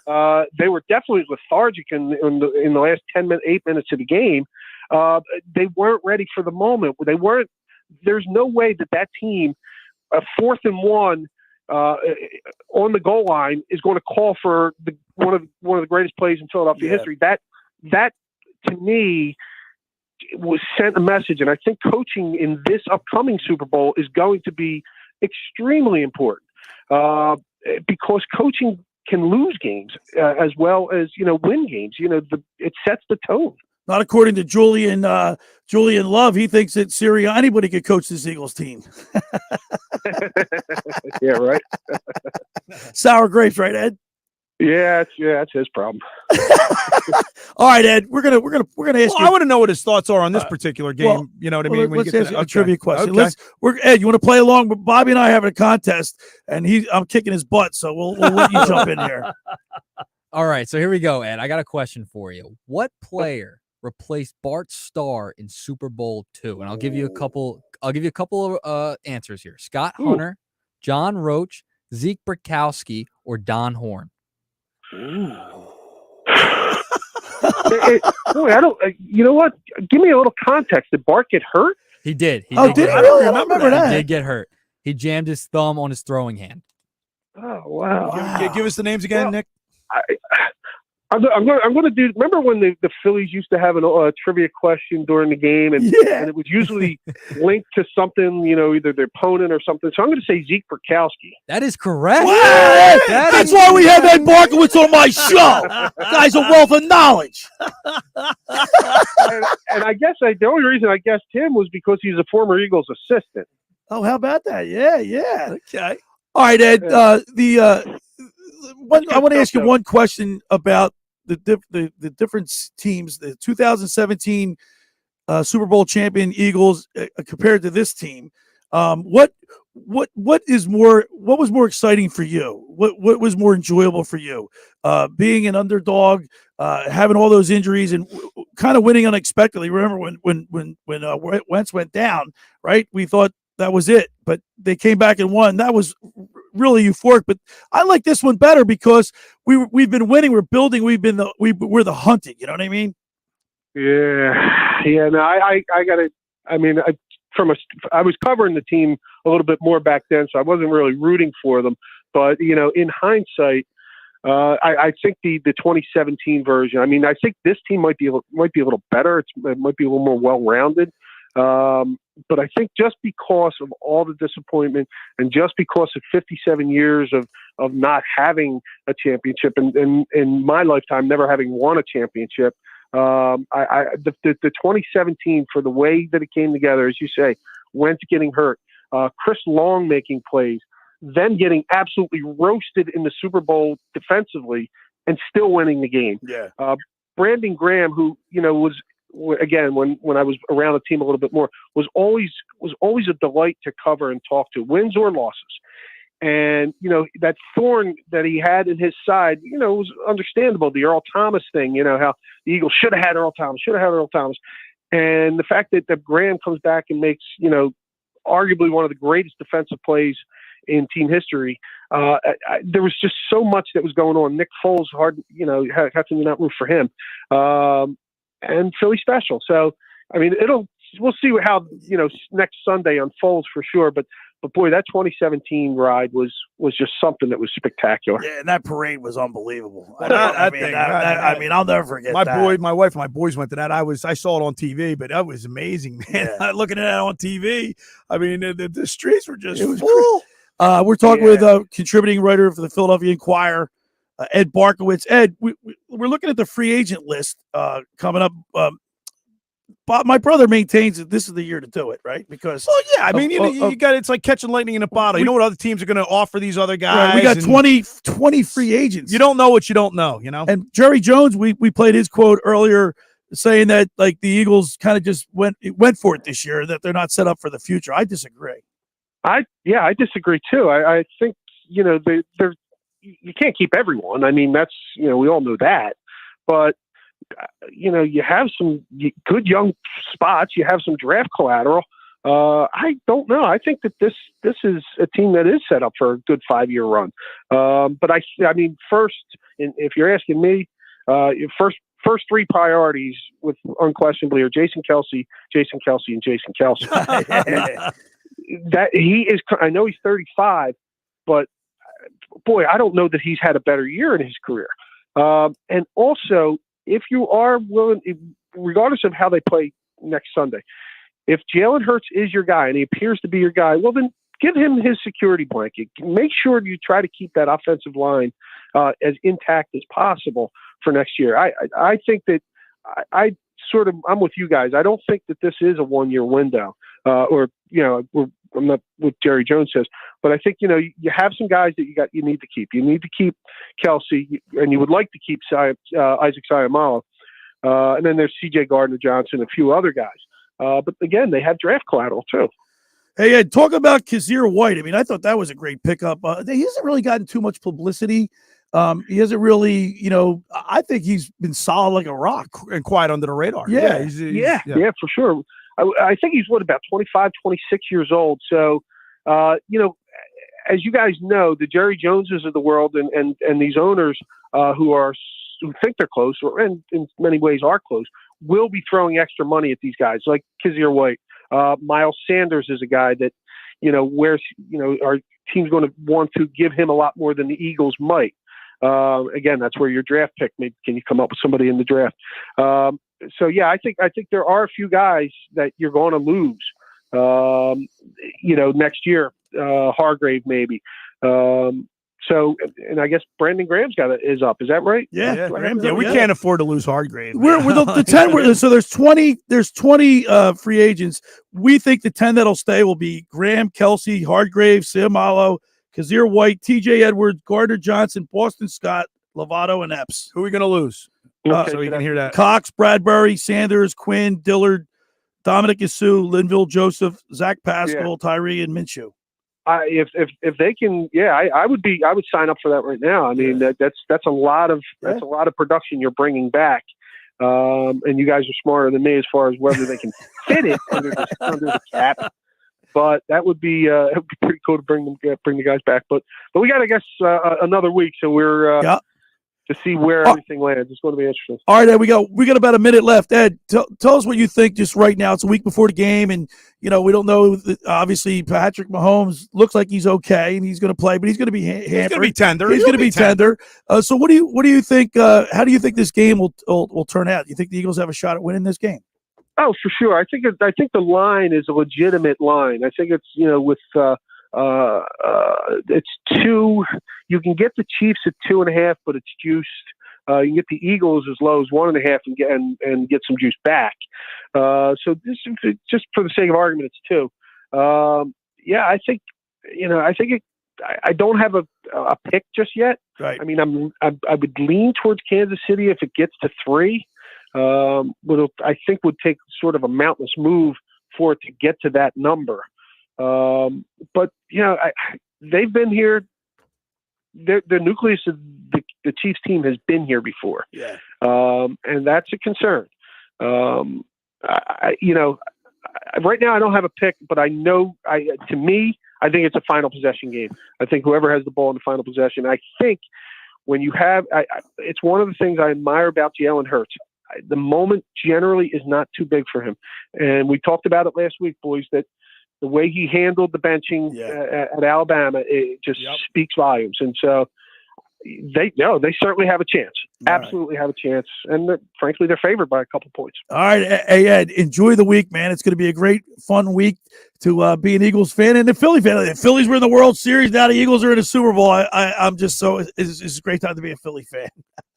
They were definitely lethargic in the last 8 minutes of the game. They weren't ready for the moment. They weren't. There's no way that team, a 4th and 1. On the goal line is going to call for one of the greatest plays in Philadelphia history. That to me was sent a message, and I think coaching in this upcoming Super Bowl is going to be extremely important because coaching can lose games as well as win games. It sets the tone. Not according to Julian Love. He thinks that anybody could coach this Eagles team. Yeah, right. Sour grapes, right, Ed? Yeah, that's his problem. All right, Ed, we're gonna ask you. I want to know what his thoughts are on this particular game. Well, you know what I mean? Let's ask a trivia question. Okay. Ed, you want to play along? But Bobby and I are having a contest, and I'm kicking his butt, so we'll let you jump in here. All right, so here we go, Ed. I got a question for you. What player replaced Bart Starr in Super Bowl II? And I'll give you a couple of answers here. Scott Hunter, John Roach, Zeke Burkowski, or Don Horn. Boy, I don't. You know what? Give me a little context. Did Bart get hurt? He did. Did he really? I don't remember that. He did get hurt. He jammed his thumb on his throwing hand. Oh wow! Give us the names again, Nick. I'm going to do. Remember when the Phillies used to have a trivia question during the game, and it was usually linked to something, either their opponent or something. So I'm going to say Zeke Burkowski. That is correct. That's why we have Ed Barkowitz on my show. Guy's a wealth of knowledge. and I guess the only reason I guessed him was because he's a former Eagles assistant. Oh, how about that? Yeah. Okay. All right, Ed. I want to ask you one question about the different teams. The 2017 Super Bowl champion Eagles compared to this team. What was more exciting for you? What was more enjoyable for you? Being an underdog, having all those injuries, and kind of winning unexpectedly. Remember when Wentz went down, right? We thought that was it, but they came back and won. That was really euphoric. But I like this one better because we've been winning. We're building. We're the hunting. You know what I mean? Yeah. No, I got it. I mean, I was covering the team a little bit more back then, so I wasn't really rooting for them. But in hindsight, I think the 2017 version. I mean, I think this team might be a little better. It might be a little more well-rounded. But I think just because of all the disappointment and just because of 57 years of not having a championship and in my lifetime never having won a championship, the 2017 for the way that it came together, as you say, Wentz getting hurt, Chris Long making plays, then getting absolutely roasted in the Super Bowl defensively and still winning the game. Yeah. Brandon Graham, who was, again, when I was around the team a little bit more, was always a delight to cover and talk to, wins or losses. And, that thorn that he had in his side, was understandable. The Earl Thomas thing, how the Eagles should have had Earl Thomas. And the fact that Graham comes back and makes, arguably one of the greatest defensive plays in team history. There was just so much that was going on. Nick Foles, how can you not root for him? And Philly special. So, I mean, we'll see how, next Sunday unfolds for sure. But boy, that 2017 ride was just something that was spectacular. Yeah, and that parade was unbelievable. Well, I mean, I'll never forget my that. my wife, and my boys went to that. I saw it on TV, but that was amazing, man. Yeah. Looking at that on TV, I mean, the streets were just full. We're talking with contributing writer for the Philadelphia Inquirer, Ed Barkowitz. Ed, we're looking at the free agent list coming up. Bob, my brother maintains that this is the year to do it, right? Because I mean, you got it's like catching lightning in a bottle. You know what other teams are going to offer these other guys? Right, we got 20 free agents. You don't know what you don't know, And Jerry Jones, we played his quote earlier saying that like the Eagles kind of just went for it this year, that they're not set up for the future. I disagree. I disagree too. I think they're you can't keep everyone. I mean, that's we all know that, but you have some good young spots. You have some draft collateral. I don't know. I think that this is a team that is set up for a good 5-year run. But I mean, first, if you're asking me, first three priorities with unquestionably are Jason Kelce, and Jason Kelce. That he is. I know he's 35, but boy, I don't know that he's had a better year in his career. And also, if you are willing, regardless of how they play next Sunday, if Jalen Hurts is your guy and he appears to be your guy, well, then give him his security blanket. Make sure you try to keep that offensive line as intact as possible for next year. I think that I'm with you guys. I don't think that this is a 1-year window, I'm not what Jerry Jones says, but I think, you have some guys that you need to keep. You need to keep Kelce, and you would like to keep Isaac Sayamalo. And then there's CJ Gardner-Johnson, a few other guys. But again, they have draft collateral too. Hey, Ed, talk about Kazir White. I mean, I thought that was a great pickup. He hasn't really gotten too much publicity. He hasn't really, I think he's been solid like a rock and quiet under the radar. Yeah, yeah, for sure. I think he's about 25, 26 years old. So, as you guys know, the Jerry Joneses of the world and these owners who think they're close, and in many ways are close, will be throwing extra money at these guys like Kazir White. Miles Sanders is a guy that, our team's going to want to give him a lot more than the Eagles might. Again, that's where your draft pick. Maybe can you come up with somebody in the draft? So yeah, I think there are a few guys that you're going to lose. Next year, Hargrave maybe. So, and I guess Brandon Graham's is up. Is that right? Yeah, we can't afford to lose Hargrave. We're the 10. So there's 20. There's 20 free agents. We think the 10 that'll stay will be Graham, Kelsey, Hargrave, Siamalo, Kazir White, T.J. Edwards, Gardner Johnson, Boston Scott, Lovato, and Epps. Who are we going to lose? So you can hear that. Cox, Bradbury, Sanders, Quinn, Dillard, Dominic Yasu, Linville Joseph, Zach Pascal, Tyree, and Minshew. If they can, I would sign up for that right now. I mean, that's a lot of production you're bringing back, and you guys are smarter than me as far as whether they can fit it under the cap. But that would be pretty cool to bring the guys back. But we got, I guess, another week, so we're to see where everything lands. It's going to be interesting. All right, Ed, we got about a minute left. Ed, tell us what you think just right now. It's a week before the game, and we don't know. Obviously, Patrick Mahomes looks like he's okay, and he's going to play, but he's going to be hampered. He's going to be tender. He's going to be tender. So, what do you think? How do you think this game will turn out? Do you think the Eagles have a shot at winning this game? Oh, for sure. I think the line is a legitimate line. I think it's with. It's 2. You can get the Chiefs at 2.5, but it's juiced. You can get the Eagles as low as 1.5 and get some juice back. So this, just for the sake of argument, it's 2. I think I don't have a pick just yet. Right. I mean, I would lean towards Kansas City if it gets to 3. I think would take sort of a mountainous move for it to get to that number. But they've been here. The nucleus of the Chiefs team has been here before. Yeah. And that's a concern. Right now I don't have a pick, but I know to me, I think it's a final possession game. I think whoever has the ball in the final possession, I think when you have, it's one of the things I admire about Jalen Hurts. The moment generally is not too big for him. And we talked about it last week, boys, that the way he handled the benching at Alabama, it just speaks volumes. And so they certainly have a chance. Absolutely have a chance. And frankly, they're favored by a couple points. All right. Hey, Ed, enjoy the week, man. It's going to be a great, fun week to be an Eagles fan and a Philly fan. The Phillies were in the World Series. Now the Eagles are in the Super Bowl. I'm just it's a great time to be a Philly fan.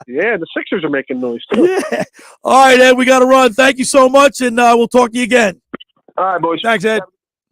Yeah, the Sixers are making noise too. Yeah. All right, Ed, we got to run. Thank you so much, and we'll talk to you again. All right, boys. Thanks, Ed.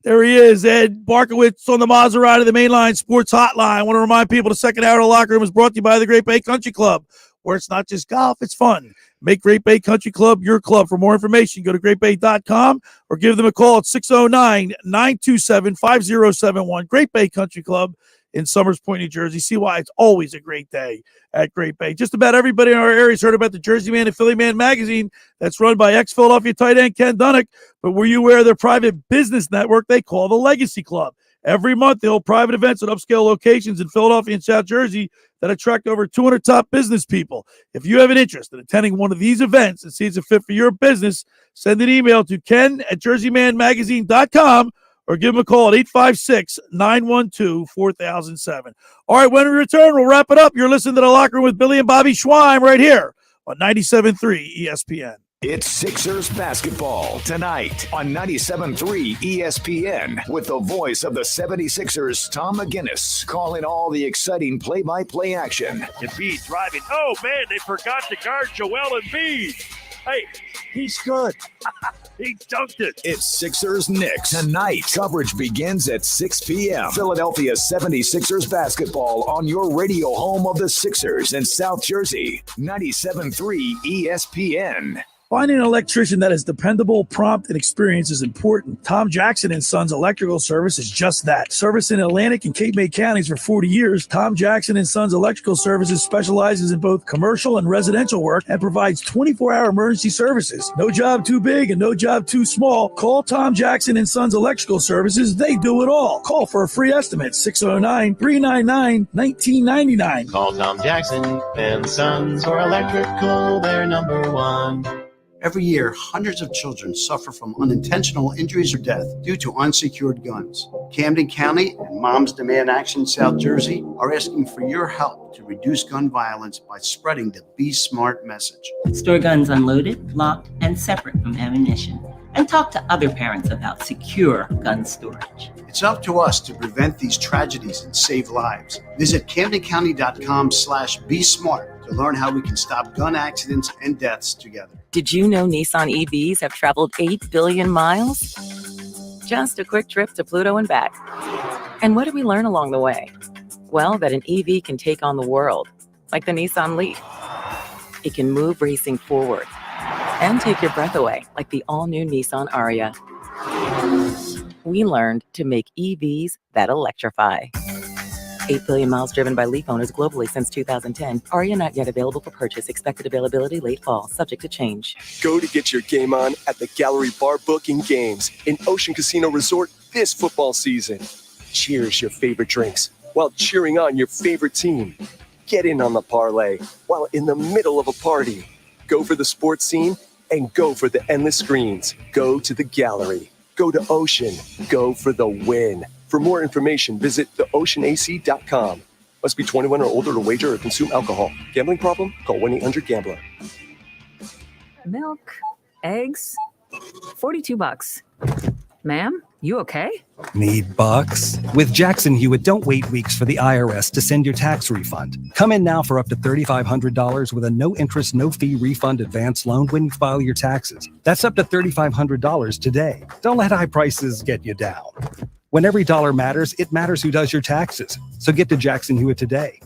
There he is, Ed Barkowitz on the Maserati, the Mainline Sports Hotline. I want to remind people the second hour of the Locker Room is brought to you by the Great Bay Country Club, where it's not just golf, it's fun. Make Great Bay Country Club your club. For more information, go to greatbay.com or give them a call at 609-927-5071. Great Bay Country Club in Summers Point, New Jersey. See why it's always a great day at Great Bay. Just about everybody in our area has heard about the Jersey Man and Philly Man magazine that's run by ex-Philadelphia tight end Ken Dunnick. But were you aware of their private business network they call the Legacy Club? Every month, they hold private events at upscale locations in Philadelphia and South Jersey that attract over 200 top business people. If you have an interest in attending one of these events and see it's a fit for your business, send an email to ken@jerseymanmagazine.com or give them a call at 856-912-4007. All right, when we return, we'll wrap it up. You're listening to The Locker Room with Billy and Bobby Schweim right here on 97.3 ESPN. It's Sixers basketball tonight on 97.3 ESPN with the voice of the 76ers, Tom McGinnis, calling all the exciting play-by-play action. Embiid driving. Oh, man, they forgot to guard Joel Embiid. Hey, he's good. He dunked it. It's Sixers Knicks tonight. Coverage begins at 6 p.m. Philadelphia 76ers basketball on your radio home of the Sixers in South Jersey. 97.3 ESPN. Finding an electrician that is dependable, prompt, and experienced is important. Tom Jackson & Sons Electrical Service is just that. Service in Atlantic and Cape May counties for 40 years, Tom Jackson & Sons Electrical Services specializes in both commercial and residential work and provides 24-hour emergency services. No job too big and no job too small. Call Tom Jackson & Sons Electrical Services. They do it all. Call for a free estimate, 609-399-1999. Call Tom Jackson and Sons for electrical, they're number one. Every year, hundreds of children suffer from unintentional injuries or death due to unsecured guns. Camden County and Moms Demand Action South Jersey are asking for your help to reduce gun violence by spreading the Be Smart message. Store guns unloaded, locked, and separate from ammunition. and talk to other parents about secure gun storage. It's up to us to prevent these tragedies and save lives. Visit CamdenCounty.com/BeSmart to learn how we can stop gun accidents and deaths together. Did you know Nissan EVs have traveled 8 billion miles? Just a quick trip to Pluto and back. And what did we learn along the way? Well, that an EV can take on the world, like the Nissan Leaf. It can move racing forward and take your breath away, like the all-new Nissan Ariya. We learned to make EVs that electrify. 8 billion miles driven by Leaf owners globally since 2010. Ariya not yet available for purchase. Expected availability late fall, subject to change. Go to get your game on at the Gallery Bar Booking Games in Ocean Casino Resort this football season. Cheers your favorite drinks while cheering on your favorite team. Get in on the parlay while in the middle of a party. Go for the sports scene and go for the endless screens. Go to the Gallery. Go to Ocean. Go for the win. For more information, visit theoceanac.com. Must be 21 or older to wager or consume alcohol. Gambling problem? Call 1-800-GAMBLER. Milk, eggs, $42. Ma'am, you okay? Need bucks? With Jackson Hewitt, don't wait weeks for the IRS to send your tax refund. Come in now for up to $3,500 with a no-interest, no-fee refund advance loan when you file your taxes. That's up to $3,500 today. Don't let high prices get you down. When every dollar matters, it matters who does your taxes. So get to Jackson Hewitt today.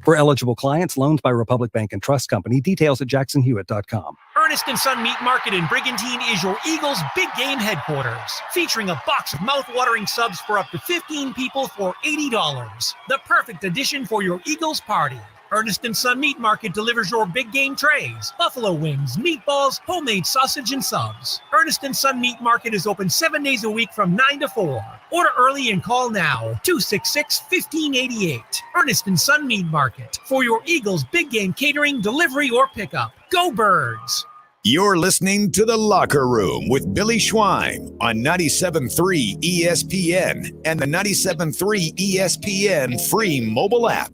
For eligible clients, loans by Republic Bank and Trust Company. Details at jacksonhewitt.com. Ernest & Son Meat Market in Brigantine is your Eagles big game headquarters, featuring a box of mouth-watering subs for up to 15 people for $80. The perfect addition for your Eagles party. Ernest & Son Meat Market delivers your big game trays, buffalo wings, meatballs, homemade sausage, and subs. Ernest & Son Meat Market is open 7 days a week from 9 to 4. Order early and call now, 266-1588. Ernest & Son Meat Market for your Eagles big game catering, delivery, or pickup. Go Birds! You're listening to The Locker Room with Billy Schweim on 97.3 ESPN and the 97.3 ESPN free mobile app.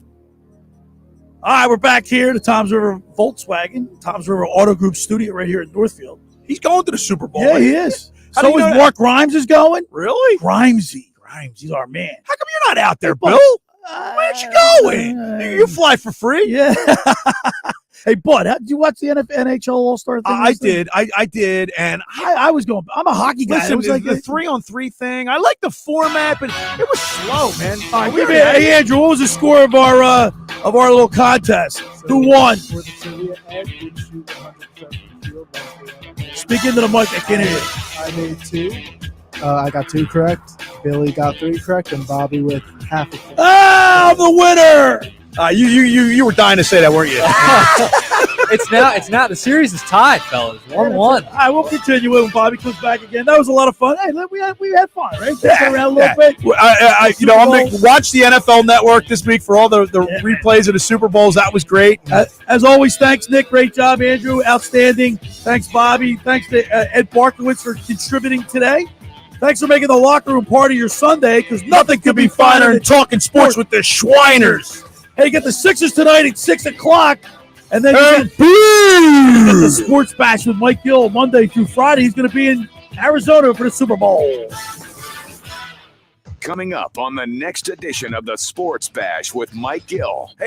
All right, we're back here at the Toms River Volkswagen, Toms River Auto Group studio right here in Northfield. He's going to the Super Bowl. Yeah, he is. How So do you is know Mark Grimes is going. Really? Grimesy, he's our man. How come you're not out there, Bill? Where aren't you going? You fly for free. Yeah. Hey, Bud, did you watch the NHL All-Star thing? I did, and I was going. I'm a hockey guy. listen, It was like the 3-on-3 thing. I like the format, but it was slow, man. All right, hey, Andrew, what was the score of our little contest? Who won? Speak into the mic. I can't hear you. I made 2. I got 2 correct. Billy got 3 correct, and Bobby with half a correct. Ah, I'm the winner. You were dying to say that, weren't you? It's now. The series is tied, fellas. 1-1. I will continue when Bobby comes back again. That was a lot of fun. Hey, we had fun, right? Around a little bit. I'm going to watch the NFL Network this week for all the replays of the Super Bowls. That was great. As always, thanks, Nick. Great job, Andrew. Outstanding. Thanks, Bobby. Thanks to Ed Barkowitz for contributing today. Thanks for making the Locker Room part of your Sunday, because nothing could be finer than talking sports with the Schweiners. Hey, get the Sixers tonight at 6 o'clock. And then you get the Sports Bash with Mike Gill Monday through Friday. He's going to be in Arizona for the Super Bowl. Coming up on the next edition of the Sports Bash with Mike Gill. Hey,